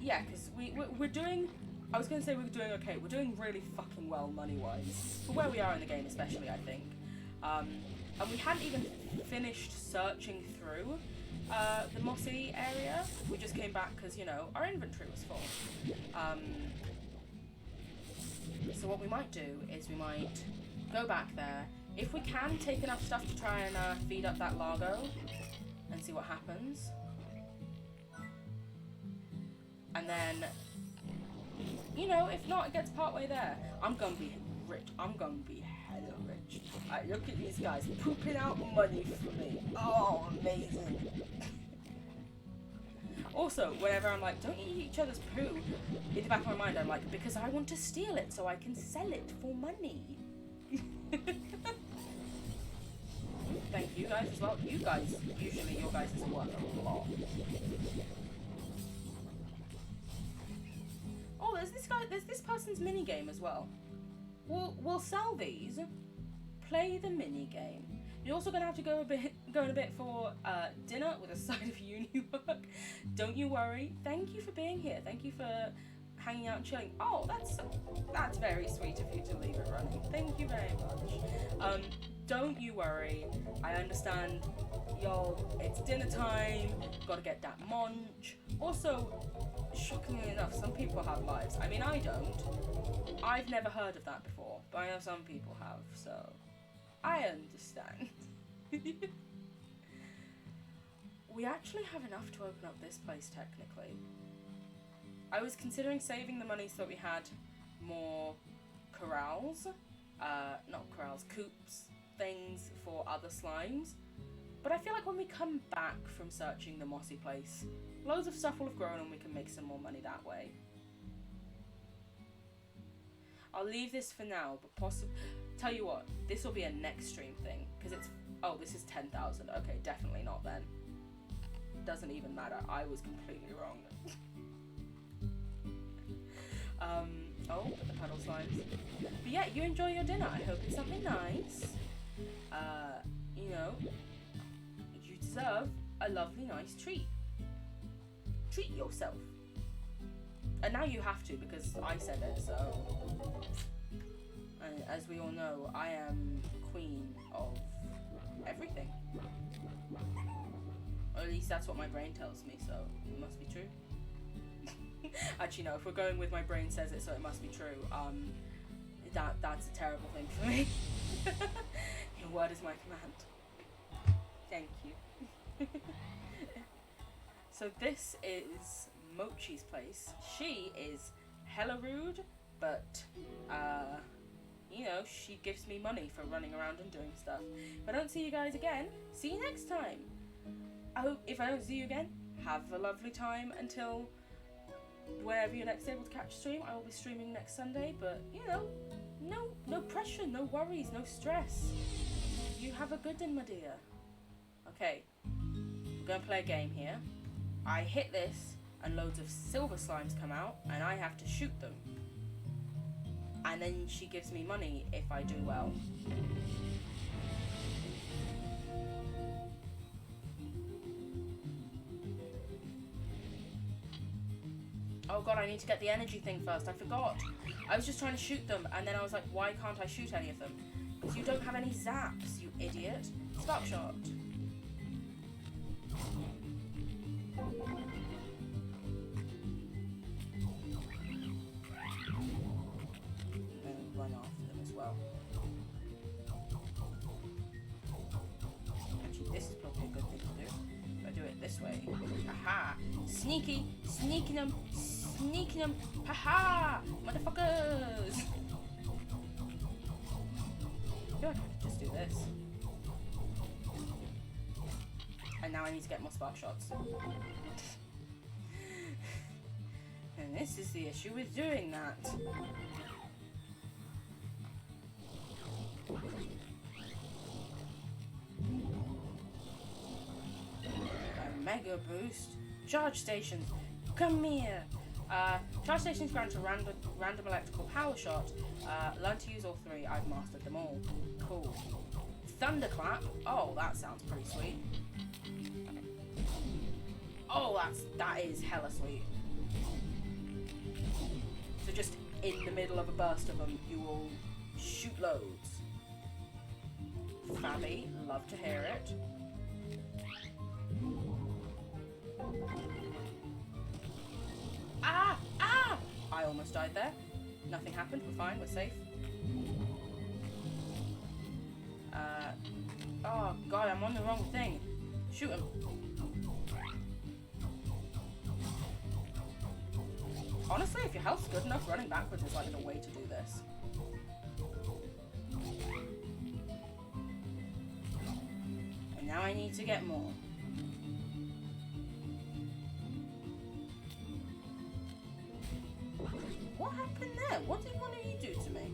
yeah, because we're doing, I was going to say we're doing okay, we're doing really fucking well money-wise, for where we are in the game especially, I think. And we hadn't even finished searching through the Mossy area. We just came back because, you know, our inventory was full. So what we might do is we might go back there. If we can, take enough stuff to try and feed up that Largo and see what happens. And then, you know, if not, it gets part way there. I'm gonna be rich. I'm gonna be hella rich. Alright, look at these guys pooping out money for me. Oh, amazing. Also, whenever I'm like, don't eat each other's poo, in the back of my mind I'm like, because I want to steal it so I can sell it for money. thank you guys as well. You guys, usually your guys is worth a lot. Oh, there's this person's mini game as well. We'll sell these. Play the mini game. You're also gonna have to go in a bit for dinner with a side of uni work. Don't you worry. Thank you for being here. Thank you for hanging out and chilling. Oh, that's very sweet of you to leave it running. Thank you very much. Don't you worry. I understand, y'all. It's dinner time. Gotta get that munch. Also, shockingly enough, some people have lives. I mean, I don't. I've never heard of that before, but I know some people have, so I understand. We actually have enough to open up this place, technically. I was considering saving the money so that we had more corrals, coops, things for other slimes. But I feel like when we come back from searching the mossy place, loads of stuff will have grown and we can make some more money that way. I'll leave this for now, but tell you what, this will be a next stream thing, because it's, oh, this is 10,000. Okay, definitely not then. Doesn't even matter, I was completely wrong. Oh, the puddle slimes. But yeah, you enjoy your dinner. I hope it's something nice. You know, you deserve a lovely, nice treat. Treat yourself. And now you have to, because I said it, so. And as we all know, I am queen of everything. Or at least that's what my brain tells me, so it must be true. Actually, no, if we're going with my brain says it, so it must be true, that's a terrible thing for me. Your word is my command. Thank you. So this is Mochi's place. She is hella rude, but, you know, she gives me money for running around and doing stuff. If I don't see you guys again, see you next time. I hope, if I don't see you again, have a lovely time until wherever you're next able to catch a stream. I will be streaming next Sunday, but, you know, no pressure, no worries, no stress. You have a good one, my dear. Okay, we're gonna play a game here. I hit this, and loads of silver slimes come out, and I have to shoot them. And then she gives me money if I do well. Oh god, I need to get the energy thing first, I forgot. I was just trying to shoot them, and then I was like, why can't I shoot any of them? Because you don't have any zaps, you idiot. Spark shot. Run after them as well. Actually, this is probably a good thing to do. If I do it this way. Aha! Sneaking them! Haha! Motherfuckers! I feel like I could just do this. And now I need to get more spark shots. And this is the issue with doing that. A mega boost. Charge stations, come here. Charge stations grant a random electrical power shot. Learn to use all three. I've mastered them all. Cool. Thunderclap. Oh, that sounds pretty sweet. Oh, that is hella sweet. So just in the middle of a burst of them, you will shoot loads. Fabby, love to hear it. Ah! I almost died there. Nothing happened, we're fine, we're safe. Oh god, I'm on the wrong thing. Shoot him. Honestly, if your health's good enough, running backwards is like the way to do this. And now I need to get more. What happened there? What did one of you do to me?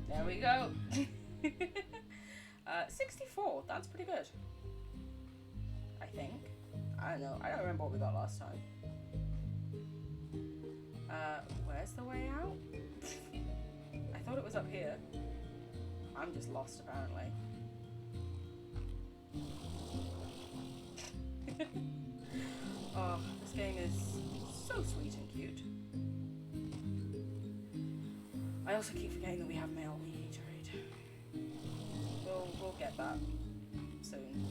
There we you go. 64. That's pretty good. I think. I don't know. I don't remember what we got last time. Where's the way out? I thought it was up here. I'm just lost, apparently. Oh, this game is so sweet and cute. I also keep forgetting that we have mail we need to read. We'll get that soon.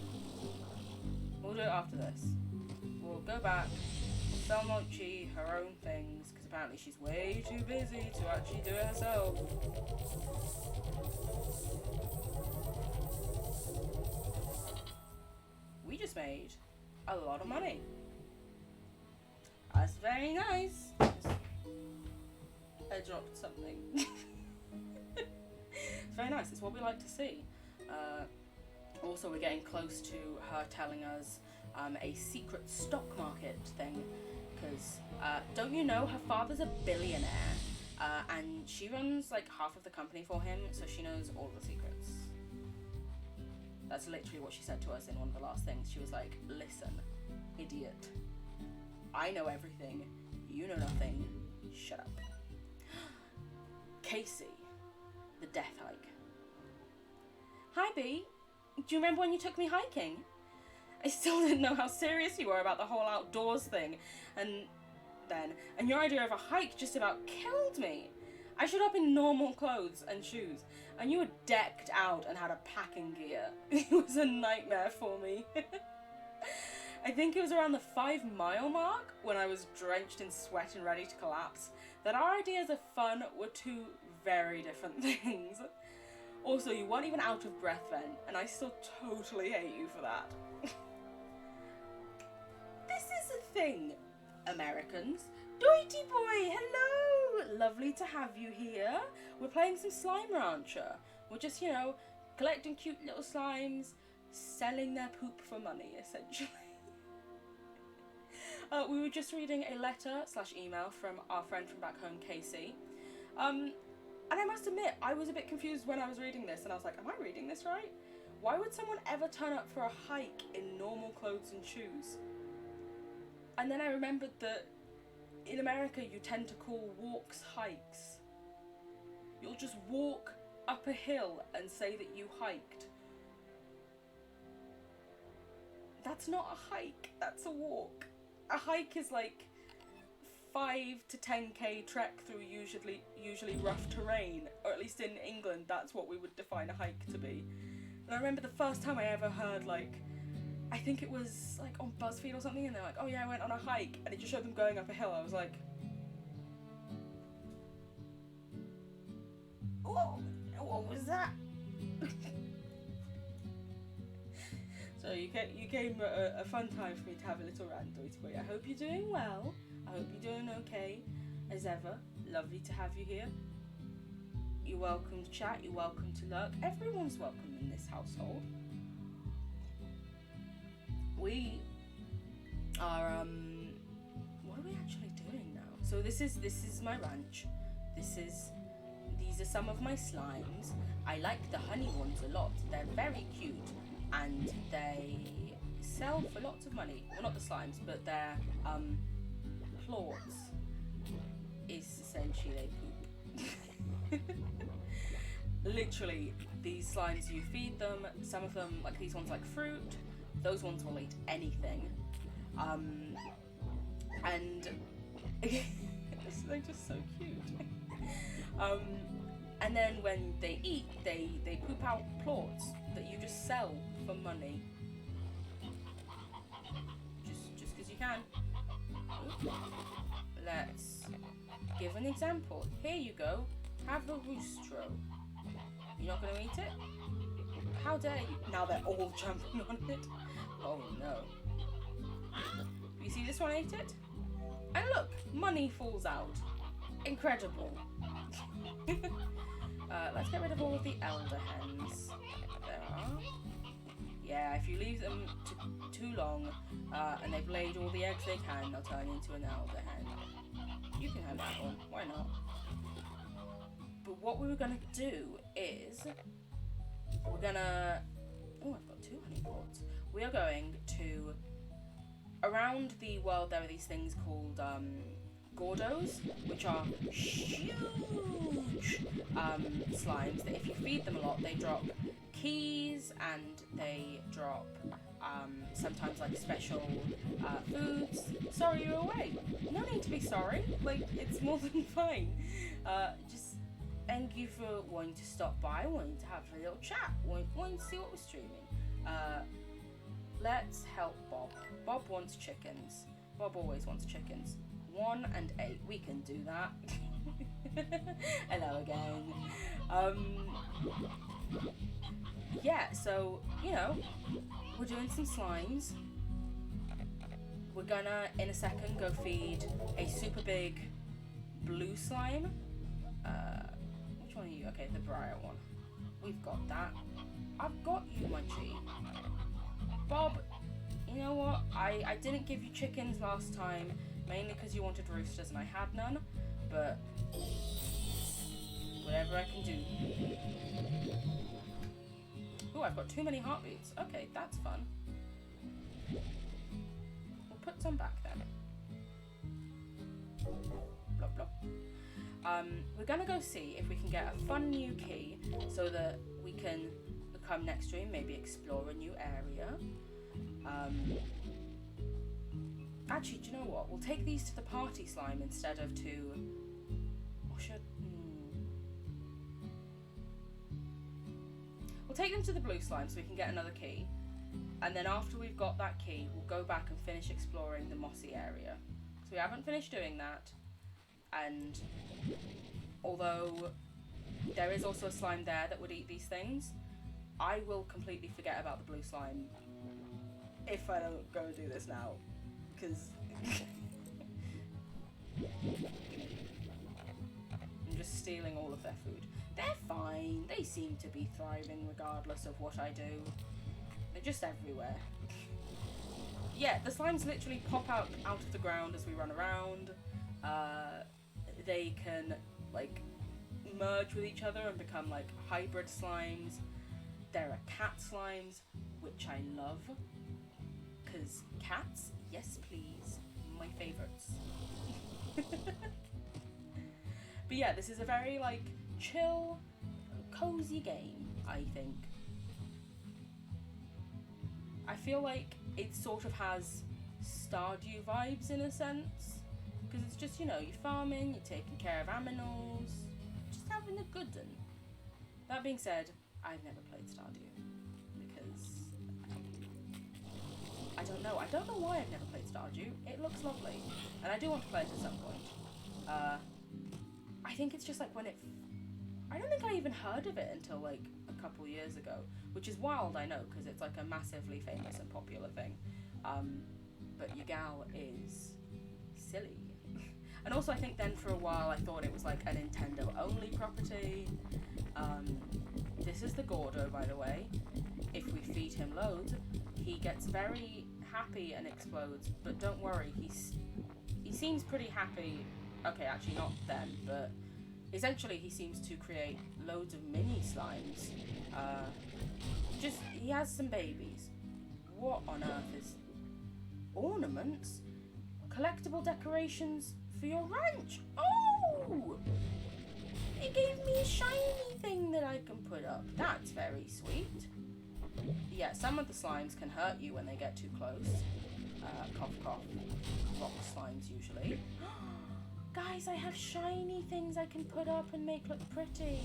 We'll do it after this. We'll go back, tell Mochi her own things, because apparently she's way too busy to actually do it herself. We just made a lot of money. That's very nice. I dropped something. It's very nice. It's what we like to see. Also, we're getting close to her telling us a secret stock market thing. Because don't you know her father's a billionaire, and she runs like half of the company for him, so she knows all the secrets. That's literally what she said to us in one of the last things. She was like, "Listen, idiot. I know everything. You know nothing. Shut up." Casey, the death hike. Hi, B. Do you remember when you took me hiking? I still didn't know how serious you were about the whole outdoors thing, and your idea of a hike just about killed me. I showed up in normal clothes and shoes, and you were decked out and had a packing gear. It was a nightmare for me. I think it was around the 5-mile mark, when I was drenched in sweat and ready to collapse, that our ideas of fun were two very different things. Also, you weren't even out of breath then, and I still totally hate you for that. This is a thing, Americans. Doity boy, hello! Lovely to have you here. We're playing some Slime Rancher. We're just, collecting cute little slimes, selling their poop for money, essentially. We were just reading a letter/email from our friend from back home, Casey. And I must admit, I was a bit confused when I was reading this, and I was like, am I reading this right? Why would someone ever turn up for a hike in normal clothes and shoes? And then I remembered that in America, you tend to call walks hikes. You'll just walk up a hill and say that you hiked. That's not a hike, that's a walk. A hike is like 5 to 10k trek through usually rough terrain, or at least in England that's what we would define a hike to be. And I remember the first time I ever heard, I think it was on BuzzFeed or something, and they're like, oh yeah, I went on a hike, and it just showed them going up a hill. I was like, whoa, what was that? So you came a fun time for me to have a little rant, Doity boy. I hope you're doing well. I hope you're doing okay, as ever. Lovely to have you here. You're welcome to chat, you're welcome to lurk. Everyone's welcome in this household. We are, what are we actually doing now? So this is my ranch. These are some of my slimes. I like the honey ones a lot. They're very cute, and they sell for lots of money. Well, not the slimes, but their, plorts is essentially they poop. Literally, these slimes, you feed them. Some of them, like these ones, like fruit. Those ones will eat anything. And they're just so cute. And then when they eat, they poop out plorts that you just sell for money. Just because you can. Let's give an example. Here you go. Have a roostro. You're not going to eat it? How dare you? Now they're all jumping on it. Oh no. You see this one ate it? And look, money falls out. Incredible. Let's get rid of all of the elder hens. There are. Yeah, if you leave them too long and they've laid all the eggs they can, they'll turn into an elder hen. You can have that one. Why not? But what we were gonna do is we're gonna. Oh, I've got 2 honey pots. We are going to. Around the world, there are these things called Gordos, which are huge slimes that if you feed them a lot, they drop keys and they drop sometimes like special foods. Sorry you're away. No need to be sorry. Like, it's more than fine. Just thank you for wanting to stop by, wanting to have a little chat, wanting to see what we're streaming. Let's help Bob. Bob wants chickens. Bob always wants chickens. 1 and 8. We can do that. Hello again. Yeah, so, you know, we're doing some slimes. We're gonna, in a second, go feed a super big blue slime. Which one are you? Okay, the briar one. We've got that. I've got you, my G. Bob, you know what? I didn't give you chickens last time, mainly because you wanted roosters and I had none, but whatever I can do. Oh, I've got too many heartbeats. Okay, that's fun. We'll put some back then. Blop, blop. We're gonna go see if we can get a fun new key so that we can come next stream, maybe explore a new area. Actually, do you know what? We'll take these to the party slime instead of to... Or should... We'll take them to the blue slime so we can get another key. And then after we've got that key, we'll go back and finish exploring the mossy area. So we haven't finished doing that. And although there is also a slime there that would eat these things, I will completely forget about the blue slime if I don't go and do this now, because I'm just stealing all of their food. They're fine. They seem to be thriving regardless of what I do. They're just everywhere. Yeah, the slimes literally pop out of the ground as we run around. They can, like, merge with each other and become, like, hybrid slimes. There are cat slimes, which I love. Because cats, yes please, my favourites. But yeah, this is a very, like, chill, cozy game, I think. I feel like it sort of has Stardew vibes in a sense. Because it's just, you know, you're farming, you're taking care of animals, just having a good one. That being said, I've never played Stardew. Because I don't know. I don't know why I've never played Stardew. It looks lovely. And I do want to play it at some point. I think it's just like when it... I don't think I even heard of it until like a couple years ago. Which is wild, I know, because it's like a massively famous and popular thing. But your gal is silly. And also I think then for a while I thought it was like a Nintendo only property. This is the Gordo, by the way. If we feed him loads, he gets very happy and explodes, but don't worry, he seems pretty happy. Okay, actually not then, but essentially he seems to create loads of mini slimes. He has some babies. What on earth is... Ornaments? Collectible decorations for your ranch? Oh! It gave me a shiny thing that I can put up. That's very sweet. Yeah, some of the slimes can hurt you when they get too close. Cough, cough. Rock slimes, usually. Guys, I have shiny things I can put up and make look pretty.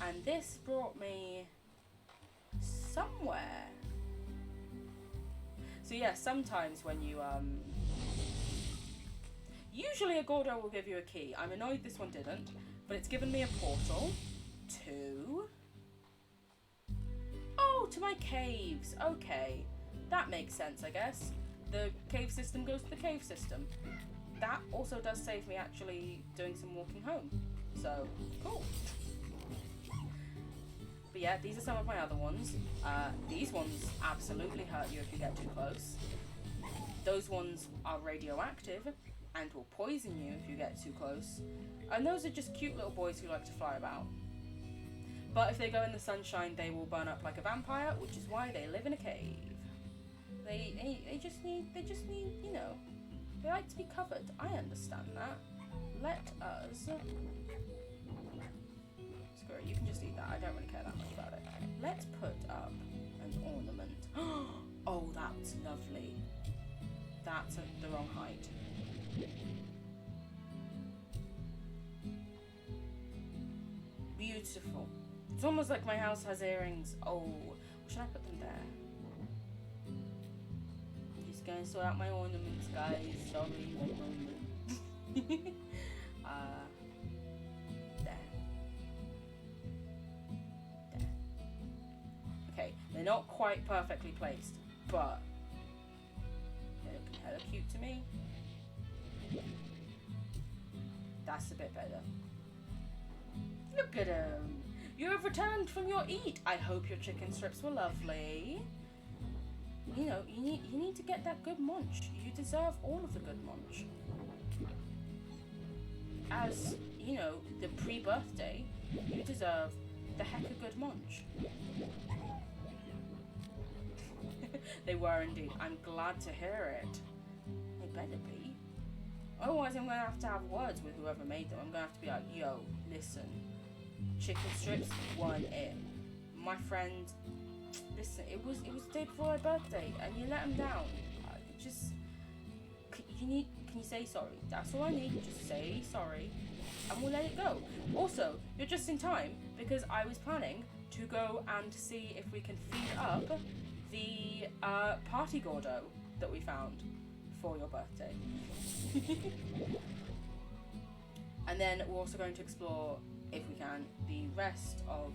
And this brought me somewhere. So yeah, sometimes when you, usually a Gordo will give you a key. I'm annoyed this one didn't, but it's given me a portal to... Oh, to my caves. Okay. That makes sense, I guess. The cave system goes to the cave system. That also does save me actually doing some walking home. So, cool. But yeah, these are some of my other ones. These ones absolutely hurt you if you get too close. Those ones are radioactive, and will poison you if you get too close. And those are just cute little boys who like to fly about. But if they go in the sunshine, they will burn up like a vampire, which is why they live in a cave. They just need, you know, they like to be covered. I understand that. Let us... Screw it, you can just eat that. I don't really care that much about it. Let's put up an ornament. Oh, that's lovely. That's at the wrong height. Beautiful. It's almost like my house has earrings. Oh, should I put them there? Just gonna sort out my ornaments, guys. Sorry, one moment. There. There. Okay, they're not quite perfectly placed, but they're looking hella cute to me. That's a bit better. Look at them. You have returned from your eat. I hope your chicken strips were lovely. You know, you need to get that good munch. You deserve all of the good munch. As, you know, the pre-birthday, you deserve the heck of good munch. They were indeed. I'm glad to hear it. They better be. Otherwise, I'm going to have words with whoever made them. I'm going to have to be like, yo, listen. Chicken strips weren't it. My friend, listen, it was the day before my birthday, and you let him down. Can you say sorry? That's all I need. Just say sorry, and we'll let it go. Also, you're just in time because I was planning to go and see if we can feed up the party gordo that we found for your birthday. And then we're also going to explore, if we can, the rest of...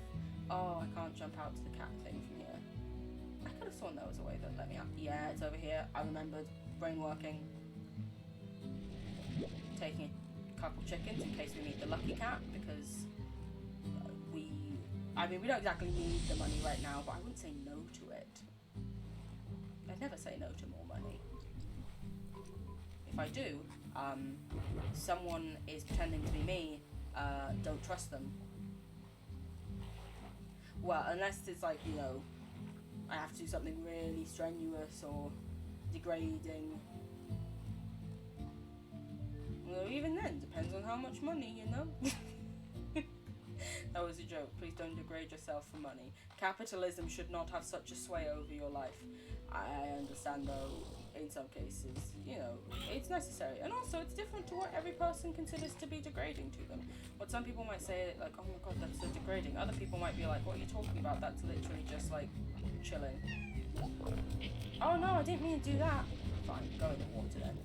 Oh, I can't jump out to the cat thing from here. I could have sworn there was a way that let me out. Yeah, it's over here. I remembered. Brain working. Taking a couple chickens in case we meet the lucky cat, because we don't exactly need the money right now, but I wouldn't say no to it. I'd never say no to more money. If I do, someone is pretending to be me, don't trust them. Well, unless it's like, you know, I have to do something really strenuous or degrading. Well, even then, depends on how much money, you know? That was a joke. Please don't degrade yourself for money. Capitalism should not have such a sway over your life. I understand, though, in some cases, you know, it's necessary. And also, it's different to what every person considers to be degrading to them. What some people might say, like, oh my god, that's so degrading. Other people might be like, what are you talking about? That's literally just, like, chilling. Oh no, I didn't mean to do that. Fine, go in the water then.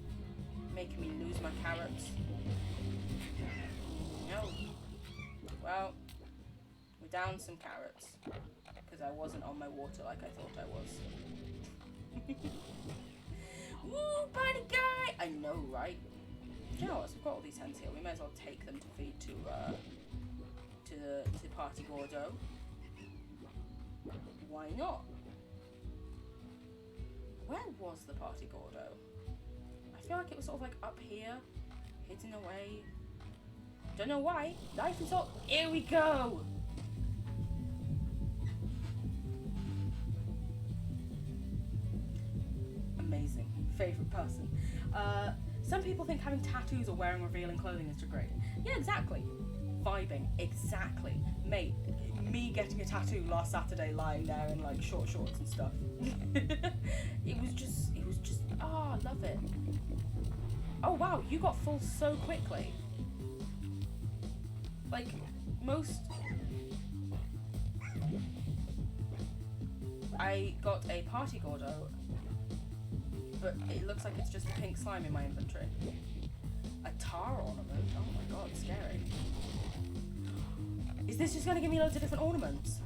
Making me lose my carrots. No. Well, we're down some carrots. Because I wasn't on my water like I thought I was. Woo, party guy! I know, right? Do you know what? So we've got all these hens here. We may as well take them to feed to the party gordo. Why not? Where was the party gordo? I feel like it was sort of like up here, hidden away. Don't know why. Knife and salt. Here we go! Amazing. Favourite person. Some people think having tattoos or wearing revealing clothing is degrading. Yeah, exactly. Vibing. Exactly. Mate, me getting a tattoo last Saturday lying there in like short shorts and stuff. It was just, oh, I love it. Oh wow, you got full so quickly. Like, most... I got a party gordo, but it looks like it's just pink slime in my inventory. A tar ornament? Oh my god, scary. Is this just going to give me loads of different ornaments?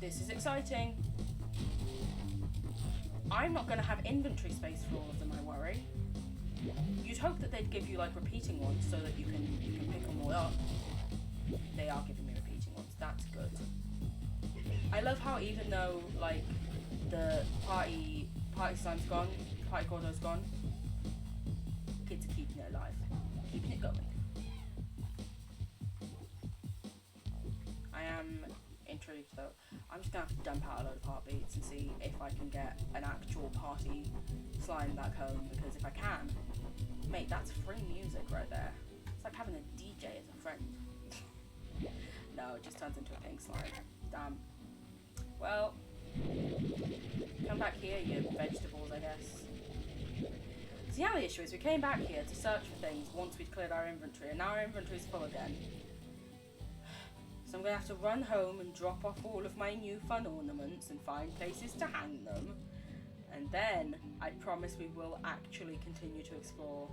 This is exciting. I'm not going to have inventory space for all of them, I worry. You'd hope that they'd give you like repeating ones so that you can pick them all up. They are giving me repeating ones. That's good. I love how even though like the party slime's gone, party Gordo's gone, kids are keeping it alive, keeping it going. I am intrigued though. I'm just gonna have to dump out a load of heartbeats and see if I can get an actual party slime back home, because if I can, mate, that's free music right there. It's like having a DJ as a friend. No, it just turns into a pink slime. Damn. Well, come back here, you vegetables, I guess. See, now the issue is we came back here to search for things once we'd cleared our inventory, and now our inventory's full again. So I'm going to have to run home and drop off all of my new fun ornaments and find places to hang them. And then I promise we will actually continue to explore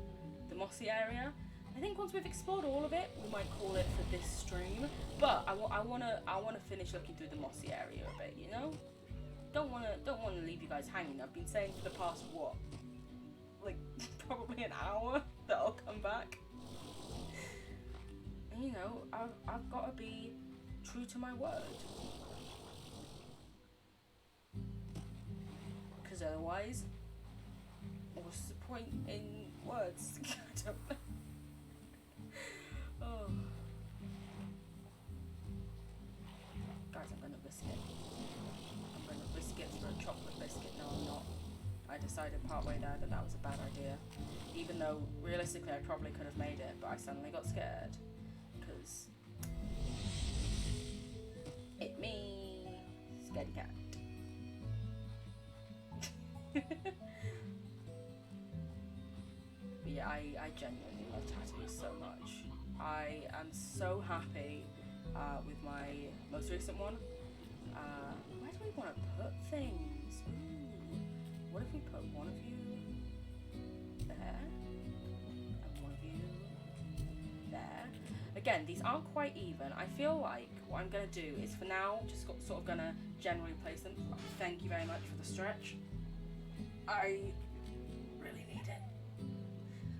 the Mossy area. I think once we've explored all of it, we might call it for this stream. But I wanna finish looking through the Mossy area a bit, you know? Don't wanna leave you guys hanging. I've been saying for the past what, like probably an hour that I'll come back. And you know, I've got to be true to my word. Because otherwise, what's the point in words? I don't know. Oh. Guys, I'm gonna risk it. I'm gonna risk it for a chocolate biscuit. No, I'm not. I decided partway there that that was a bad idea. Even though, realistically, I probably could have made it, but I suddenly got scared. Because it me, scaredy cat. But yeah, I genuinely love tattoos so much. I am so happy with my most recent one. Where do we want to put things? Ooh, what if we put one of you there and one of you there? Again, these aren't quite even. I feel like what I'm going to do is for now, just sort of going to generally place them. Thank you very much for the stretch. I really need it.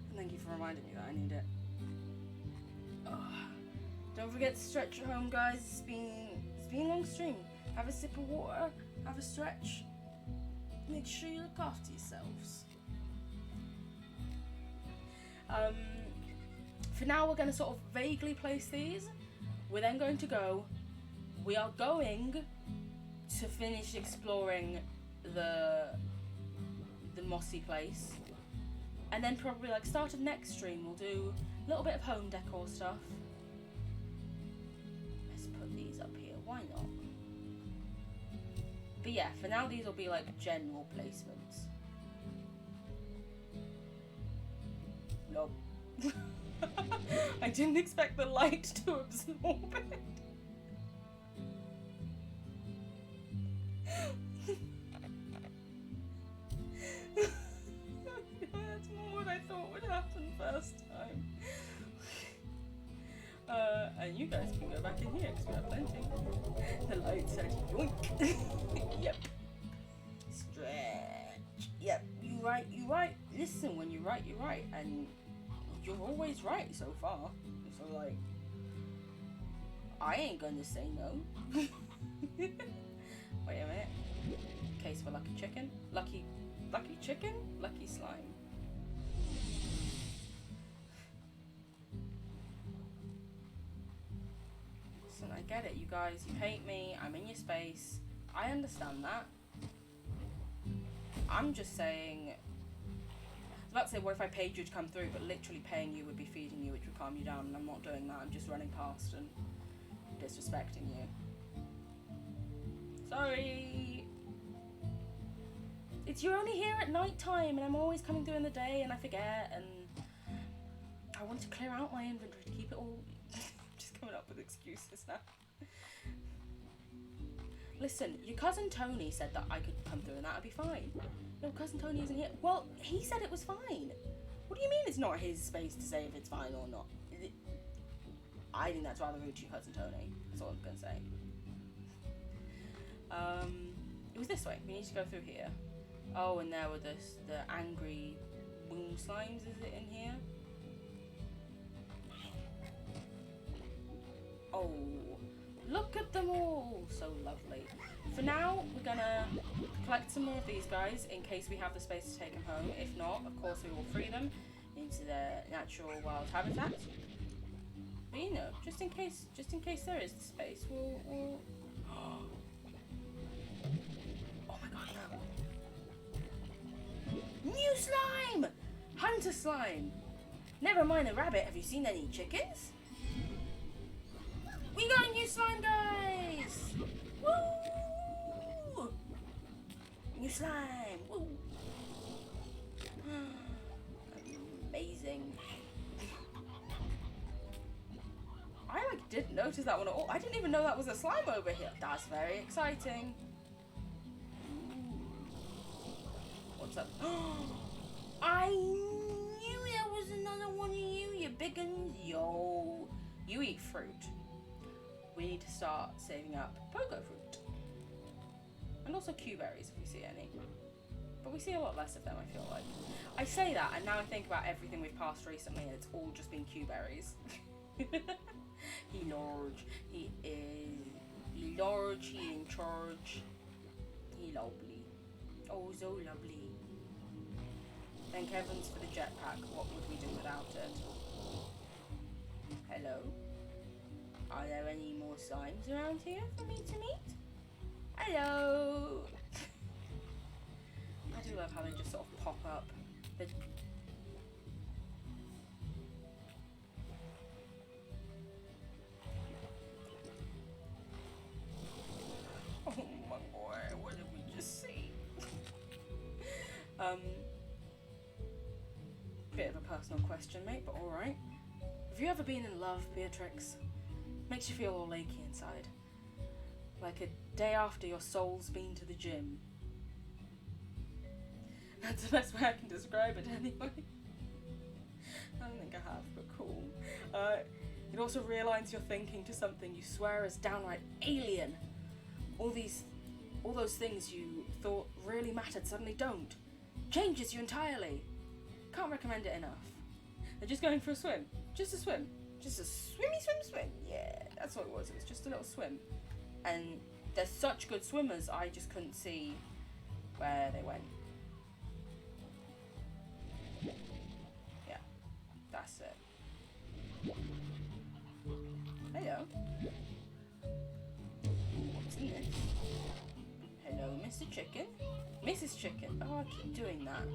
And thank you for reminding me that I need it. Don't forget to stretch at home, guys. It's been a long stream. Have a sip of water, have a stretch. Make sure you look after yourselves. For now, we're going to sort of vaguely place these. We're then going to go. We are going to finish exploring the mossy place, and then probably like start of next stream we'll do a little bit of home decor stuff. Let's put these up here, why not? But yeah, for now these will be like general placements. Nope. I didn't expect the light to absorb it. That's more what I thought would happen first time. And you guys can go back in here because we have plenty. The light said yoink. Yep. Stretch. Yep, you right. Listen, when you're right. And you're always right so far. So like, I ain't gonna say no. Wait a minute. Case for lucky chicken. Lucky chicken? Lucky slime. Listen, I get it, you guys. You hate me. I'm in your space. I understand that. I'm just saying... I was about to say, what if I paid you to come through, but literally paying you would be feeding you, which would calm you down, and I'm not doing that. I'm just running past and disrespecting you. Sorry! You're only here at night time, and I'm always coming through in the day, and I forget, and I want to clear out my inventory to keep it all... just coming up with excuses now. Listen, your cousin Tony said that I could come through and that would be fine. No, cousin Tony isn't here. Well, he said it was fine. What do you mean it's not his space to say if it's fine or not? I think that's rather rude to your cousin Tony. That's all I'm going to say. It was this way. We need to go through here. Oh, and there were the angry womb slimes, is it in here? Oh, look at them all! So lovely. For now, we're gonna collect some more of these guys in case we have the space to take them home. If not, of course, we will free them into their natural wild habitat. But you know, just in case there is the space, we'll... Oh my god, no! New slime! Hunter slime! Never mind a rabbit, have you seen any chickens? We got a new slime, guys! Woo! New slime! Woo! Amazing. I didn't notice that one at all. I didn't even know that was a slime over here. That's very exciting. What's up? I knew there was another one of you, you big uns. Yo, you eat fruit. We need to start saving up pogo fruit. And also Q berries if we see any. But we see a lot less of them, I feel like. I say that, and now I think about everything we've passed recently, and it's all just been Q berries. He large. He is. He large. He in charge. He lovely. Oh, so lovely. Thank heavens for the jetpack. What would we do without it? Hello? Are there any more slimes around here for me to meet? Hello! I do love how they just sort of pop up. Oh my boy, what did we just see? Bit of a personal question, mate, but alright. Have you ever been in love, Beatrix? Makes you feel all achy inside. Like a day after your soul's been to the gym. That's the best way I can describe it anyway. I don't think I have, but cool. It also realigns your thinking to something you swear is downright alien. All those things you thought really mattered suddenly don't. Changes you entirely. Can't recommend it enough. They're just going for a swim. Just a swim. Just a swim. Yeah, that's what it was. It was just a little swim. And they're such good swimmers, I just couldn't see where they went. Yeah, that's it. Hello. What's in this? Hello, Mr. Chicken. Mrs. Chicken. Oh, I keep doing that.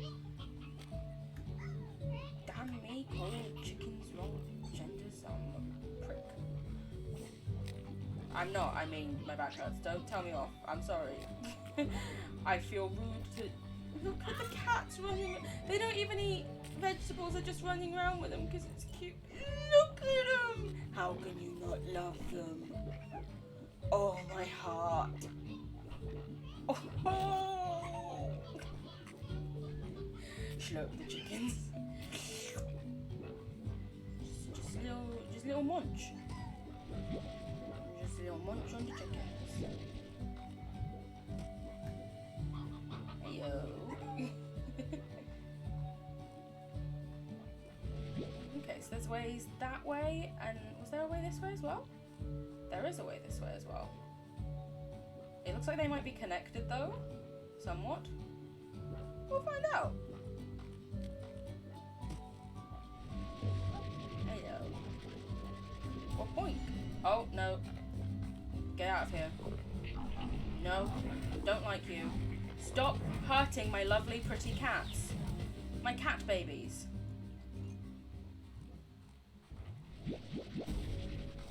Damn me, calling chickens wrong genders. I'm a prick. I'm not. I mean, my back hurts. Don't tell me off. I'm sorry. I feel rude to... Look at the cats running. They don't even eat vegetables. They're just running around with them because it's cute. Look at them. How can you not love them? Oh, my heart. Oh. Slurp the chickens. Just a little munch. Just a little munch on the chickens. Heyo. Okay, so there's ways that way, and was there a way this way as well? There is a way this way as well. It looks like they might be connected though, somewhat. We'll find out. Hello. What point? Oh, no. Get out of here. No, don't like you. Stop hurting my lovely pretty cats. My cat babies.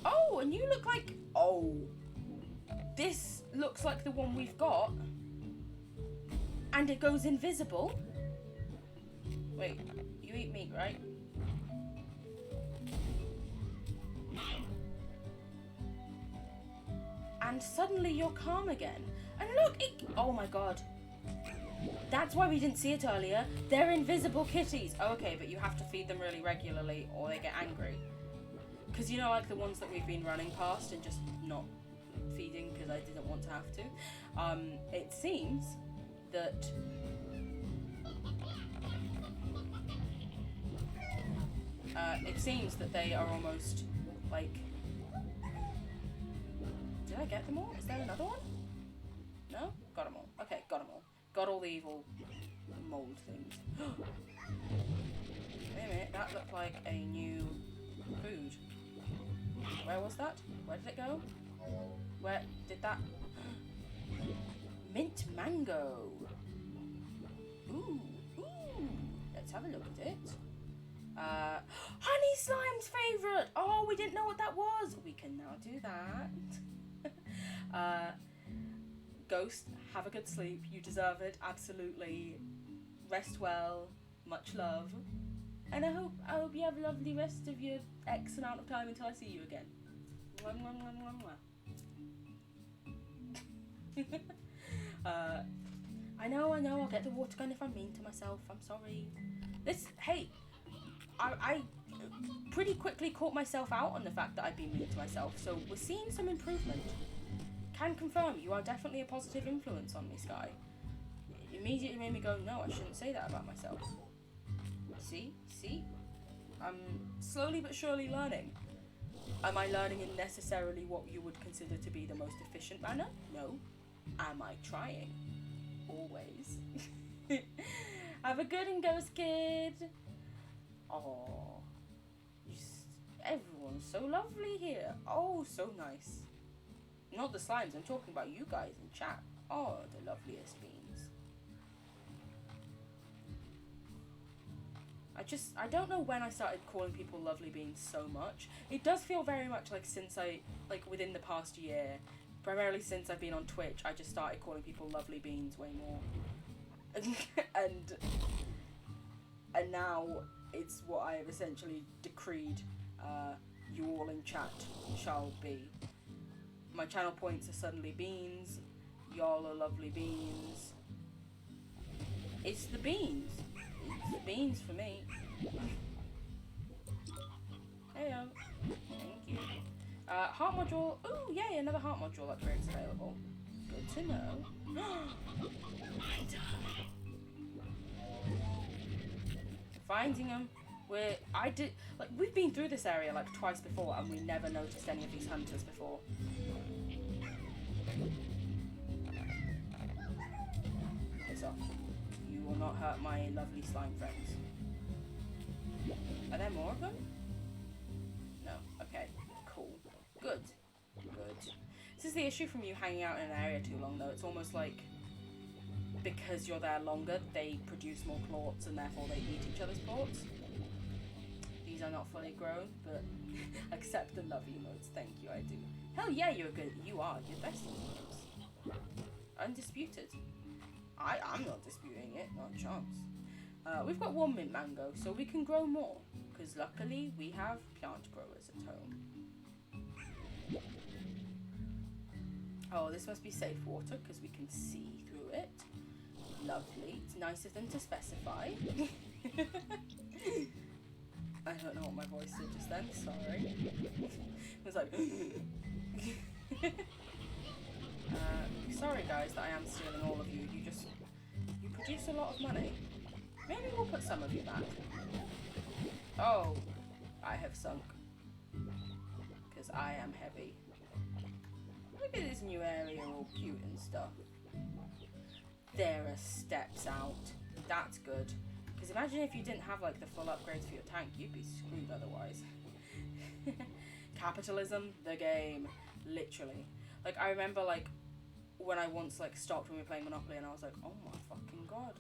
Oh, and you look like... Oh. This looks like the one we've got. And it goes invisible. Wait, you eat meat, right? And suddenly you're calm again. And look, oh my god. That's why we didn't see it earlier. They're invisible kitties. Oh, okay, but you have to feed them really regularly or they get angry. Because you know, like the ones that we've been running past and just not feeding because I didn't want to have to. It seems that they are almost like... Did I get them all? Is there another one? the evil mold things. Wait a minute, that looked like a new food. Where was that? Where did it go? Where did that... Mint mango. Ooh, ooh. Let's have a look at it. Honey Slime's favourite. Oh, we didn't know what that was. We can now do that. Ghost, have a good sleep. You deserve it. Absolutely. Rest well. Much love. And I hope you have a lovely rest of your X amount of time until I see you again. Mwah, mwah, mwah, mwah, mwah. I know, I'll get the water gun if I'm mean to myself. I'm sorry. Hey, I pretty quickly caught myself out on the fact that I've been mean to myself, so we're seeing some improvement. Can confirm, you are definitely a positive influence on me, Sky. It immediately made me go, no, I shouldn't say that about myself. See? I'm slowly but surely learning. Am I learning in necessarily what you would consider to be the most efficient manner? No. Am I trying? Always. Have a good and ghost kid. Oh, everyone's so lovely here. Oh, so nice. Not the slimes, I'm talking about you guys in chat. Oh, the loveliest beings. I don't know when I started calling people lovely beings so much. It does feel very much like within the past year, primarily since I've been on Twitch, I just started calling people lovely beings way more. and now it's what I have essentially decreed you all in chat shall be. My channel points are suddenly beans. Y'all are lovely beans. It's the beans. It's the beans for me. Heyo. Thank you. Heart module. Ooh, yay, another heart module upgrade's available. Good to know. Finding them. We've been through this area like twice before and we never noticed any of these hunters before. Piss off. You will not hurt my lovely slime friends. Are there more of them? No. Okay. Cool. Good. This is the issue from you hanging out in an area too long though. It's almost like because you're there longer, they produce more plorts and therefore they eat each other's plorts. These are not fully grown, but accept the love emotes. Thank you, I do. Hell yeah, you are. You're best emotes. Undisputed. I'm not disputing it, not a chance. We've got one mint mango, so we can grow more, because luckily we have plant growers at home. Oh, this must be safe water, because we can see through it. Lovely. It's nice of them to specify. I don't know what my voice did just then, sorry. It was like... sorry guys that I am stealing all of you. You produce a lot of money. Maybe we'll put some of you back. Oh, I have sunk. Because I am heavy. Look at this new area, all cute and stuff. There are steps out. That's good. Because imagine if you didn't have like the full upgrades for your tank, you'd be screwed otherwise. Capitalism, the game. Literally. Like I remember like when I once like stopped when we were playing Monopoly and I was like, oh my fucking god.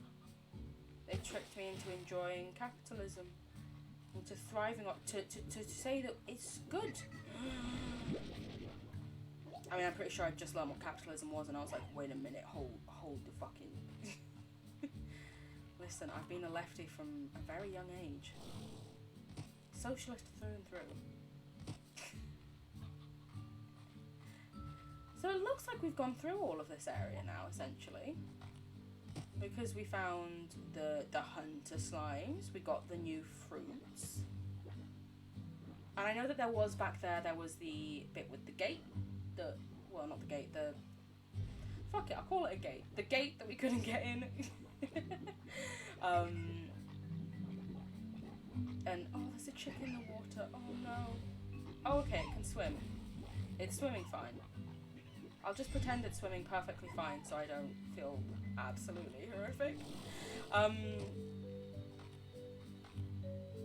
They tricked me into enjoying capitalism. Into thriving on to say that it's good. I mean, I'm pretty sure I just learned what capitalism was and I was like, wait a minute, hold the fucking... Listen, I've been a lefty from a very young age. Socialist through and through. So it looks like we've gone through all of this area now, essentially. Because we found the hunter slimes, we got the new fruits. And I know that there was the bit with the gate. Well, not the gate, fuck it, I'll call it a gate. The gate that we couldn't get in. And, oh, there's a chick in the water. Oh, no. Oh, okay, it can swim. It's swimming fine. I'll just pretend it's swimming perfectly fine so I don't feel absolutely horrific.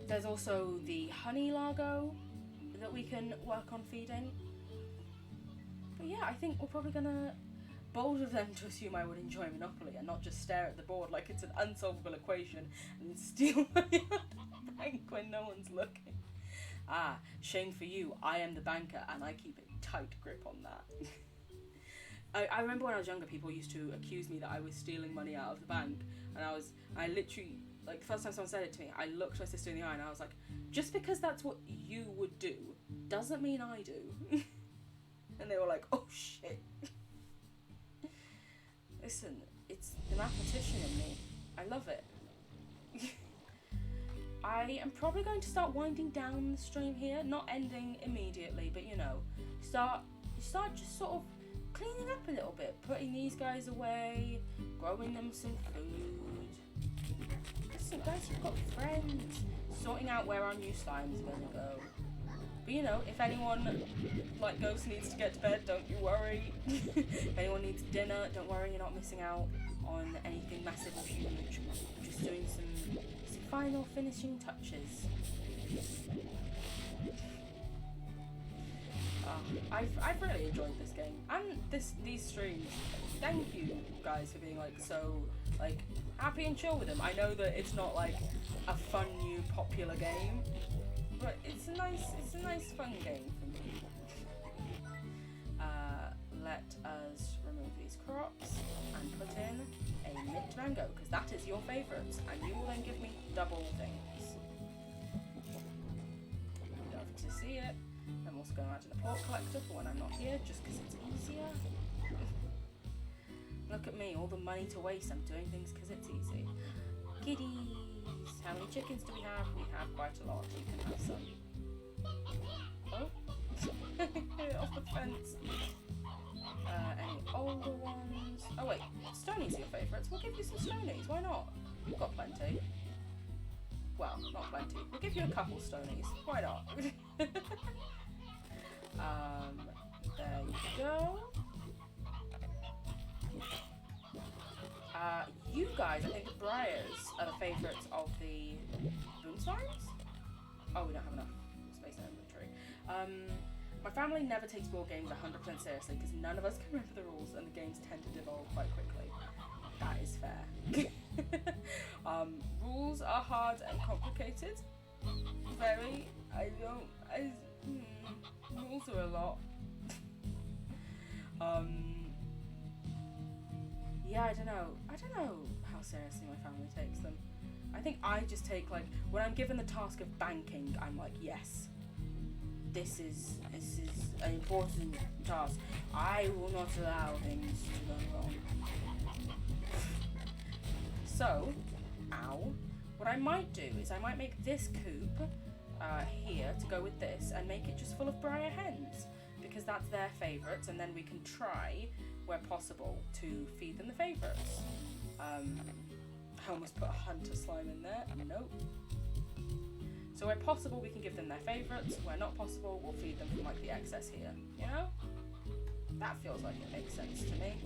There's also the honey largo that we can work on feeding. But yeah, I think we're probably gonna... Bold of them to assume I would enjoy Monopoly and not just stare at the board like it's an unsolvable equation and steal money out of the bank when no one's looking. Ah, shame for you, I am the banker and I keep a tight grip on that. I remember when I was younger, people used to accuse me that I was stealing money out of the bank, and I literally, like, the first time someone said it to me, I looked my sister in the eye and I was like, just because that's what you would do doesn't mean I do. And they were like, oh shit. Listen, it's the mathematician in me. I love it. I am probably going to start winding down the stream here, not ending immediately, but you know, start just sort of cleaning up a little bit, putting these guys away, growing them some food. Listen, guys, you've got friends. Sorting out where our new slime's gonna go. But you know, if anyone, like Ghost, needs to get to bed, don't you worry. If anyone needs dinner, don't worry, you're not missing out on anything massive or huge. I'm just doing some final finishing touches. I've really enjoyed this game and these streams. Thank you guys for being like so like happy and chill with them. I know that it's not like a fun new popular game, but it's a nice fun game for me. Let us remove these crops and put in a mint mango, because that is your favourite, and you will then give me double things. Love to see it. I'm also going to add in a pork collector for when I'm not here, just because it's easier. Look at me, all the money to waste. I'm doing things because it's easy. Kitties! How many chickens do we have? We have quite a lot. You can have some. Oh! Off the fence. Any older ones? Oh wait, Stonies are your favourites. We'll give you some Stonies. Why not? We've got plenty. Well, not plenty. We'll give you a couple Stonies. Why not? There you go. You guys, I think the Briars are the favourites of the Boom Slimes? Oh, we don't have enough space in our inventory. My family never takes board games 100% seriously because none of us can remember the rules and the games tend to devolve quite quickly. That is fair. Rules are hard and complicated. Very. Rules are a lot. Yeah, I don't know how seriously my family takes them. I think I just take, like, when I'm given the task of banking, I'm like, yes, this is an important task. I will not allow things to go wrong. So, what I might do is I might make this coop here to go with this and make it just full of Briar hens, because that's their favourites, and then we can try, where possible, to feed them the favourites. I almost put a hunter slime in there. Nope. So where possible, we can give them their favourites. Where not possible, we'll feed them from like the excess here. You know? That feels like it makes sense to me.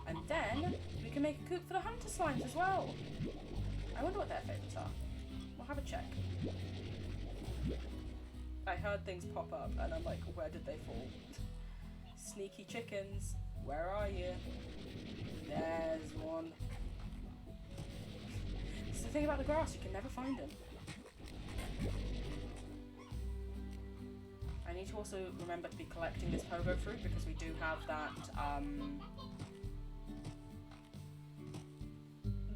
And then we can make a coop for the hunter slimes as well. I wonder what their favourites are. We'll have a check. I heard things pop up and I'm like, where did they fall? Sneaky chickens, where are you? There's one. It's the thing about the grass, you can never find them. I need to also remember to be collecting this pogo fruit because we do have that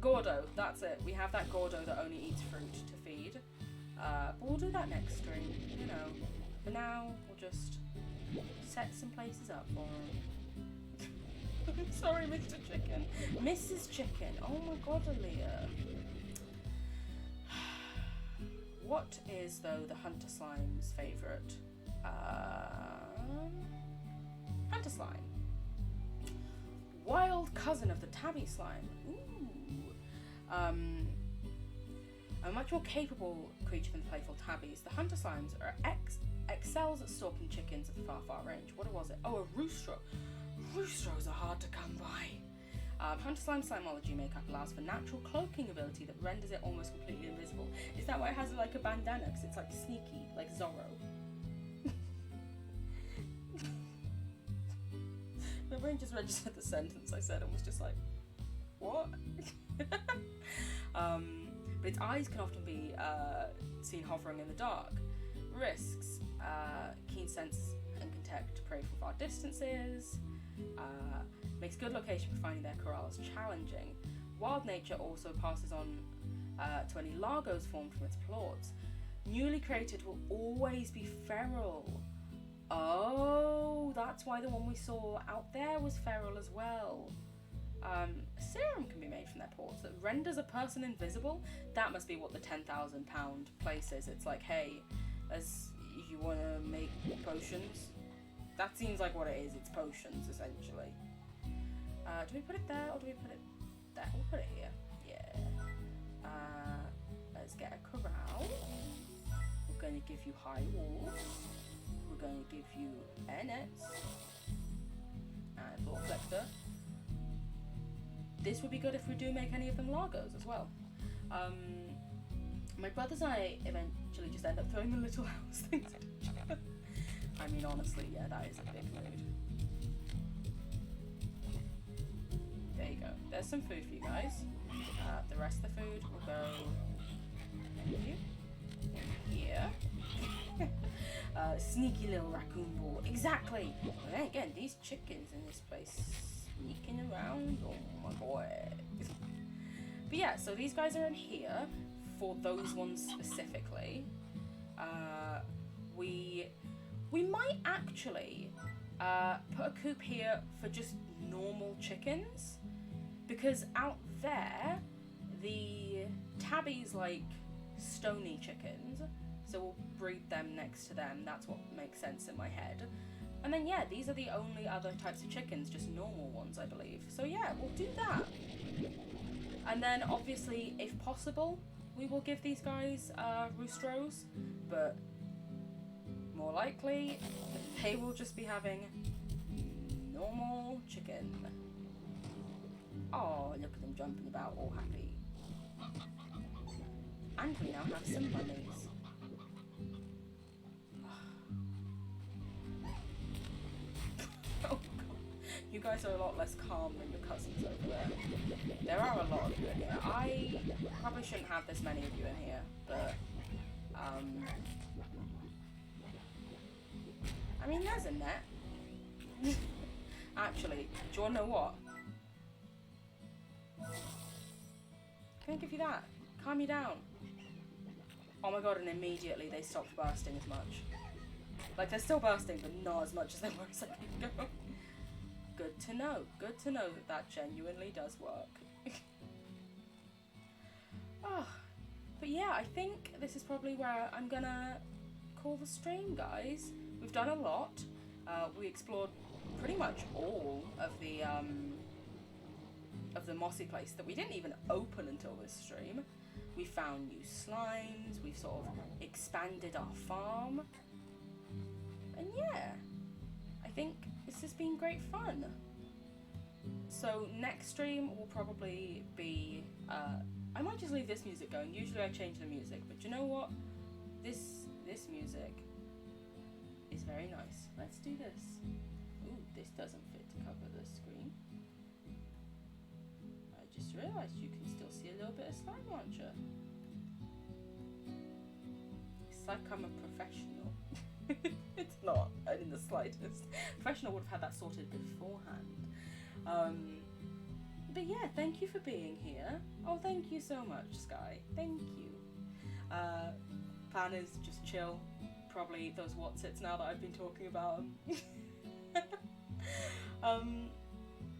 Gordo, that's it. We have that Gordo that only eats fruit to feed. But we'll do that next stream, you know. For now, we'll just set some places up for him. Sorry, Mr. Chicken. Mrs. Chicken. Oh my god, Aaliyah. What is, though, the Hunter Slime's favourite? Hunter Slime. Wild cousin of the Tabby Slime. Ooh. A much more capable creature than the playful tabbies, the hunter slimes are excels at stalking chickens at far range. What was it? Oh, a roostro. Roostros are hard to come by. Hunter Slime Slimeology makeup allows for natural cloaking ability that renders it almost completely invisible. Is that why it has like a bandana? Because it's like sneaky, like Zorro. My brain just registered the sentence I said and was just like, what? But its eyes can often be seen hovering in the dark. Risks, keen sense and can detect prey from far distances. Makes good location for finding their corrals challenging. Wild nature also passes on to any largos formed from its plorts. Newly created will always be feral. Oh, that's why the one we saw out there was feral as well. Serum can be made from their ports that renders a person invisible. That must be what the £10,000 place is. It's like, hey, as you want to make potions. That seems like what it is. It's potions, essentially. Do we put it there or do we put it there? We'll put it here. Yeah. Let's get a corral. We're going to give you high walls. We're going to give you air nets. And a little flexor. This would be good if we do make any of them largos as well. My brothers and I eventually just end up throwing the little house things at each other. I mean, honestly, yeah, that is a big mood. There you go. There's some food for you guys. The rest of the food will go thank you. Here. Sneaky little raccoon ball. Exactly. But then again, these chickens in this place sneaking around. Oh my boy. But yeah, so these guys are in here for those ones specifically. We might actually put a coop here for just normal chickens, because out there the tabbies like stony chickens, so we'll breed them next to them. That's what makes sense in my head. And then yeah, these are the only other types of chickens, just normal ones, I believe. So yeah, we'll do that. And then obviously, if possible, we will give these guys roostros, but more likely they will just be having normal chicken. Oh, look at them jumping about, all happy. And we now have some bunnies. Oh god, you guys are a lot less calm than your cousins over there. There are a lot of you in here. I probably shouldn't have this many of you in here, but I mean, there's a net. Actually, do you want to know what? Can I give you that? Calm you down. Oh my god, and immediately they stopped bursting as much. Like, they're still bursting, but not as much as they were a second ago. Good to know. Good to know that that genuinely does work. Oh, but yeah, I think this is probably where I'm gonna call the stream, guys. We've done a lot. We explored pretty much all of the mossy place that we didn't even open until this stream. We found new slimes. We've sort of expanded our farm. And yeah, I think this has been great fun. So next stream will probably be, I might just leave this music going. Usually I change the music, but you know what? This music is very nice. Let's do this. Ooh, this doesn't fit to cover the screen. I just realised you can still see a little bit of slime launcher. It's like I'm a professional. It's not, in the slightest. Professional would have had that sorted beforehand. But yeah, thank you for being here. Oh, thank you so much, Sky. Thank you. Plan is just chill. Probably those whatsits now that I've been talking about them.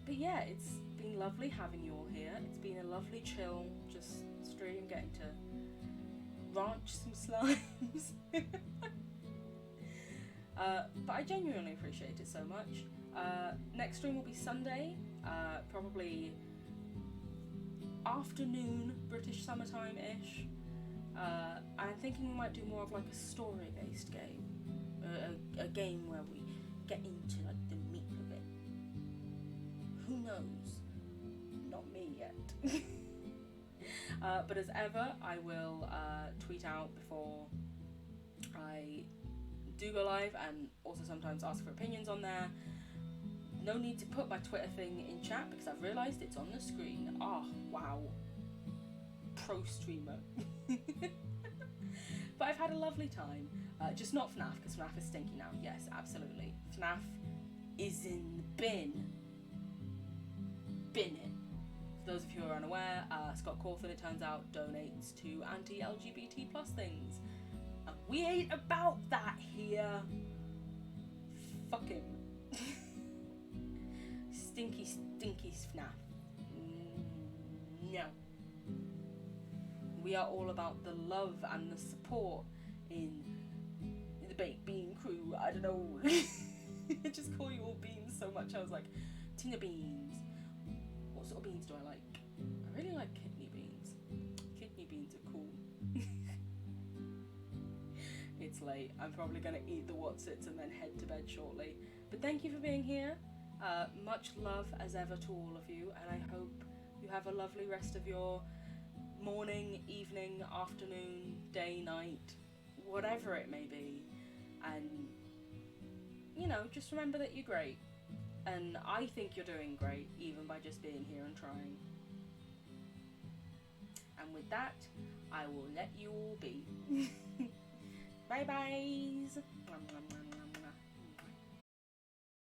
But yeah, it's been lovely having you all here. It's been a lovely chill, just stream, getting to ranch some slimes. But I genuinely appreciate it so much. Next stream will be Sunday, probably afternoon, British summertime-ish. I'm thinking we might do more of like a story-based game a game where we get into like the meat of it. Who knows? Not me yet. But as ever, I will tweet out before I do go live, and also sometimes ask for opinions on there. No need to put my Twitter thing in chat because I've realised it's on the screen. Oh, wow. Pro streamer. But I've had a lovely time. Just not FNAF, because FNAF is stinky now. Yes, absolutely. FNAF is in the bin. Bin it. For those of you who are unaware, Scott Cawthon, it turns out, donates to anti-LGBT plus things. And we ain't about that here. Fuck him. Stinky, stinky FNAF. No. We are all about the love and the support in the baked bean crew. I don't know. I just call you all beans so much. I was like, Tina beans. What sort of beans do I like? I really like kidney beans. Kidney beans are cool. It's late. I'm probably going to eat the Wotsits and then head to bed shortly. But thank you for being here. Much love as ever to all of you, and I hope you have a lovely rest of your morning, evening, afternoon, day, night, whatever it may be. And, you know, just remember that you're great. And I think you're doing great, even by just being here and trying. And with that, I will let you all be. Bye-byes.